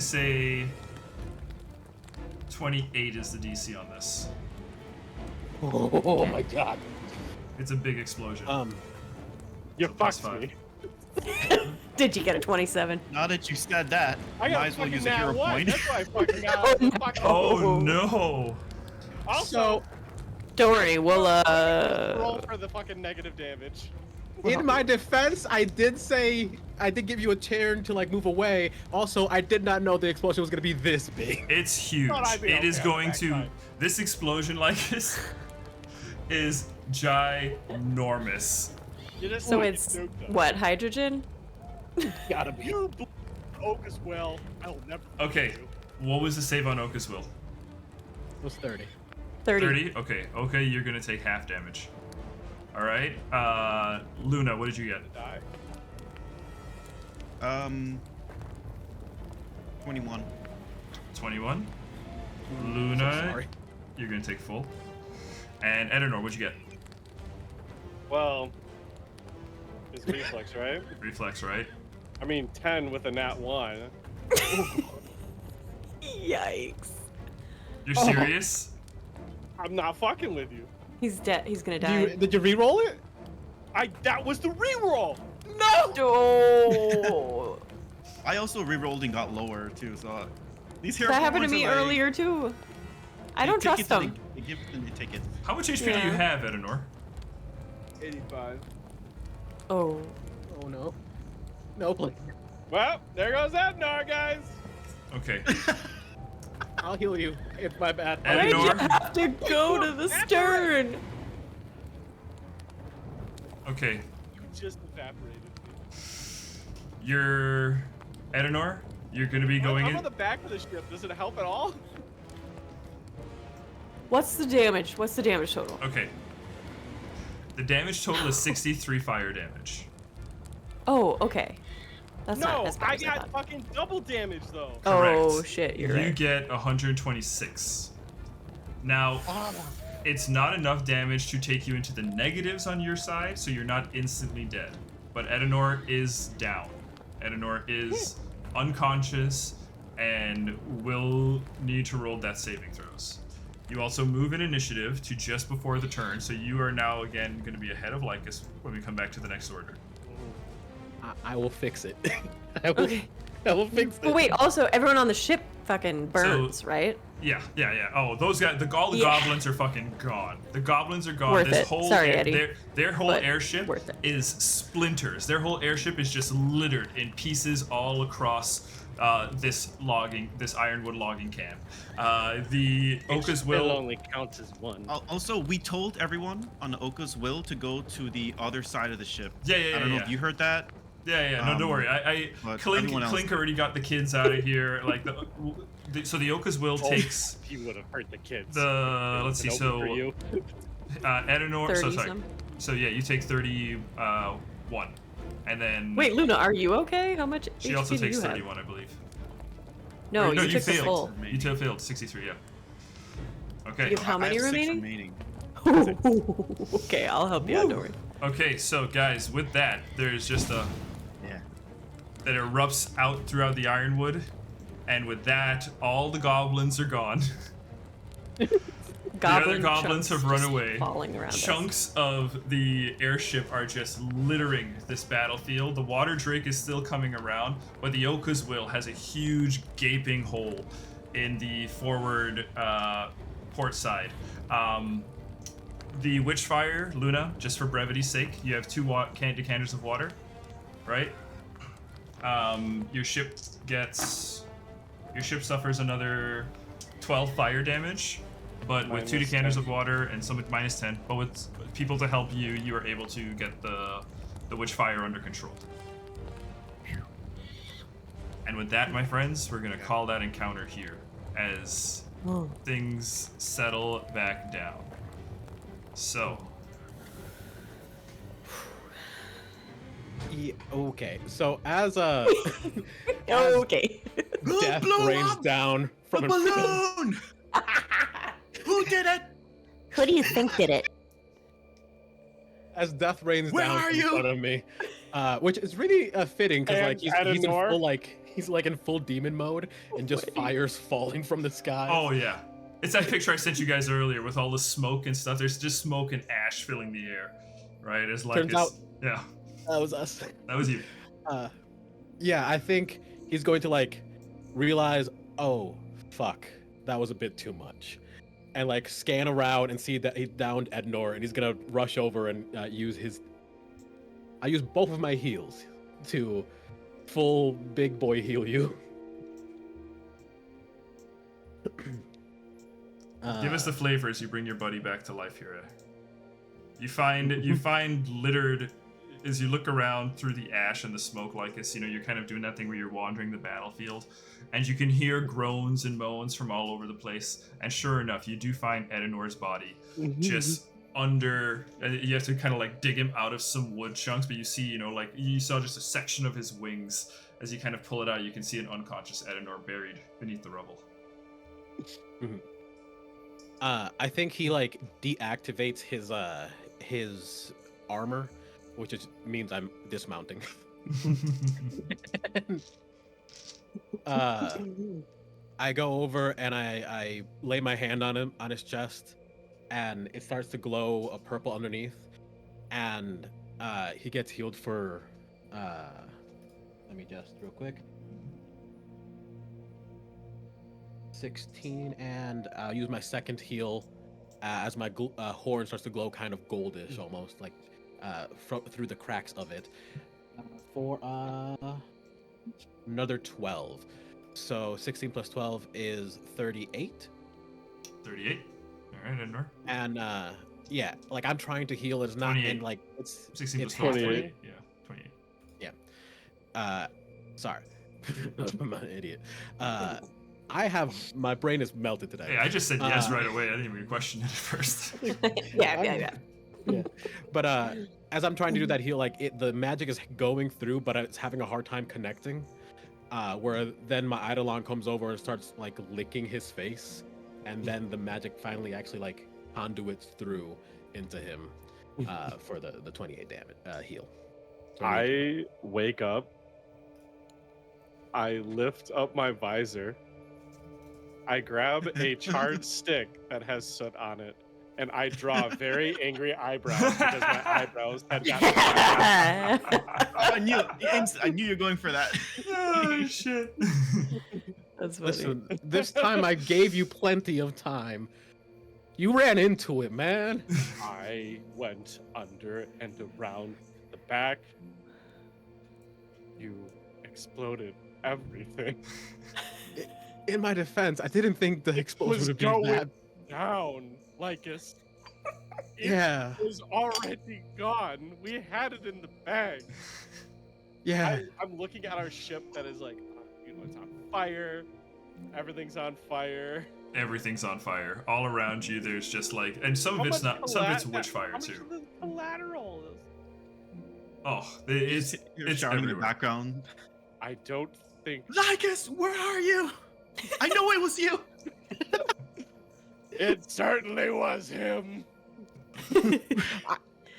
say 28 is the DC on this. Oh my god. It's a big explosion. You Plus fucked 5. me. Did you get a 27? Now that you said that, I got might as well fucking use a nat hero one. point. That's why I fucking got fucking Oh no! Also, Don't worry, we'll roll for the fucking negative damage. In my defense, I did give you a turn to like move away. Also, I did not know the explosion was gonna be this big. It's huge. Thought I'd be It is okay going on that to. side. This explosion, Lycus, is ginormous. You just So fucking it's nuked them. what, hydrogen? Gotta be. You blew oak as well. I will never. Okay, what was the save on Oka's Will? It was 30. 30. 30? Okay, you're gonna take half damage. Alright, Luna, what did you get? Die. 21. 21? Luna, Sorry. you're gonna take full. And Edenor, what'd you get? Well, it's reflex, right? Reflex, right? I mean, 10 with a nat 1. Yikes. You're serious? I'm not fucking with you. He's dead. He's gonna die. Did you re-roll it? That was the reroll. No! Oh. I also re-rolled and got lower too, so these hero That happened to points me are like, earlier too. I they don't take trust it till them. They give it and they take it. How much HP do you Yeah. have, Edenor? 85. Oh. Oh no. No, please. Well, there goes Abnar, guys. Okay. I'll heal you. It's my bad. Why'd you Edenor? have to go to the stern? Okay. You just evaporated. You're Edenor. You're gonna be going I'm in. on the back of the ship. Does it help at all? What's the damage? What's the damage total? Okay. The damage total is 63 fire damage. Oh, okay. That's No, not as bad I as I got thought. fucking double damage though. Oh Correct. shit, you're You right. get 126. Now, it's not enough damage to take you into the negatives on your side, so you're not instantly dead. But Edenor is down. Edenor is unconscious and will need to roll death saving throws. You also move in initiative to just before the turn, so you are now again going to be ahead of Lycus when we come back to the next order. I will fix it. I will, Okay. I will fix it. But wait, also everyone on the ship fucking burns, right? Yeah. Oh, those guys, all the Yeah. goblins are fucking gone. The goblins are gone. Worth This it. whole Sorry, Eddie. their whole But airship worth it. is splinters. Their whole airship is just littered in pieces all across this Irenwud logging camp. The Oka's Will will. only counts as one. Also, we told everyone on Oka's will to go to the other side of the ship. Yeah. I don't know if you heard that. Yeah. No, don't worry. but Clink everyone else did. already got the kids out of here. Like so the Oka's will takes You would have hurt the kids. the. Let's see. It's open So for you. Edenor. 30 So sorry. some. So yeah, you take 31, and then Wait, Luna, are you okay? How much she HP also do takes you have? 31, I believe. No, Or, you took the failed. full. You two failed 63. Yeah. Okay. You have how many I have 6 remaining? remaining. Okay, I'll help you out, don't worry. Okay. So guys, with that, there's just a Yeah. that erupts out throughout the Ironwood, and with that, all the goblins are gone. Goblin other goblins chunks have run just away. falling around us. Chunks of the airship are just littering this battlefield. The water drake is still coming around, but the Oka's will has a huge gaping hole in the forward port side. The Witchfire, Luna, just for brevity's sake, you have 2 decanters of water, right? Your ship suffers another 12 fire damage. But with 2 Minus decanters 10. of water and some minus 10, but with people to help you, you are able to get the Witchfire under control. And with that, my friends, we're gonna call that encounter here as Oh. things settle back down. So, Yeah, okay, so as Okay. death blew rains up down from The in front of balloon! Who did it? Who do you think did it? as death rains Where down are in you? front of me, which is really fitting because And like he's in Edenor? full he's like in full demon mode and just fires falling from the sky. oh yeah. It's that picture I sent you guys earlier with all the smoke and stuff. There's just smoke and ash filling the air, right? It's like Turns out- yeah, that was us. that was you. Yeah, I think he's going to like realize, oh fuck, that was a bit too much, and like scan around and see that he downed Edenor, and he's gonna rush over and use both of my heals to full big boy heal you. Give us the flavor as you bring your buddy back to life here. You find littered as you look around through the ash and the smoke, like it's, you're kind of doing that thing where you're wandering the battlefield, and you can hear groans and moans from all over the place. And sure enough, you do find Edenor's body just under. You have to kind of like dig him out of some wood chunks, but you see, like you saw just a section of his wings. As you kind of pull it out, you can see an unconscious Edenor buried beneath the rubble. I think he like deactivates his armor, which means I'm dismounting. I go over and I lay my hand on his chest, and it starts to glow a purple underneath, and he gets healed for let me just real quick. 16, and I'll use my second heal as my horn starts to glow kind of goldish almost, like through the cracks of it, for another 12. So 16 plus 12 is 38. 38. All right, Ednor. And yeah, like I'm trying to heal. It's not, and like it's 16 it's plus 12. halfway. 28. Yeah, 28. Sorry. I'm an idiot. My brain is melted today. Hey, I just said yes right away. I didn't even question it at first. Yeah. But as I'm trying to do that heal, like the magic is going through, but it's having a hard time connecting. Where then my Eidolon comes over and starts like licking his face, and then the magic finally actually like conduits through into him for the 28 damage heal. 28. I wake up. I lift up my visor. I grab a charred stick that has soot on it, and I draw very angry eyebrows because my eyebrows had gotten. I knew you were going for that. Oh shit. That's funny. Listen, this time I gave you plenty of time. You ran into it, man. I went under and around the back. You exploded everything. In my defense, I didn't think the explosion was would be going that. down, Lycus. It Yeah, was already gone. We had it in the bag. yeah. I'm looking at our ship that is like, it's on fire. Everything's on fire. Everything's on fire all around you. There's just like, and some How of it's much not. Some of it's collat- witch fire how much too. of the collateral is- Oh, it's You're shouting in the everywhere. background. I don't think Lycus, where are you? I know it was you. it certainly was him.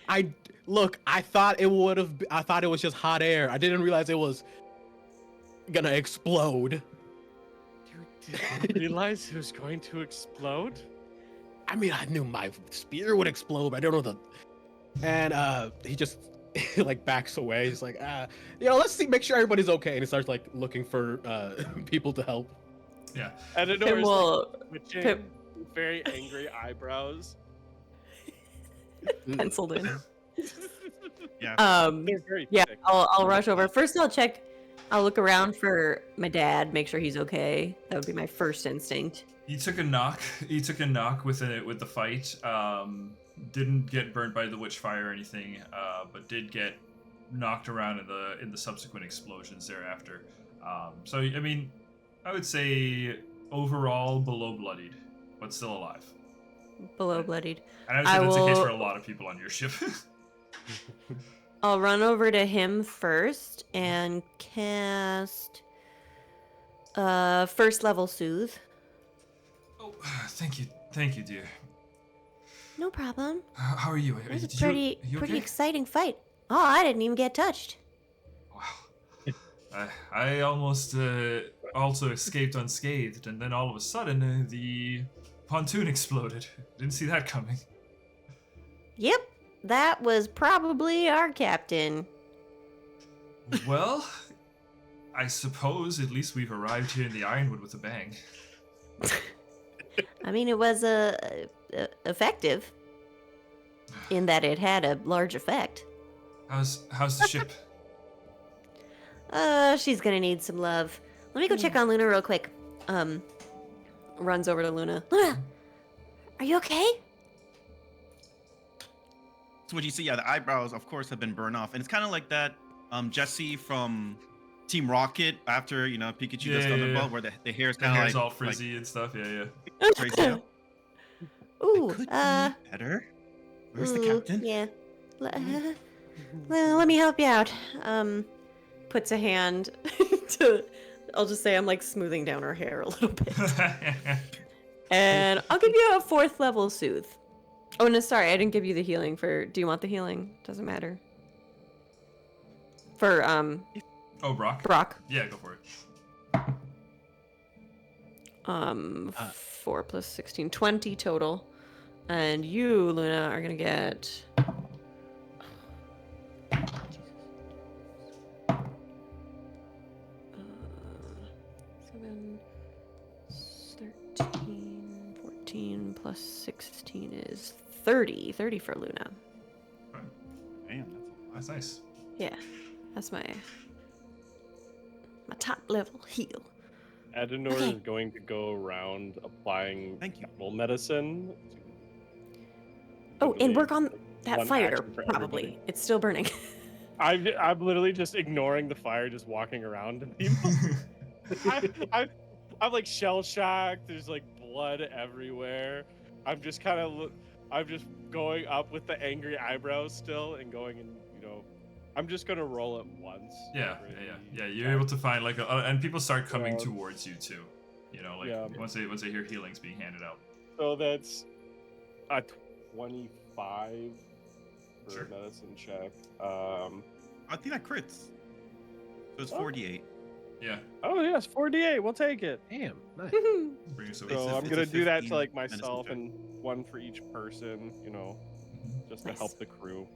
I look. I thought it would have. I thought it was just hot air. I didn't realize it was gonna explode. You didn't realize it was going to explode? I mean, I knew my spear would explode, but I don't know the. And he just like backs away. He's like, let's see, make sure everybody's okay. And he starts like looking for people to help. Yeah. And Pip Anora's will like, twitching, Pip- very angry eyebrows. penciled in. Yeah. They're very Yeah, thick. I'll rush over. First, I'll look around for my dad, make sure he's okay. That would be my first instinct. He took a knock. With the fight. Didn't get burnt by the witch fire or anything, but did get knocked around in the subsequent explosions thereafter. So I mean, I would say overall below bloodied, but still alive. Below bloodied. And I would say that's the case will- for a lot of people on your ship. I'll run over to him first and cast first level soothe. Oh, thank you, dear. No problem. How are you? It was a Did pretty you pretty okay? exciting fight. Oh, I didn't even get touched. Wow. I almost also escaped unscathed, and then all of a sudden the pontoon exploded. Didn't see that coming. Yep, that was probably our captain. Well, I suppose at least we've arrived here in the Irenwud with a bang. I mean, it was effective in that it had a large effect. How's the ship? She's gonna need some love. Let me go check on Luna real quick. Runs over to Luna. Luna, are you okay? So what you see, yeah, the eyebrows, of course, have been burned off, and it's kind of like that Jesse from Team Rocket after Pikachu Yeah, does yeah. Thunderbolt, where the hair is The kind of hair's like all frizzy and stuff. Yeah. crazy. Yeah. Ooh, Could be better. Where's the ooh, captain? Yeah. Let me help you out. Puts a hand to. I'll just say I'm like smoothing down her hair a little bit. And I'll give you a 4th level soothe. Oh no, sorry, I didn't give you the healing for. Do you want the healing? Doesn't matter. For Oh, Brock. Yeah, go for it. 4 plus 16, 20 total. And you, Luna, are gonna get. 7, 13, 14 plus 16 is 30. 30 for Luna. Damn, That's nice. Yeah, that's my top level heal. Adenor Okay. is going to go around applying Thank you. animal medicine. Oh, and work on Literally that one fire, action for probably. everybody. It's still burning. I'm literally just ignoring the fire, just walking around. I'm like shell shocked. There's like blood everywhere. I'm just kind of I'm just going up with the angry eyebrows still and going and I'm just gonna roll it once. Yeah. for the You're attack. able to find like and people start coming Yeah. towards you too. Yeah. once they hear healing's being handed out. So that's a 25 for Sure. a medicine check. I think that crits. So it's 48. Yeah. Oh yes, 48. We'll take it. Damn, nice. Bring us So over. It's a- I'm it's gonna a do that 15 to like medicine myself check. and one for each person, just to Nice. help the crew.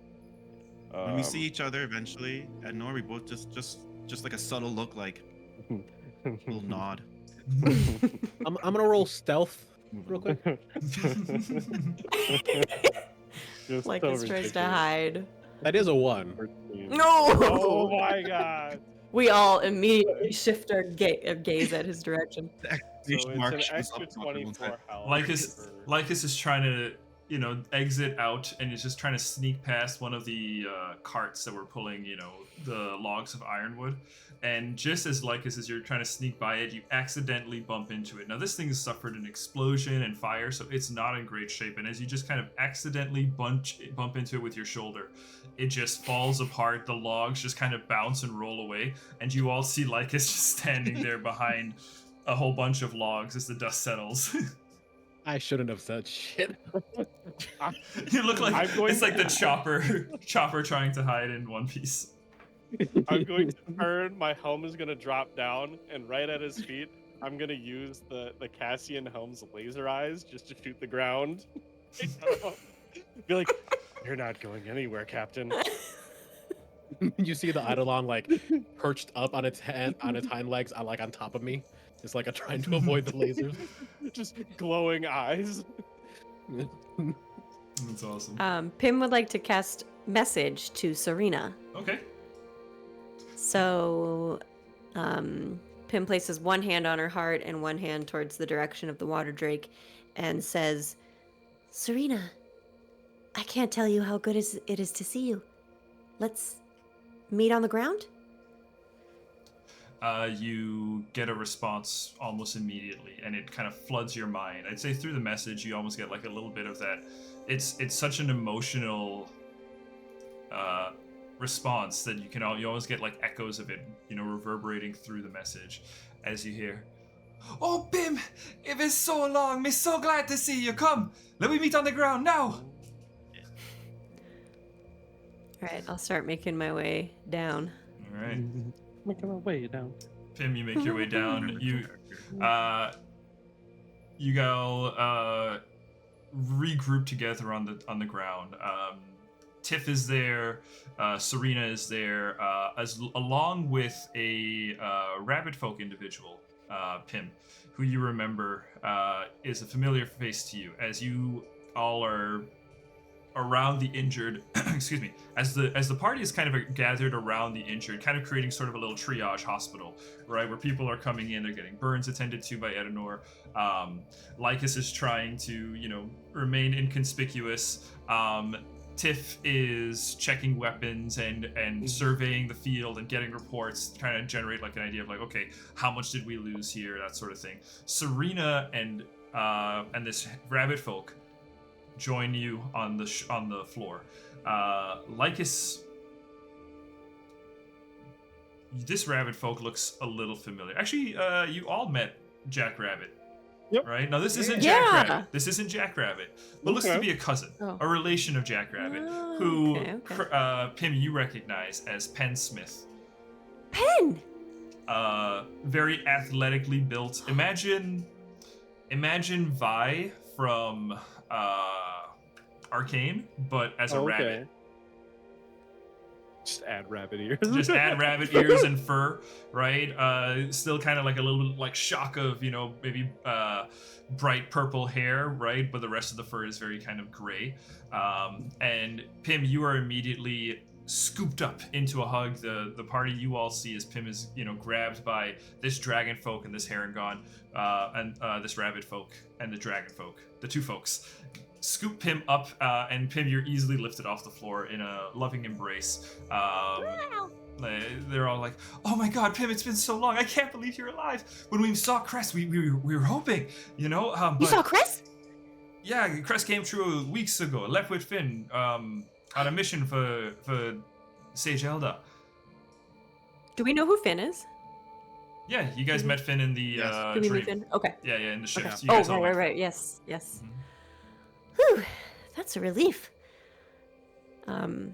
When we see each other eventually, Adenor, we both just like a subtle look, like a little nod. I'm gonna roll stealth real quick. Just Like so this tries to ridiculous. hide. That is a 1. 14. No! Oh my god! We all immediately shift our gaze at his direction. The So exclamation it's mark an shows extra up on everyone's 24 head. health. Lycus is trying to, exit out, and is just trying to sneak past one of the carts that were pulling, the logs of Irenwud. And just as Lycus, as you're trying to sneak by it, you accidentally bump into it. Now, this thing has suffered an explosion and fire, so it's not in great shape. And as you just kind of accidentally bump into it with your shoulder, it just falls apart. The logs just kind of bounce and roll away, and you all see Lycus just standing there behind a whole bunch of logs as the dust settles. I shouldn't have said shit. You look like I'm going it's like the chopper trying to hide in One Piece. I'm going to turn, my helm is going to drop down, and right at his feet, I'm going to use the Cassian helm's laser eyes just to shoot the ground. Be like, you're not going anywhere, Captain. You see the Eidolon like perched up on its hind legs, like on top of me. It's like I'm trying to avoid the lasers. Just glowing eyes. That's awesome. Pim would like to cast message to Serena. Okay. So, Pim places one hand on her heart and one hand towards the direction of the water drake and says, Serena, I can't tell you how good it is to see you. Let's meet on the ground? You get a response almost immediately, and it kind of floods your mind. I'd say through the message, you almost get like a little bit of that. It's such an emotional response that you always get like echoes of it, reverberating through the message as you hear, "Oh, Pim, it been so long. Me so glad to see you. Come, let me meet on the ground now." All right, I'll start making my way down. All right. Making my way down. Pim, you make your way down. You go regroup together on the ground. Tiff is there, Serena is there, along with a rabbit folk individual, Pim, who you remember is a familiar face to you as you all are around the injured. Excuse me. As the party is kind of gathered around the injured, kind of creating sort of a little triage hospital, right, where people are coming in, they're getting burns attended to by Adenor. Lycus is trying to remain inconspicuous. Tiff is checking weapons and surveying the field and getting reports, trying to generate like an idea of like, okay, how much did we lose here, that sort of thing. Serena and this rabbit folk join you on the floor. Lycus, this rabbit folk looks a little familiar. Actually, you all met Jack Rabbit Yep. Right? Now, this isn't Yeah. Jackrabbit. This isn't Jackrabbit. But looks to Okay. be a cousin, Oh. a relation of Jackrabbit, Oh, who, okay. Pim, you recognize as Pen Smith. Pen! Very athletically built. Imagine Vi from Arcane, but as a rabbit. Just add rabbit ears. Just add rabbit ears and fur, right? Still kind of like a little like shock of, maybe bright purple hair, right? But the rest of the fur is very kind of gray. And Pim, you are immediately scooped up into a hug. The party you all see as Pim is, grabbed by this dragon folk and this Harengon, and this rabbit folk and the dragon folk, the two folks. Scoop Pim up, and Pim, you're easily lifted off the floor in a loving embrace. They're all like, "Oh my God, Pim! It's been so long. I can't believe you're alive." When we saw Crest, we were hoping, But, You saw Chris? yeah, Crest came through weeks ago. Left with Finn on a mission for Sage Elda. Do we know who Finn is? Yeah, you guys met Finn in the Yes. Do we dream. meet Finn? Okay. Yeah, in the shift. Okay. You guys all met. Right. Yes. Mhm. Whew, that's a relief. I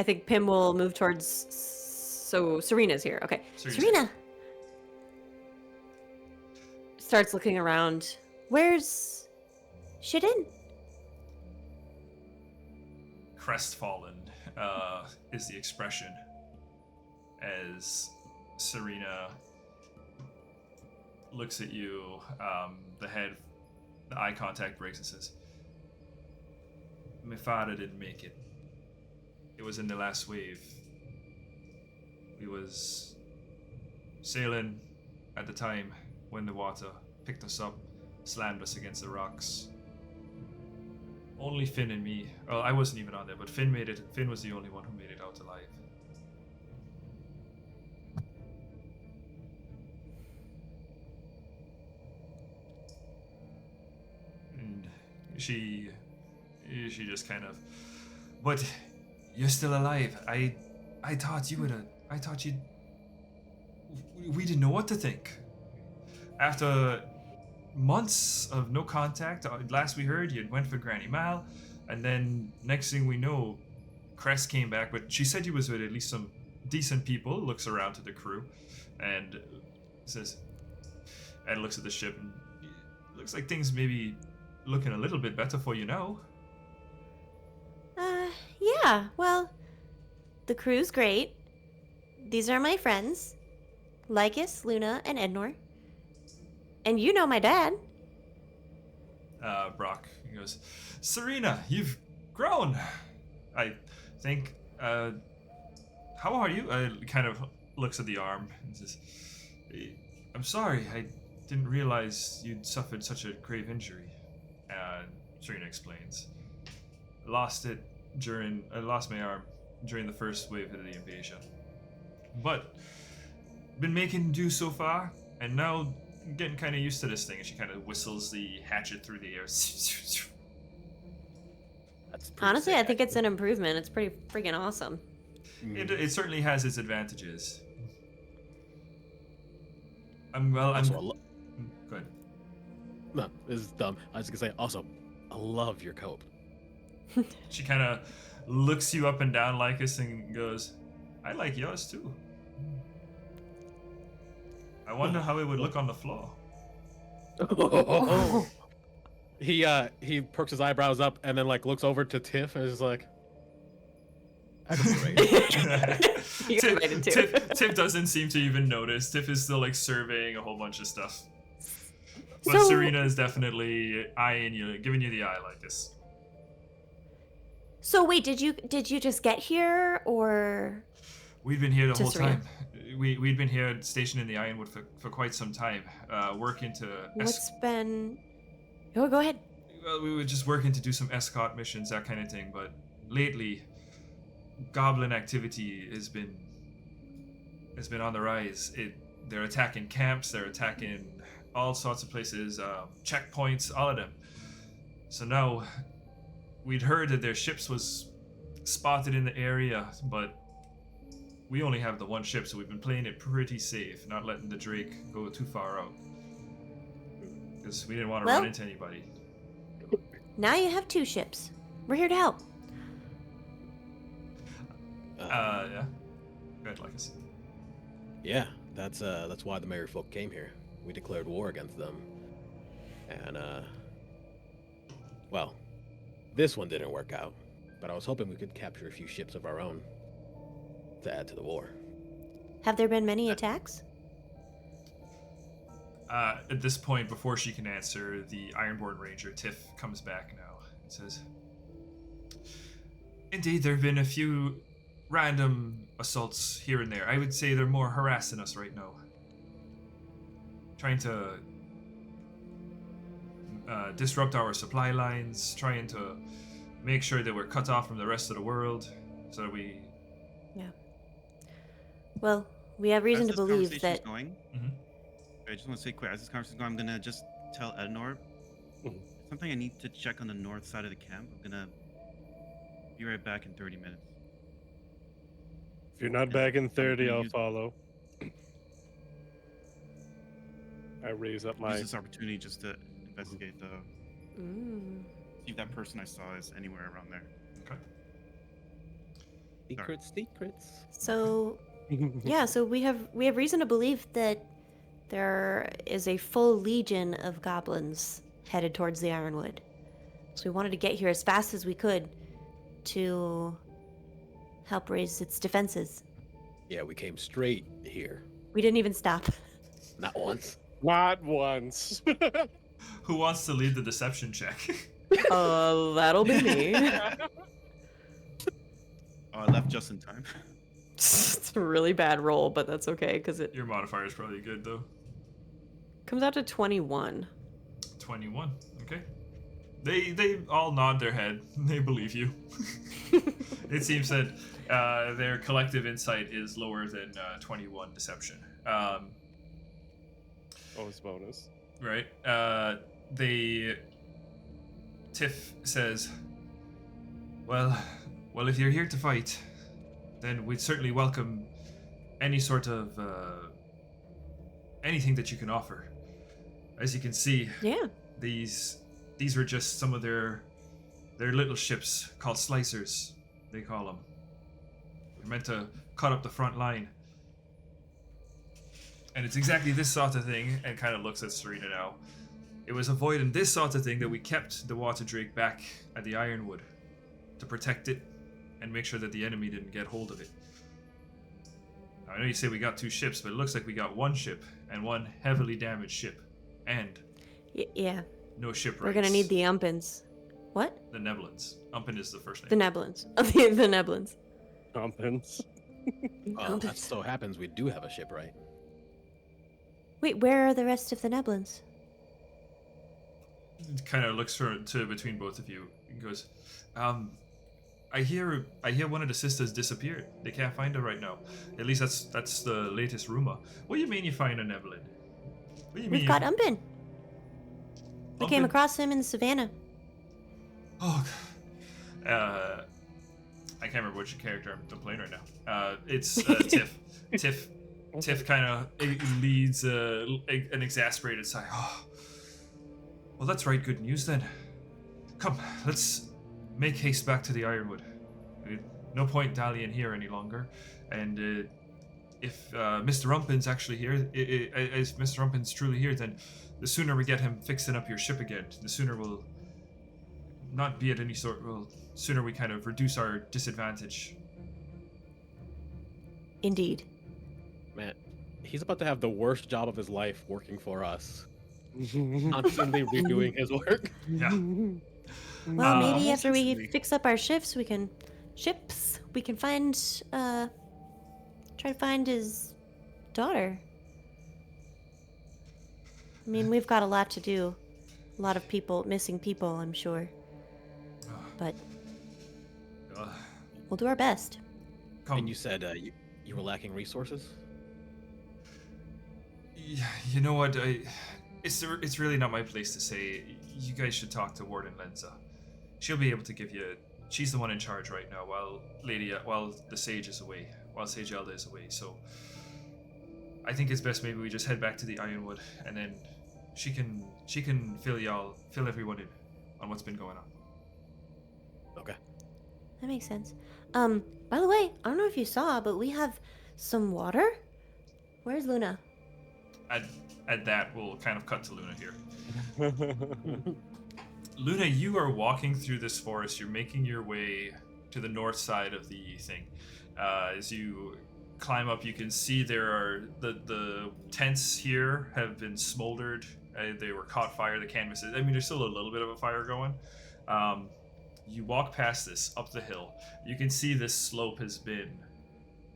think Pim will move towards. So Serena's here. Okay, Serena's Serena starts looking around. Where's Shannon? Crestfallen is the expression as Serena looks at you. The eye contact breaks and says, "My father didn't make it. It was in the last wave. We was sailing at the time when the water picked us up, slammed us against the rocks. Only Finn and me. Well, I wasn't even on there, but Finn made it. Finn was the only one who made it out alive." And she just kind of, "But you're still alive. I thought you would have. I thought you'd. We didn't know what to think. After months of no contact, last we heard you went for Granny Mal, and then next thing we know, Crest came back, but she said you was with at least some decent people." Looks around to the crew and says, and looks at the ship, and looks like things maybe looking a little bit better for you now. Yeah, well, the crew's great. These are my friends, Lycus, Luna, and Ednor. And you know my dad. Brock goes, "Serena, you've grown. I think, how are you?" Kind of looks at the arm and says, "I'm sorry, I didn't realize you'd suffered such a grave injury." Serena explains, I lost my arm during the first wave of the invasion. But, been making do so far, and now getting kind of used to this thing." And she kind of whistles the hatchet through the air. That's pretty Honestly, I sick, think it's an improvement. It's pretty freaking awesome. It certainly has its advantages. Also, Go ahead. no, this is dumb. I was just gonna say, also, I love your coat. She kind of looks you up and down like us and goes, "I like yours too. I wonder how it would look on the floor." He perks his eyebrows up and then like looks over to Tiff and is like, "I can be right." You got invited too. Tiff doesn't seem to even notice. Tiff is still like surveying a whole bunch of stuff. But So- Serena is definitely eyeing you, giving you the eye like this. So wait, did you just get here, or? We've been here the To whole Serena. time. We'd been here stationed in the Irenwud for quite some time, working to. What's been? Oh, go ahead. Well, we were just working to do some escort missions, that kind of thing. But lately, goblin activity has been on the rise. They're attacking camps. They're attacking all sorts of places, checkpoints, all of them. So now, we'd heard that their ships was spotted in the area, but we only have the one ship, so we've been playing it pretty safe, not letting the Drake go too far out. because we didn't want to Well- run into anybody. Now you have 2 ships. We're here to help. Yeah. Go ahead, Lycus. Yeah, that's why the merry folk came here. We declared war against them. And well, this one didn't work out, but I was hoping we could capture a few ships of our own to add to the war. Have there been many attacks? At this point, before she can answer, the Ironborn Ranger, Tiff, comes back now and says, "Indeed, there have been a few random assaults here and there. I would say they're more harassing us right now. Trying to disrupt our supply lines, trying to make sure that we're cut off from the rest of the world, so that we..." Well, we have reason As to this believe conversation's that. Going, Mhm. I just want to say quick, as this conversation's going, I'm gonna just tell Edenor Mhm. something I need to check on the north side of the camp. I'm gonna be right back in 30 minutes. If you're not back in 30, I'll use- follow. I raise up my. Use this opportunity just to investigate the see if that person I saw is anywhere around there. Okay. Secrets. So yeah, so we have reason to believe that there is a full legion of goblins headed towards the Irenwood. So we wanted to get here as fast as we could to help raise its defenses. Yeah, we came straight here. We didn't even stop. Not once. Not once. Who wants to lead the deception check? That'll be me. Oh, I left just in time. It's a really bad roll, but that's okay because it Your modifier is probably good, though. comes out to 21. 21. Okay. They all nod their head. They believe you. It seems that their collective insight is lower than 21 deception. Bonus. Right. Tiff says, well, if you're here to fight, then we'd certainly welcome any sort of anything that you can offer. As you can see, Yeah. these were just some of their little ships called slicers, they call them. They're meant to cut up the front line. And it's exactly this sort of thing, and kind of looks at Serena now. It was avoiding this sort of thing that we kept the water drake back at the Ironwood, to protect it and make sure that the enemy didn't get hold of it. Now, I know you say we got 2 ships, but it looks like we got 1 ship and 1 heavily damaged ship, and Yeah. no shipwrecks. We're gonna need the Umpins. What? The Neblins. Umpin is the first name. The Neblins. Oh, the Neblins. Compens. Well, that so happens we do have a ship, right? Wait, where are the rest of the Neblins? Kind of looks to between both of you and goes, I hear one of the sisters disappeared. They can't find her right now. At least that's the latest rumor. What do you mean you find a Neblin? What do you mean? We've got Umpin. We came Umpin? across him in the savannah. Oh, I can't remember which character I'm playing right now. It's Tiff. Tiff kind of leads an exasperated sigh. Oh, well, that's right. Good news then. Come, let's make haste back to the Ironwood. No point dallying here any longer. And if Mr. Rumpin's actually here, if Mr. Rumpin's truly here, then the sooner we get him fixing up your ship again, the sooner we'll not be at any sort. Well, sooner we kind of reduce our disadvantage. Indeed. Man, he's about to have the worst job of his life working for us. Constantly redoing his work. Yeah. Well, maybe after we interesting. fix up our ships, we can find try to find his daughter. I mean, we've got a lot to do. A lot of missing people, I'm sure. But we'll do our best. Come. And you said you were lacking resources? Yeah, you know what? It's really not my place to say. You guys should talk to Warden Lenza. She'll be able to give you. She's the one in charge right now, while the Sage is away, while Sage Elda is away. So I think it's best maybe we just head back to the Ironwood, and then she can fill everyone in on what's been going on. Okay. That makes sense. By the way, I don't know if you saw, but we have some water. Where's Luna? At that, we'll kind of cut to Luna here. Luna, you are walking through this forest. You're making your way to the north side of the thing. As you climb up, you can see there are the tents here have been smoldered. They were caught fire. The canvases. I mean, there's still a little bit of a fire going. You walk past this up the hill. You can see this slope has been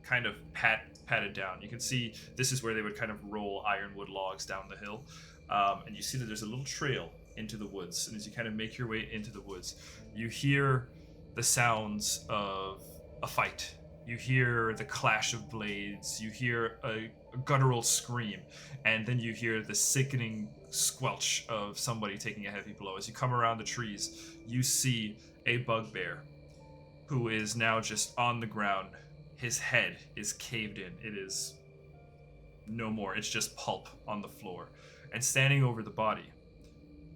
kind of patted down. You can see this is where they would kind of roll ironwood logs down the hill. And you see that there's a little trail into the woods. And as you kind of make your way into the woods, you hear the sounds of a fight. You hear the clash of blades. You hear a guttural scream. And then you hear the sickening squelch of somebody taking a heavy blow. As you come around the trees, you see a bugbear who is now just on the ground. His head is caved in. It is no more. It's just pulp on the floor. And standing over the body,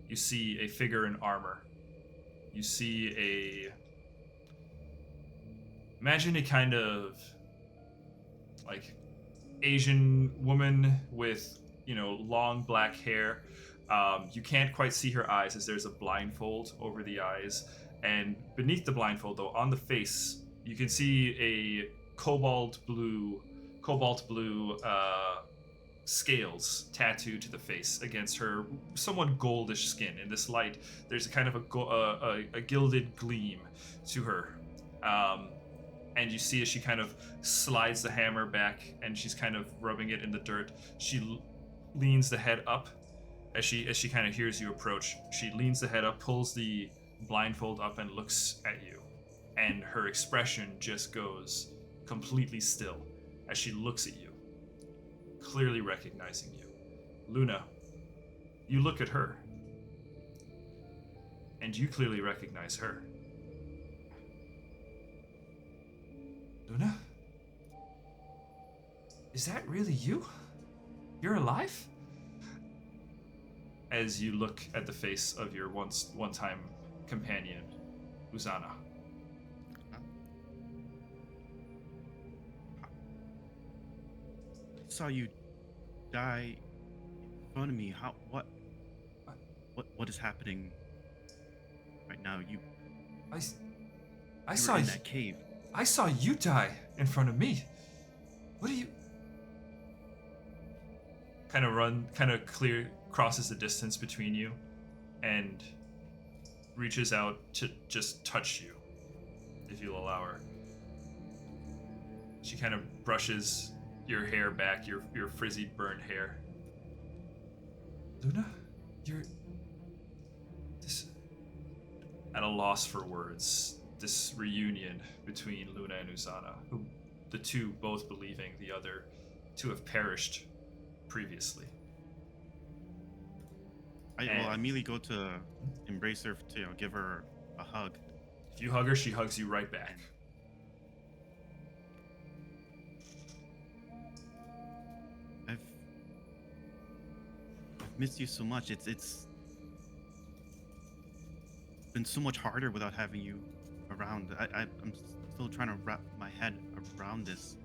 you see a figure in armor. You see imagine a kind of like Asian woman with, long black hair. You can't quite see her eyes as there's a blindfold over the eyes. And beneath the blindfold, though, on the face, you can see a cobalt blue scales tattooed to the face against her somewhat goldish skin. In this light, there's a kind of a gilded gleam to her. And you see as she kind of slides the hammer back and she's kind of rubbing it in the dirt, she leans the head up as she kind of hears you approach. She leans the head up, pulls the blindfold up and looks at you. And her expression just goes completely still as she looks at you, clearly recognizing you. Luna, you look at her, and you clearly recognize her. Luna? Is that really you? You're alive? As you look at the face of your one-time companion, Uzana. I saw you die in front of me. What is happening right now? You saw were in you. that cave. I saw you die in front of me. What are you? Kind of crosses the distance between you, and reaches out to just touch you, if you'll allow her. She kind of brushes your hair back, your frizzy, burnt hair. Luna, you're at a loss for words. This reunion between Luna and Uzana, who the two both believing the other to have perished previously. I immediately go to embrace her to give her a hug. If you hug her, she hugs you right back. I've missed you so much. It's been so much harder without having you around. I'm still trying to wrap my head around this.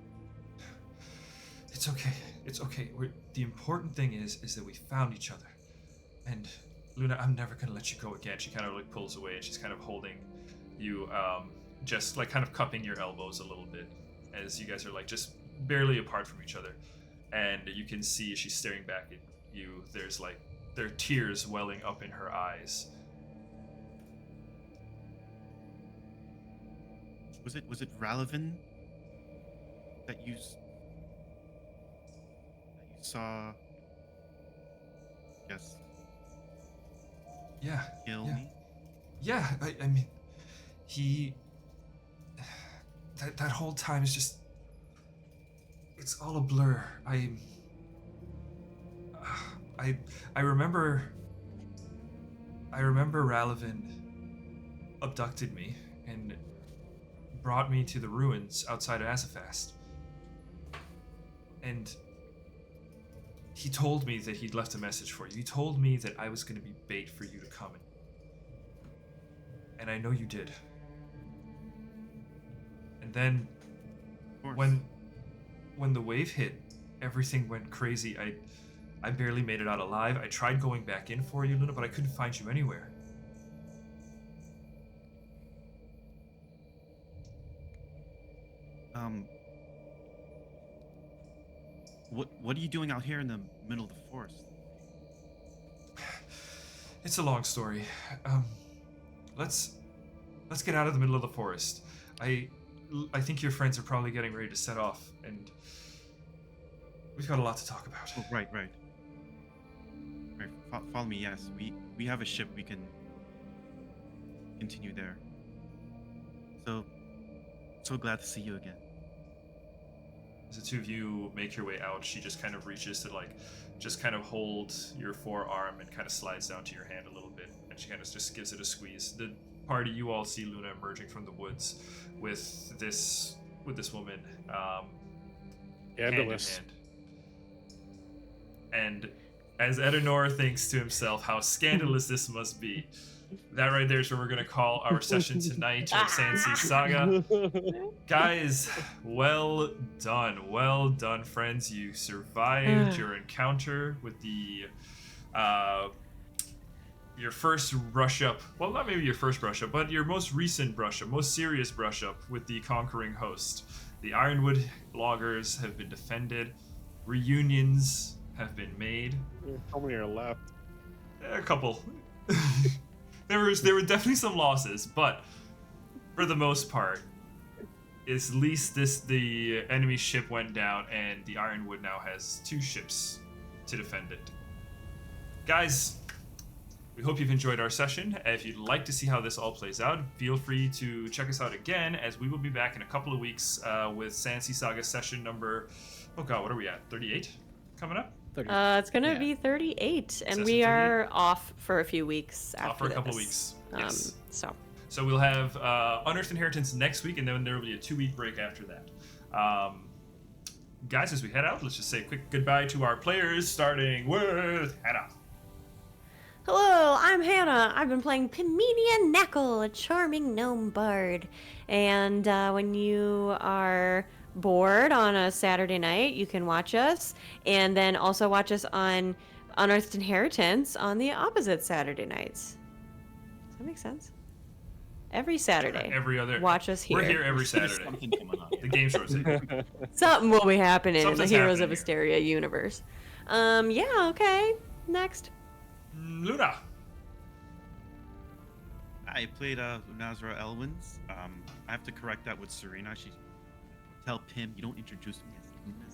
It's okay. It's okay. The important thing is that we found each other. And Luna, I'm never gonna let you go again. She kind of pulls away and she's kind of holding you, just kind of cupping your elbows a little bit as you guys are just barely apart from each other. And you can see as she's staring back at you, there are tears welling up in her eyes. Was it Ralavan that you saw? Yes. Yeah. Kill yeah. me? Yeah, I mean, he... That whole time is just... It's all a blur. I remember Ralavan abducted me and brought me to the ruins outside of Azafast. And He told me that he'd left a message for you. He told me that I was going to be bait for you to come in. And I know you did. And then when the wave hit, everything went crazy. I barely made it out alive. I tried going back in for you, Luna, but I couldn't find you anywhere. What are you doing out here in the middle of the forest? It's a long story. Let's get out of the middle of the forest. I think your friends are probably getting ready to set off, and we've got a lot to talk about. Oh, right. Follow me. Yes, we have a ship. We can continue there. So glad to see you again. As the two of you make your way out, she just kind of reaches to just kind of hold your forearm and kind of slides down to your hand a little bit, and she kind of just gives it a squeeze. The party, you all see Luna emerging from the woods with this woman, hand in hand. And as Edenor thinks to himself how scandalous this must be, that right there is where we're going to call our session tonight of Sandsea Saga. Guys, well done, friends. You survived your encounter with the your first brush up. Well, not maybe your first brush up, but your most recent brush up, most serious brush up with the conquering host. The Irenwud loggers have been defended. Reunions have been made. How many are left? A couple. There were definitely some losses, but for the most part, at least the enemy ship went down, and the Irenwud now has 2 ships to defend it. Guys, we hope you've enjoyed our session. If you'd like to see how this all plays out, feel free to check us out again, as we will be back in a couple of weeks with Sandsea Saga session number, oh god, what are we at, 38 coming up? It's gonna be 38, and we are off for a few weeks after Off for a couple this. weeks, yes. So we'll have Unearthed Inheritance next week, and then there will be a 2-week break after that. Guys, as we head out, let's just say a quick goodbye to our players, starting with Hannah. hello, I'm Hannah. I've been playing Piminia Knackle, a charming gnome bard. And when you are bored on a Saturday night, you can watch us, and then also watch us on Unearthed Inheritance on the opposite Saturday nights. Does that make sense? Every Saturday. Watch us here. We're here every Saturday. Something going on. The game's rotating. Something will be happening Something's in the Heroes of happening Histaeria universe. Yeah, okay. Next. Luna. I played Nazra Elwins. I have to correct that with Serena. She tell Pim you don't introduce me as Luna.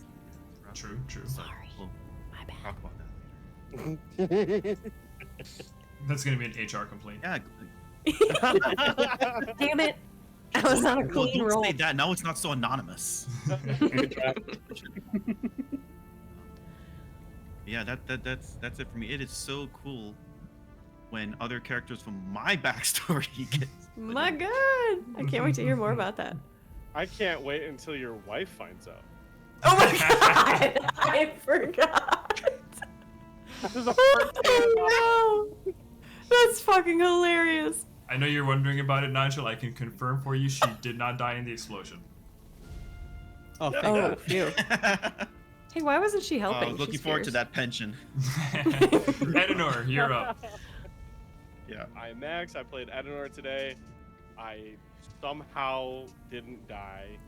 True. Sorry. We'll My bad. talk about that later. That's going to be an HR complaint. Yeah. Damn it. I was on a clean don't roll. say that. Now it's not so anonymous. Yeah, that's it for me. It is so cool when other characters from my backstory get. My god. I can't wait to hear more about that. I can't wait until your wife finds out. Oh my god! I forgot. This is a first Oh no! That's fucking hilarious. I know you're wondering about it, Nigel. I can confirm for you she did not die in the explosion. Oh, thank Oh, God. phew. Hey, why wasn't she helping? Looking She's forward to fierce. that pension. Edenor, you're up. Yeah. I'm Max. I played Edenor today. I somehow didn't die.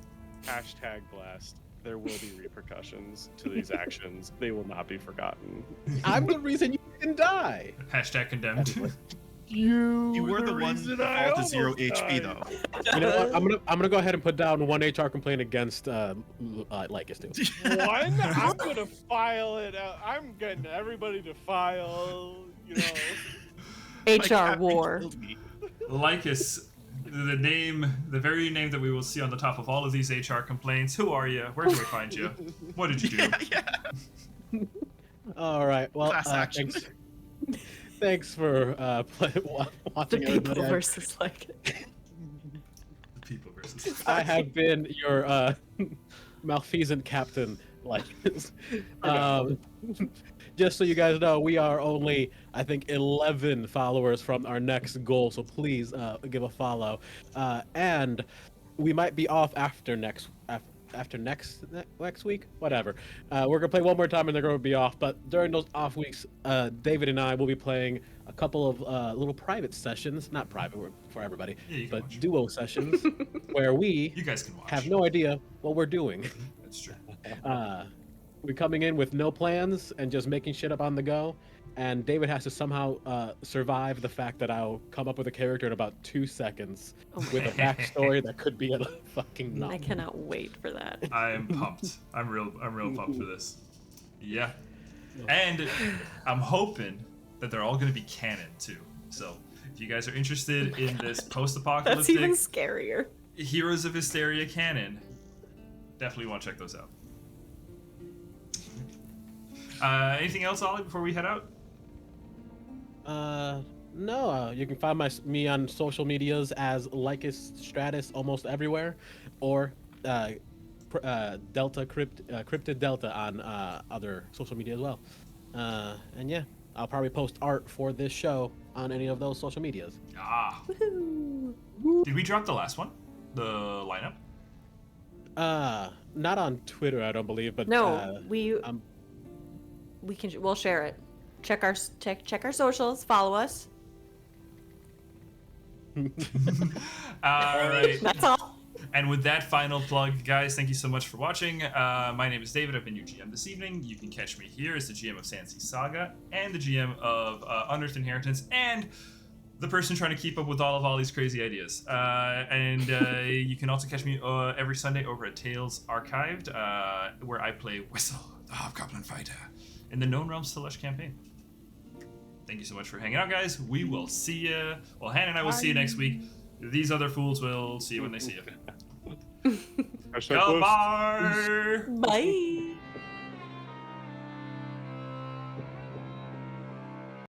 Hashtag blessed. There will be repercussions to these actions. They will not be forgotten. I'm the reason you didn't die. Hashtag condemned. You were the one reason that I fall to 0 almost HP died. though. You know what? I'm gonna go ahead and put down 1 HR complaint against Lycus too. One, I'm gonna file it out. I'm getting everybody to file, you know. My HR captain war. killed me. Lycus, the very name that we will see on the top of all of these HR complaints. Who are you? Where do I find you? What did you do? Yeah. All right. Well, Class action. thanks for The watching. people everybody. versus like. The people versus. I have been your malfeasant captain, Like, just so you guys know, we are only, I think, 11 followers from our next goal. So please give a follow. And we might be off after next week, whatever. We're gonna play one more time and they're gonna be off. But during those off weeks, David and I will be playing a couple of little private sessions, not private for everybody, but watch. duo sessions where we You guys can watch. have no idea what we're doing. That's true. We're coming in with no plans and just making shit up on the go. And David has to somehow survive the fact that I'll come up with a character in about 2 seconds with a backstory that could be a fucking novel. I cannot wait for that. I am pumped. I'm real pumped for this. Yeah. And I'm hoping that they're all going to be canon too. So if you guys are interested in this That's post-apocalyptic even scarier. Heroes of Histaeria canon, definitely want to check those out. Anything else, Ollie, before we head out? No, you can find me on social medias as Lycus Stratus almost everywhere, or Delta Cryptid Delta on other social media as well. And yeah, I'll probably post art for this show on any of those social medias. Ah. Did we drop the last one? The lineup? Not on Twitter, I don't believe, but No, we'll share it. Check our socials. Follow us. All right. That's all. And with that final plug, guys, thank you so much for watching. My name is David. I've been your GM this evening. You can catch me here as the GM of Sandsea Saga and the GM of Unearthed Inheritance and the person trying to keep up with all these crazy ideas. And you can also catch me every Sunday over at Tales Archived, where I play Whistle, the Hobgoblin Fighter, in the Known Realms to Lush campaign. Thank you so much for hanging out, guys. We will see you. Well, Hannah and I will see you next week. These other fools will see you when they see you. Goodbye. Bye.